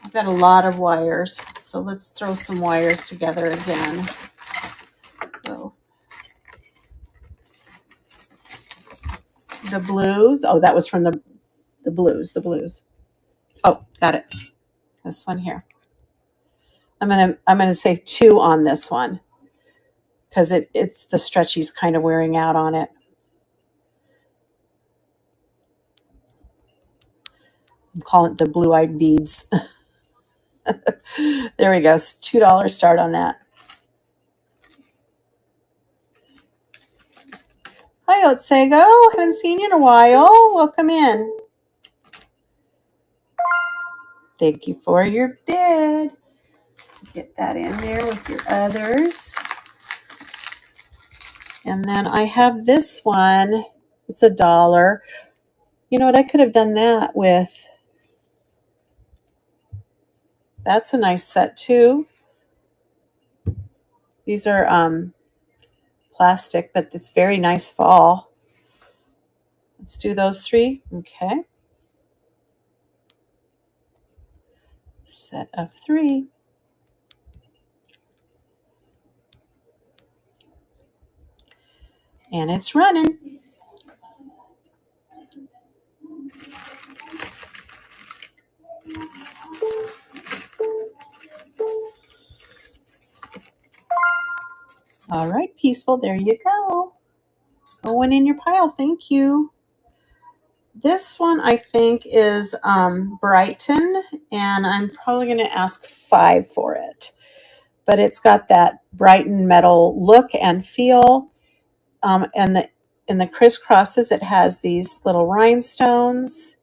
I've got a lot of wires. So let's throw some wires together again. So the blues. Oh, that was from the blues. Oh, got it. This one here. I'm gonna say 2 on this one because it's the stretchy's kind of wearing out on it. I'm calling it the blue-eyed beads. There we go. $2 start on that. Hi, Otsego. Haven't seen you in a while. Welcome in. Thank you for your bid. Get that in there with your others. And then I have this one. It's $1. You know what? I could have done that with. That's a nice set too. These are plastic, but it's very nice fall. Let's do those 3. Okay. Set of 3. And it's running. All right, Peaceful. There you go. Going in your pile. Thank you. This one I think is Brighton, and I'm probably going to ask 5 for it. But it's got that Brighton metal look and feel. And in the crisscrosses, it has these little rhinestones.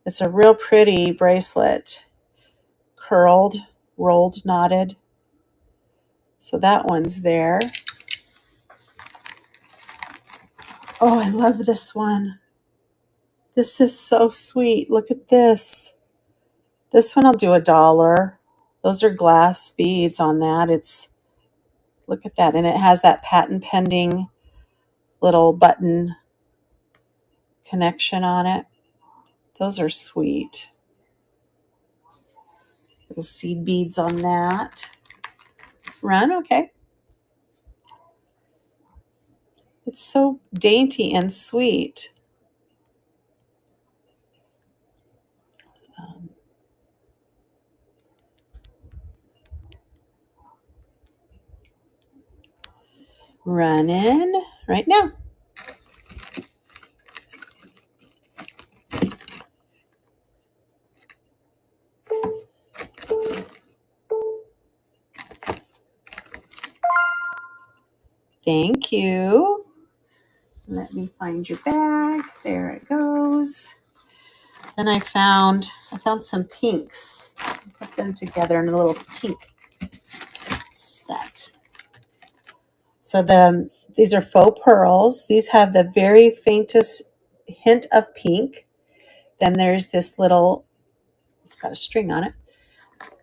It's a real pretty bracelet. Curled, rolled, knotted. So that one's there. Oh, I love this one. This is so sweet. Look at this. This one I'll do $1. Those are glass beads on that. Look at that. And it has that patent pending little button connection on it. Those are sweet. Little seed beads on that. Run, okay. It's so dainty and sweet. Running right now. Thank you. Let me find your bag. There it goes. Then I found some pinks. Put them together in a little pink set. So these are faux pearls. These have the very faintest hint of pink. Then there's this little, it's got a string on it.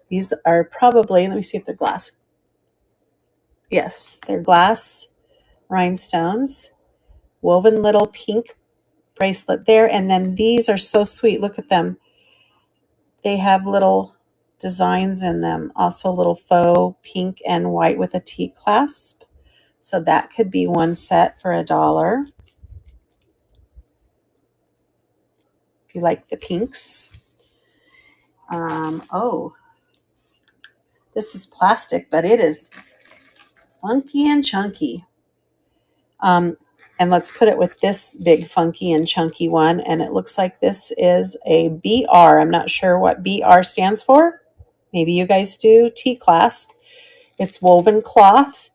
These are probably, let me see if they're glass. Yes, they're glass rhinestones. Woven little pink bracelet there. And then these are so sweet. Look at them. They have little designs in them. Also little faux pink and white with a T-clasp. So that could be one set for $1. If you like the pinks. Oh, this is plastic, but it is funky and chunky. And And let's put it with this big funky and chunky one. And it looks like this is a BR. I'm not sure what BR stands for. Maybe you guys do. T-clasp. It's woven cloth,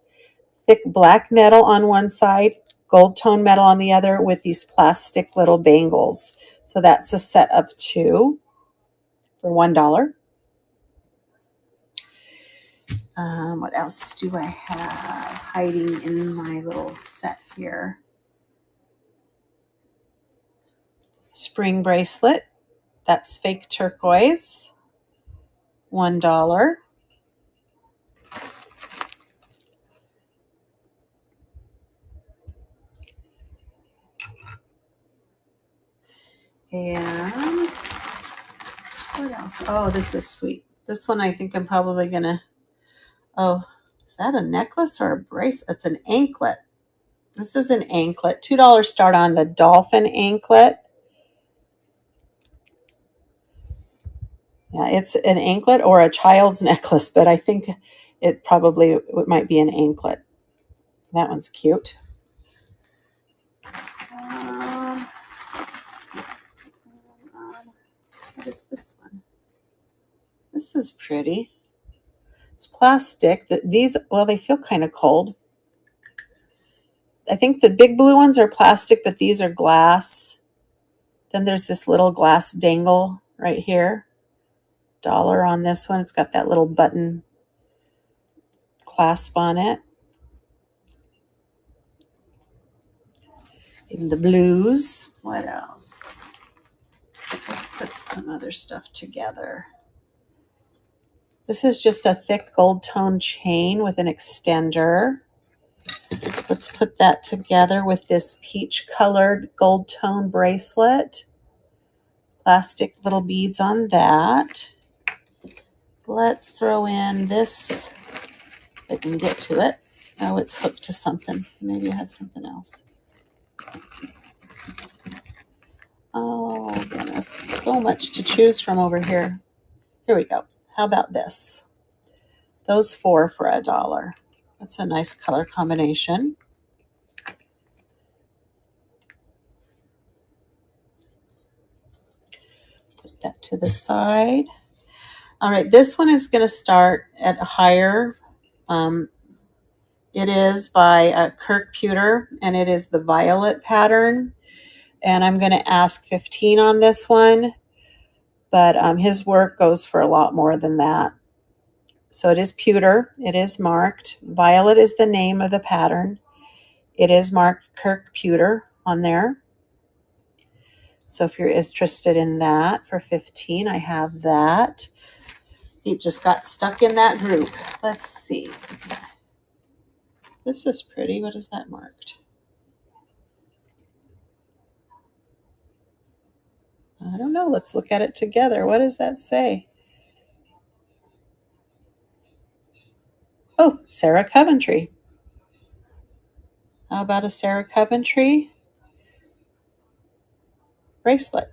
thick black metal on one side, gold tone metal on the other with these plastic little bangles. So that's a set of 2 for $1. What else do I have hiding in my little set here? Spring bracelet. That's fake turquoise. $1. And what else? Oh, this is sweet. This one I think I'm probably gonna, oh, is that a necklace or a bracelet? It's an anklet. This is an anklet. $2 start on the dolphin anklet. Yeah, it's an anklet or a child's necklace, but I think it might be an anklet. That one's cute. What is this one? This is pretty. It's plastic. These, well, they feel kind of cold. I think the big blue ones are plastic, but these are glass. Then there's this little glass dangle right here. $1 on this one. It's got that little button clasp on it. In the blues. What else? Let's put some other stuff together. This is just a thick gold tone chain with an extender. Let's put that together with this peach colored gold tone bracelet. Plastic little beads on that. Let's throw in this, if I can get to it. Oh, it's hooked to something. Maybe I have something else. Oh, goodness. So much to choose from over here. Here we go. How about this? Those 4 for $1. That's a nice color combination. Put that to the side. All right, this one is going to start at a higher. It is by Kirk Pewter, and it is the violet pattern. And I'm going to ask 15 on this one, but his work goes for a lot more than that. So it is pewter. It is marked. Violet is the name of the pattern. It is marked Kirk Pewter on there. So if you're interested in that for 15, I have that. It just got stuck in that group. Let's see. This is pretty. What is that marked? I don't know. Let's look at it together. What does that say? Oh, Sarah Coventry. How about a Sarah Coventry bracelet?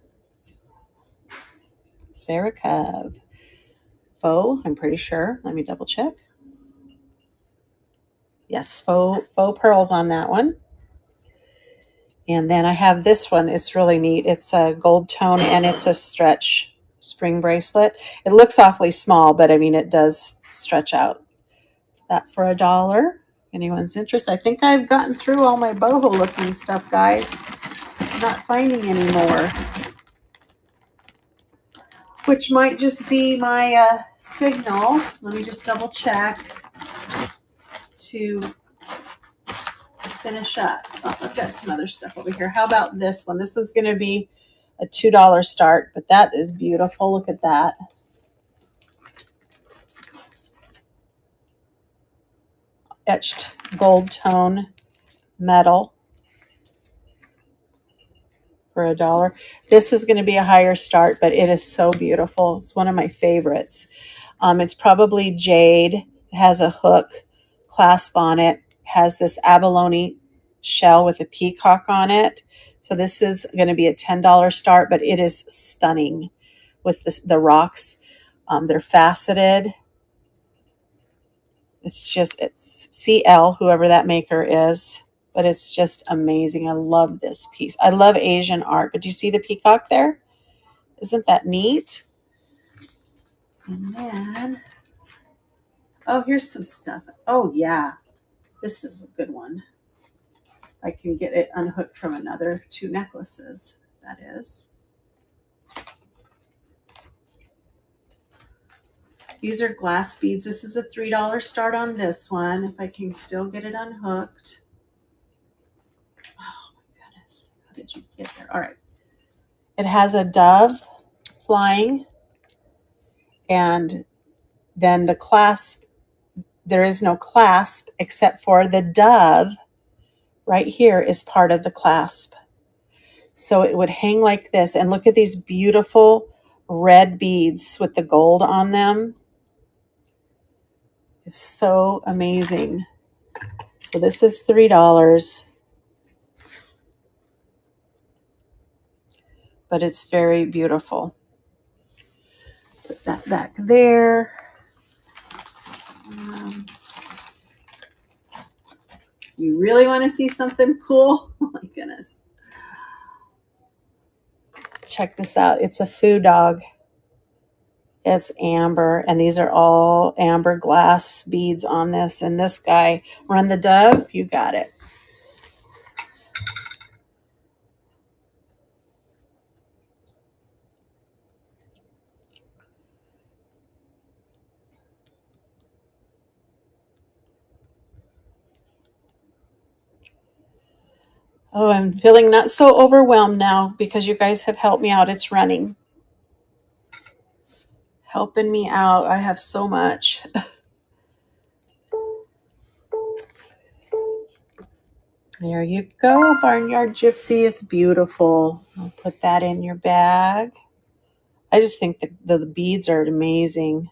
Sarah Cov. Faux, I'm pretty sure. Let me double check. Yes, faux pearls on that one. And then I have this one. It's really neat. It's a gold tone and it's a stretch spring bracelet. It looks awfully small, but I mean, it does stretch out. That for $1. Anyone's interested? I think I've gotten through all my boho looking stuff, guys. I'm not finding any more, which might just be my signal. Let me just double check to finish up. Oh, I've got some other stuff over here. How about this one? This one's going to be a $2 start, but that is beautiful. Look at that. Etched gold tone metal for $1. This is going to be a higher start, but it is so beautiful. It's one of my favorites. It's probably jade. It has a hook clasp on it. Has this abalone shell with a peacock on it. So this is going to be a $10 start, but it is stunning with the rocks. They're faceted. It's CL, whoever that maker is. but it's just amazing. I love this piece. I love Asian art, but do you see the peacock there? Isn't that neat? And then, oh, here's some stuff. Oh, yeah. This is a good one. I can get it unhooked from another 2 necklaces, that is. These are glass beads. This is a $3 start on this one, if I can still get it unhooked. Oh my goodness, how did you get there? All right. It has a dove flying, and then the clasp, there is no clasp except for the dove right here is part of the clasp. So it would hang like this, and look at these beautiful red beads with the gold on them. It's so amazing. So this is $3, but it's very beautiful. Put that back there. You really want to see something cool? Oh my goodness. Check this out. It's a foo dog. It's amber, and these are all amber glass beads on this. And this guy, Run the Dove, you got it. Oh, I'm feeling not so overwhelmed now because you guys have helped me out. It's running. Helping me out. I have so much. There you go, Barnyard Gypsy. It's beautiful. I'll put that in your bag. I just think that the beads are amazing.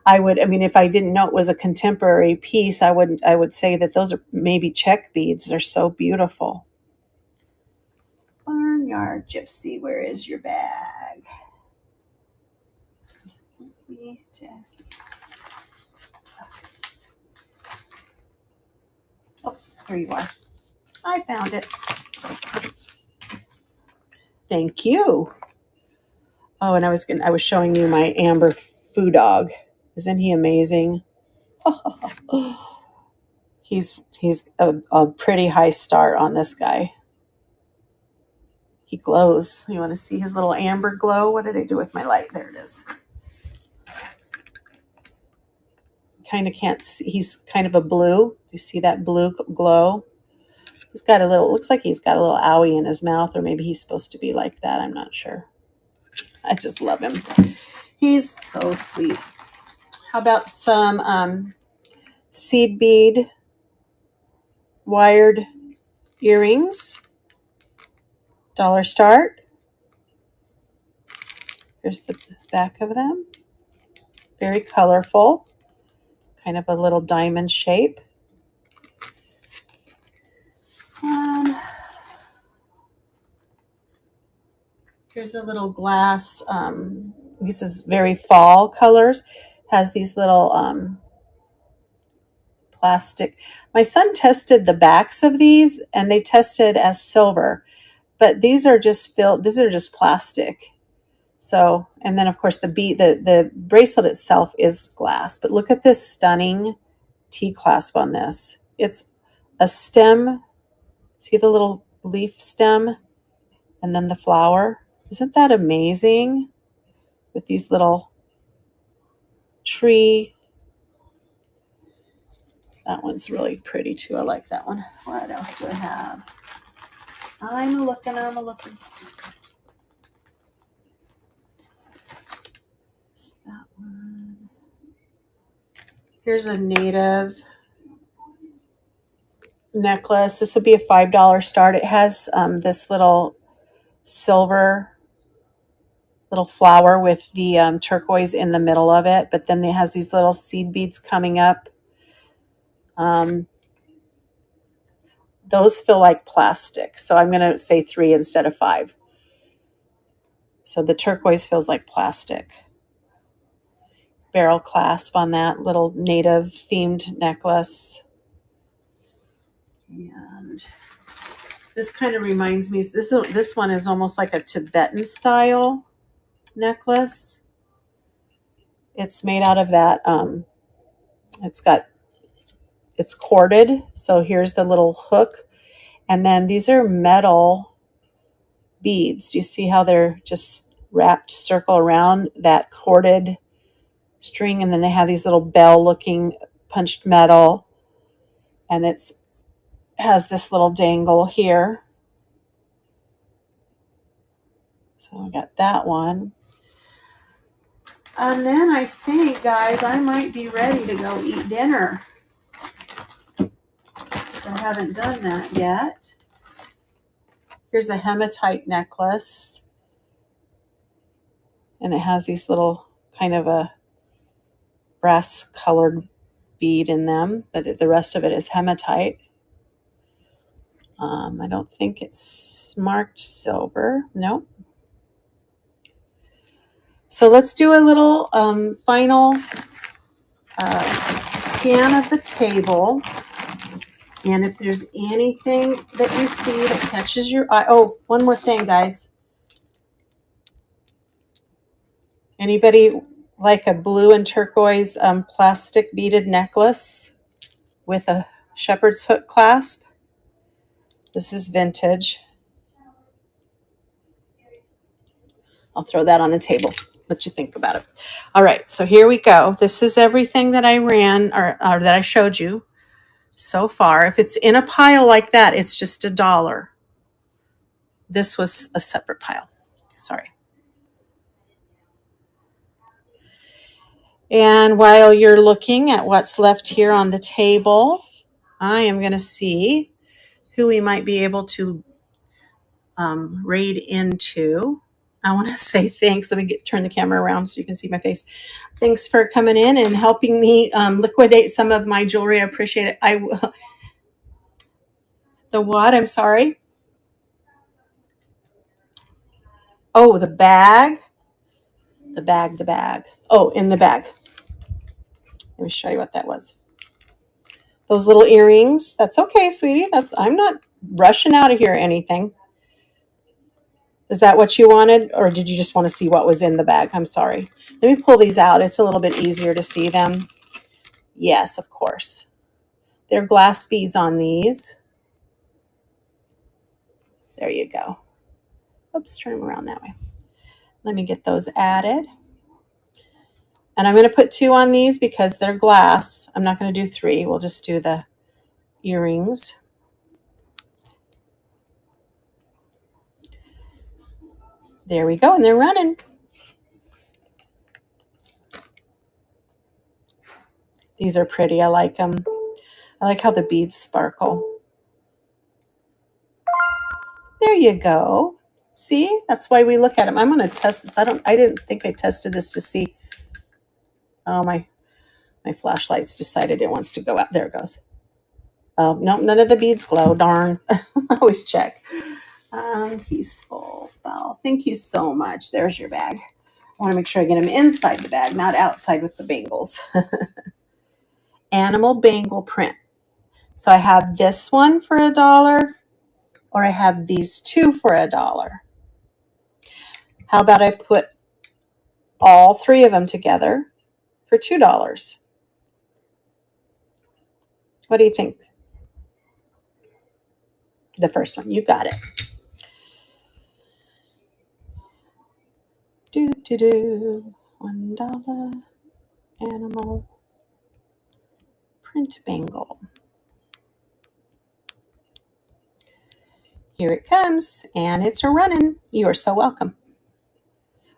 I mean, if I didn't know it was a contemporary piece, I would say that those are maybe check beads. They're so beautiful. Barnyard Gypsy, where is your bag? Oh, there you are. I found it. Thank you. Oh, and I was showing you my amber foo dog. Isn't he amazing? He's a pretty high start on this guy. He glows. You want to see his little amber glow? What did I do with my light? There it is. Kind of can't see. He's kind of a blue. Do you see that blue glow? He's got a little, looks like he's got a little owie in his mouth, or maybe he's supposed to be like that. I'm not sure. I just love him. He's so sweet. How about some seed bead wired earrings? $1 start. Here's the back of them. Very colorful. Kind of a little diamond shape. Here's a little glass. This is very fall colors. Has these little plastic. My son tested the backs of these, and they tested as silver, but these are just filled. These are just plastic. So, and then of course the bracelet itself is glass. But look at this stunning T-clasp on this. It's a stem. See the little leaf stem, and then the flower. Isn't that amazing? With these little tree. That one's really pretty too. I like that one. What else do I have? I'm looking. It's that one. Here's a native necklace. This would be a $5 start. It has this little silver little flower with the turquoise in the middle of it, but then it has these little seed beads coming up. Those feel like plastic, so I'm going to say 3 instead of 5. So the turquoise feels like plastic. Barrel clasp on that little native themed necklace. And this kind of reminds me, this one is almost like a Tibetan style necklace. It's made out of that, it's corded. So here's the little hook. And then these are metal beads. Do you see how they're just wrapped circle around that corded string? And then they have these little bell looking punched metal. And it has this little dangle here. So I got that one. And then I think, guys, I might be ready to go eat dinner. I haven't done that yet. Here's a hematite necklace. And it has these little kind of a brass colored bead in them, but the rest of it is hematite. I don't think it's marked silver. Nope. So let's do a little final scan of the table. And if there's anything that you see that catches your eye. Oh, one more thing, guys. Anybody like a blue and turquoise plastic beaded necklace with a shepherd's hook clasp? This is vintage. I'll throw that on the table. Let you think about it. All right, so here we go. This is everything that I ran or that I showed you so far. If it's in a pile like that, it's just $1. This was a separate pile. Sorry. And while you're looking at what's left here on the table, I am going to see who we might be able to raid into. I want to say thanks. Let me turn the camera around so you can see my face. Thanks for coming in and helping me liquidate some of my jewelry. I appreciate it. I will. The what? I'm sorry. Oh, the bag. The bag. Oh, in the bag. Let me show you what that was. Those little earrings. That's okay, sweetie. I'm not rushing out of here or anything. Is that what you wanted? Or did you just want to see what was in the bag? I'm sorry. Let me pull these out. It's a little bit easier to see them. Yes, of course. There are glass beads on these. There you go. Oops, turn them around that way. Let me get those added. And I'm going to put 2 on these because they're glass. I'm not going to do 3. We'll just do the earrings. There we go. And they're running. These are pretty. I like them. I like how the beads sparkle. There you go. See? That's why we look at them. I'm going to test this. I didn't think I tested this to see. Oh, my flashlight's decided it wants to go out. There it goes. Oh, no, none of the beads glow. Darn. I always check. Peaceful. Well, thank you so much. There's your bag. I want to make sure I get them inside the bag, not outside with the bangles. Animal bangle print. So I have this one for $1, or I have these 2 for $1. How about I put all 3 of them together for $2? What do you think? The first one, you got it. $1 animal print bangle. Here it comes, and it's running. You are so welcome.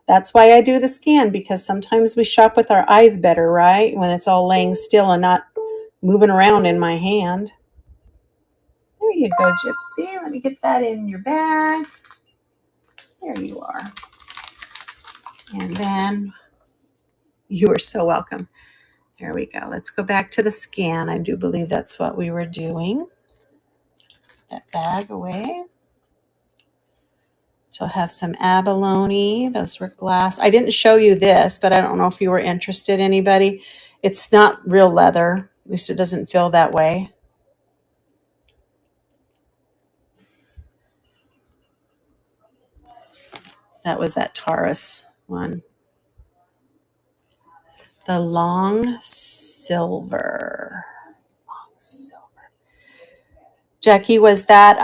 That's why I do the scan, because sometimes we shop with our eyes better, right? When it's all laying still and not moving around in my hand. There you go, Gypsy. Let me get that in your bag. There you are. And then you are so welcome. There we go. Let's go back to the scan. I do believe that's what we were doing. Put that bag away. So I'll have some abalone. Those were glass. I didn't show you this, but I don't know if you were interested, anybody. It's not real leather. At least it doesn't feel that way. That was that Taurus one. The long silver. Long silver. Jackie, was that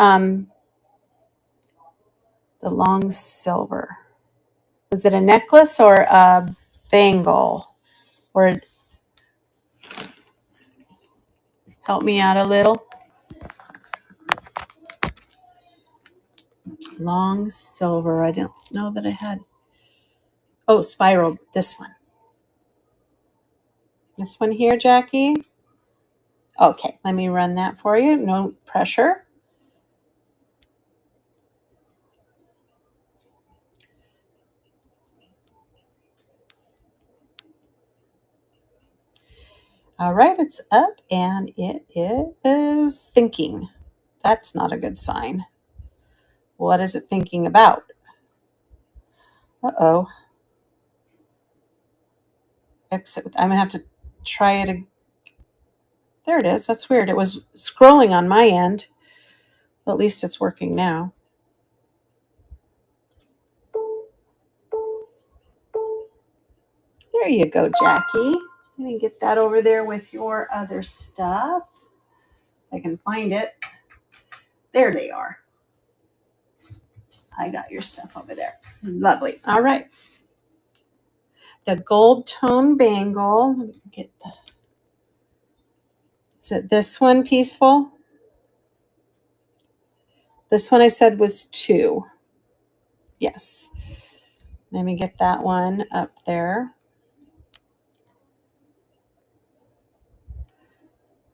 the long silver? Was it a necklace or a bangle? Or help me out a little. Long silver. I didn't know that I had. Oh, spiral. This one. This one here, Jackie. Okay, let me run that for you. No pressure. All right, it's up and it is thinking. That's not a good sign. What is it thinking about? Uh-oh. Exit. I'm going to have to try it. There it is. That's weird. It was scrolling on my end. Well, at least it's working now. There you go, Jackie. Let me get that over there with your other stuff. I can find it. There they are. I got your stuff over there. Lovely. All right. The gold tone bangle. Let me get the. Is it this one, Peaceful? This one I said was 2. Yes. Let me get that one up there.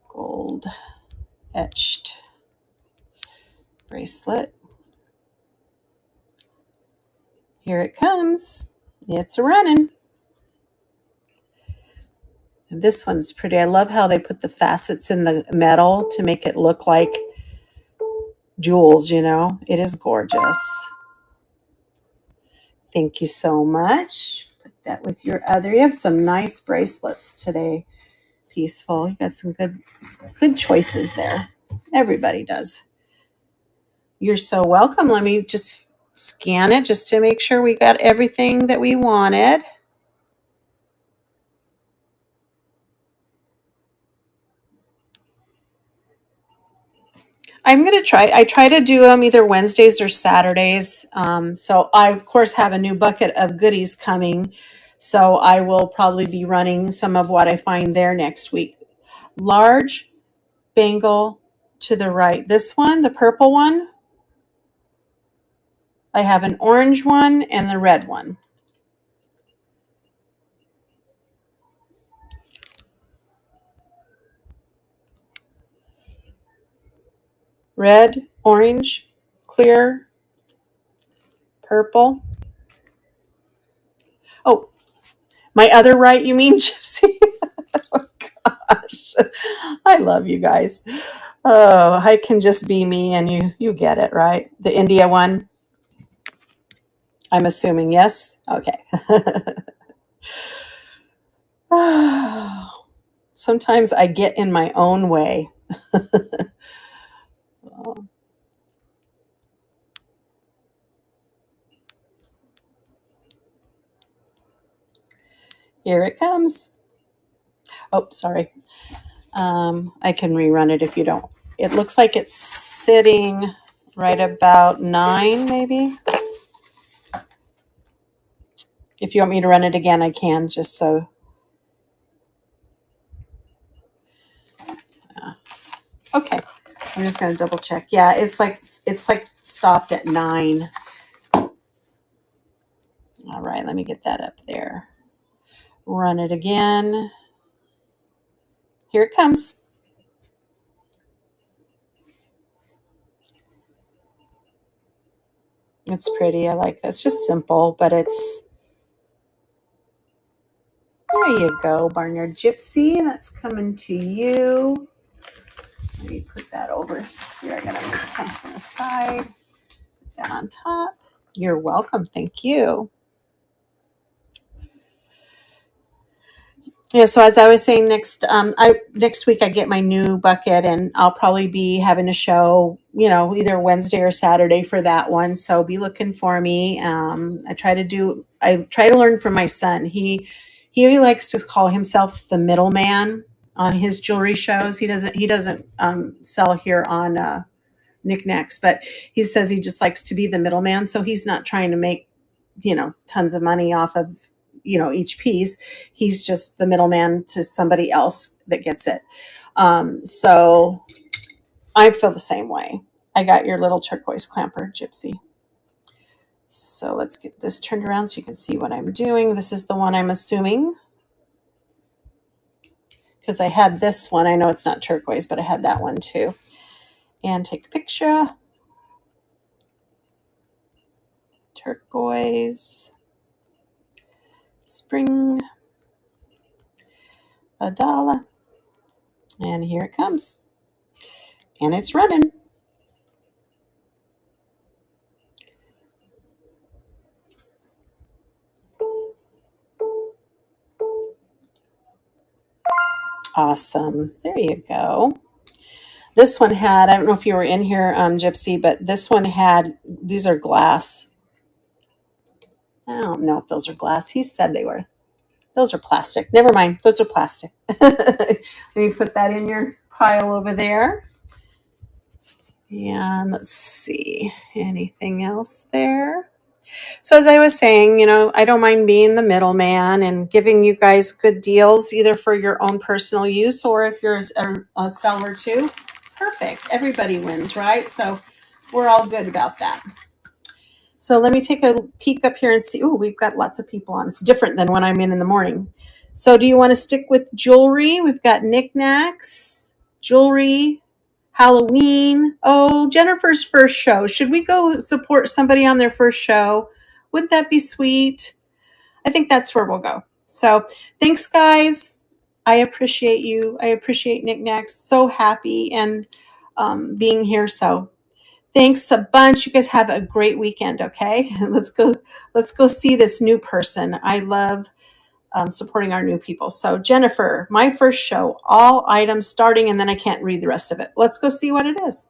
Gold etched bracelet. Here it comes. It's running. And this one's pretty. I love how they put the facets in the metal to make it look like jewels, you know. It is gorgeous. Thank you so much. Put that with your other. You have some nice bracelets today, Peaceful. You got some good choices there. Everybody does. You're so welcome. Let me just scan it just to make sure we got everything that we wanted. I'm going to try. I try to do them either Wednesdays or Saturdays. So I, of course, have a new bucket of goodies coming. So I will probably be running some of what I find there next week. Large bangle to the right. This one, the purple one. I have an orange one and the red one. Red, orange, clear, purple. Oh, my other right, you mean, Gypsy? Oh, gosh. I love you guys. Oh, I can just be me and you get it, right? The India one? I'm assuming, yes? Okay. Sometimes I get in my own way. Here it comes. Oh, sorry. I can rerun it if you don't. It looks like it's sitting right about 9, maybe. If you want me to run it again, I can, just so. Okay. I'm just going to double check. Yeah, it's like stopped at 9. All right, let me get that up there. Run it again. Here it comes. It's pretty. I like that. It's just simple, but it's. There you go, Barnyard Gypsy. That's coming to you. Let me put that over here. I gotta move something aside. Put that on top. You're welcome. Thank you. Yeah, so as I was saying, next week I get my new bucket, and I'll probably be having a show, either Wednesday or Saturday for that one. So be looking for me. I try to learn from my son. He likes to call himself the middleman on his jewelry shows. He doesn't sell here on knickknacks, but he says he just likes to be the middleman. So he's not trying to make tons of money off of each piece. He's just the middleman to somebody else that gets it. So I feel the same way. I got your little turquoise clamper, Gypsy. So let's get this turned around so you can see what I'm doing. This is the one I'm assuming, because I had this one. I know it's not turquoise, but I had that one too. And take a picture. Turquoise. Spring. $1. And here it comes. And it's running. Awesome. There you go. This one had, I don't know if you were in here, Gypsy, but this one had, these are glass. I don't know if those are glass. He said they were. Those are plastic. Never mind. Those are plastic. Let me put that in your pile over there. And let's see. Anything else there? So as I was saying, I don't mind being the middleman and giving you guys good deals, either for your own personal use or if you're a seller too. Perfect. Everybody wins, right? So we're all good about that. So let me take a peek up here and see. Oh, we've got lots of people on. It's different than when I'm in the morning. So do you want to stick with jewelry? We've got knickknacks, jewelry, Halloween. Oh, Jennifer's first show. Should we go support somebody on their first show? Wouldn't that be sweet? I think that's where we'll go. So thanks, guys. I appreciate you. I appreciate knickknacks. So happy and being here. So thanks a bunch. You guys have a great weekend. Okay, let's go see this new person. I love supporting our new people. So Jennifer, my first show, all items starting, and then I can't read the rest of it. Let's go see what it is.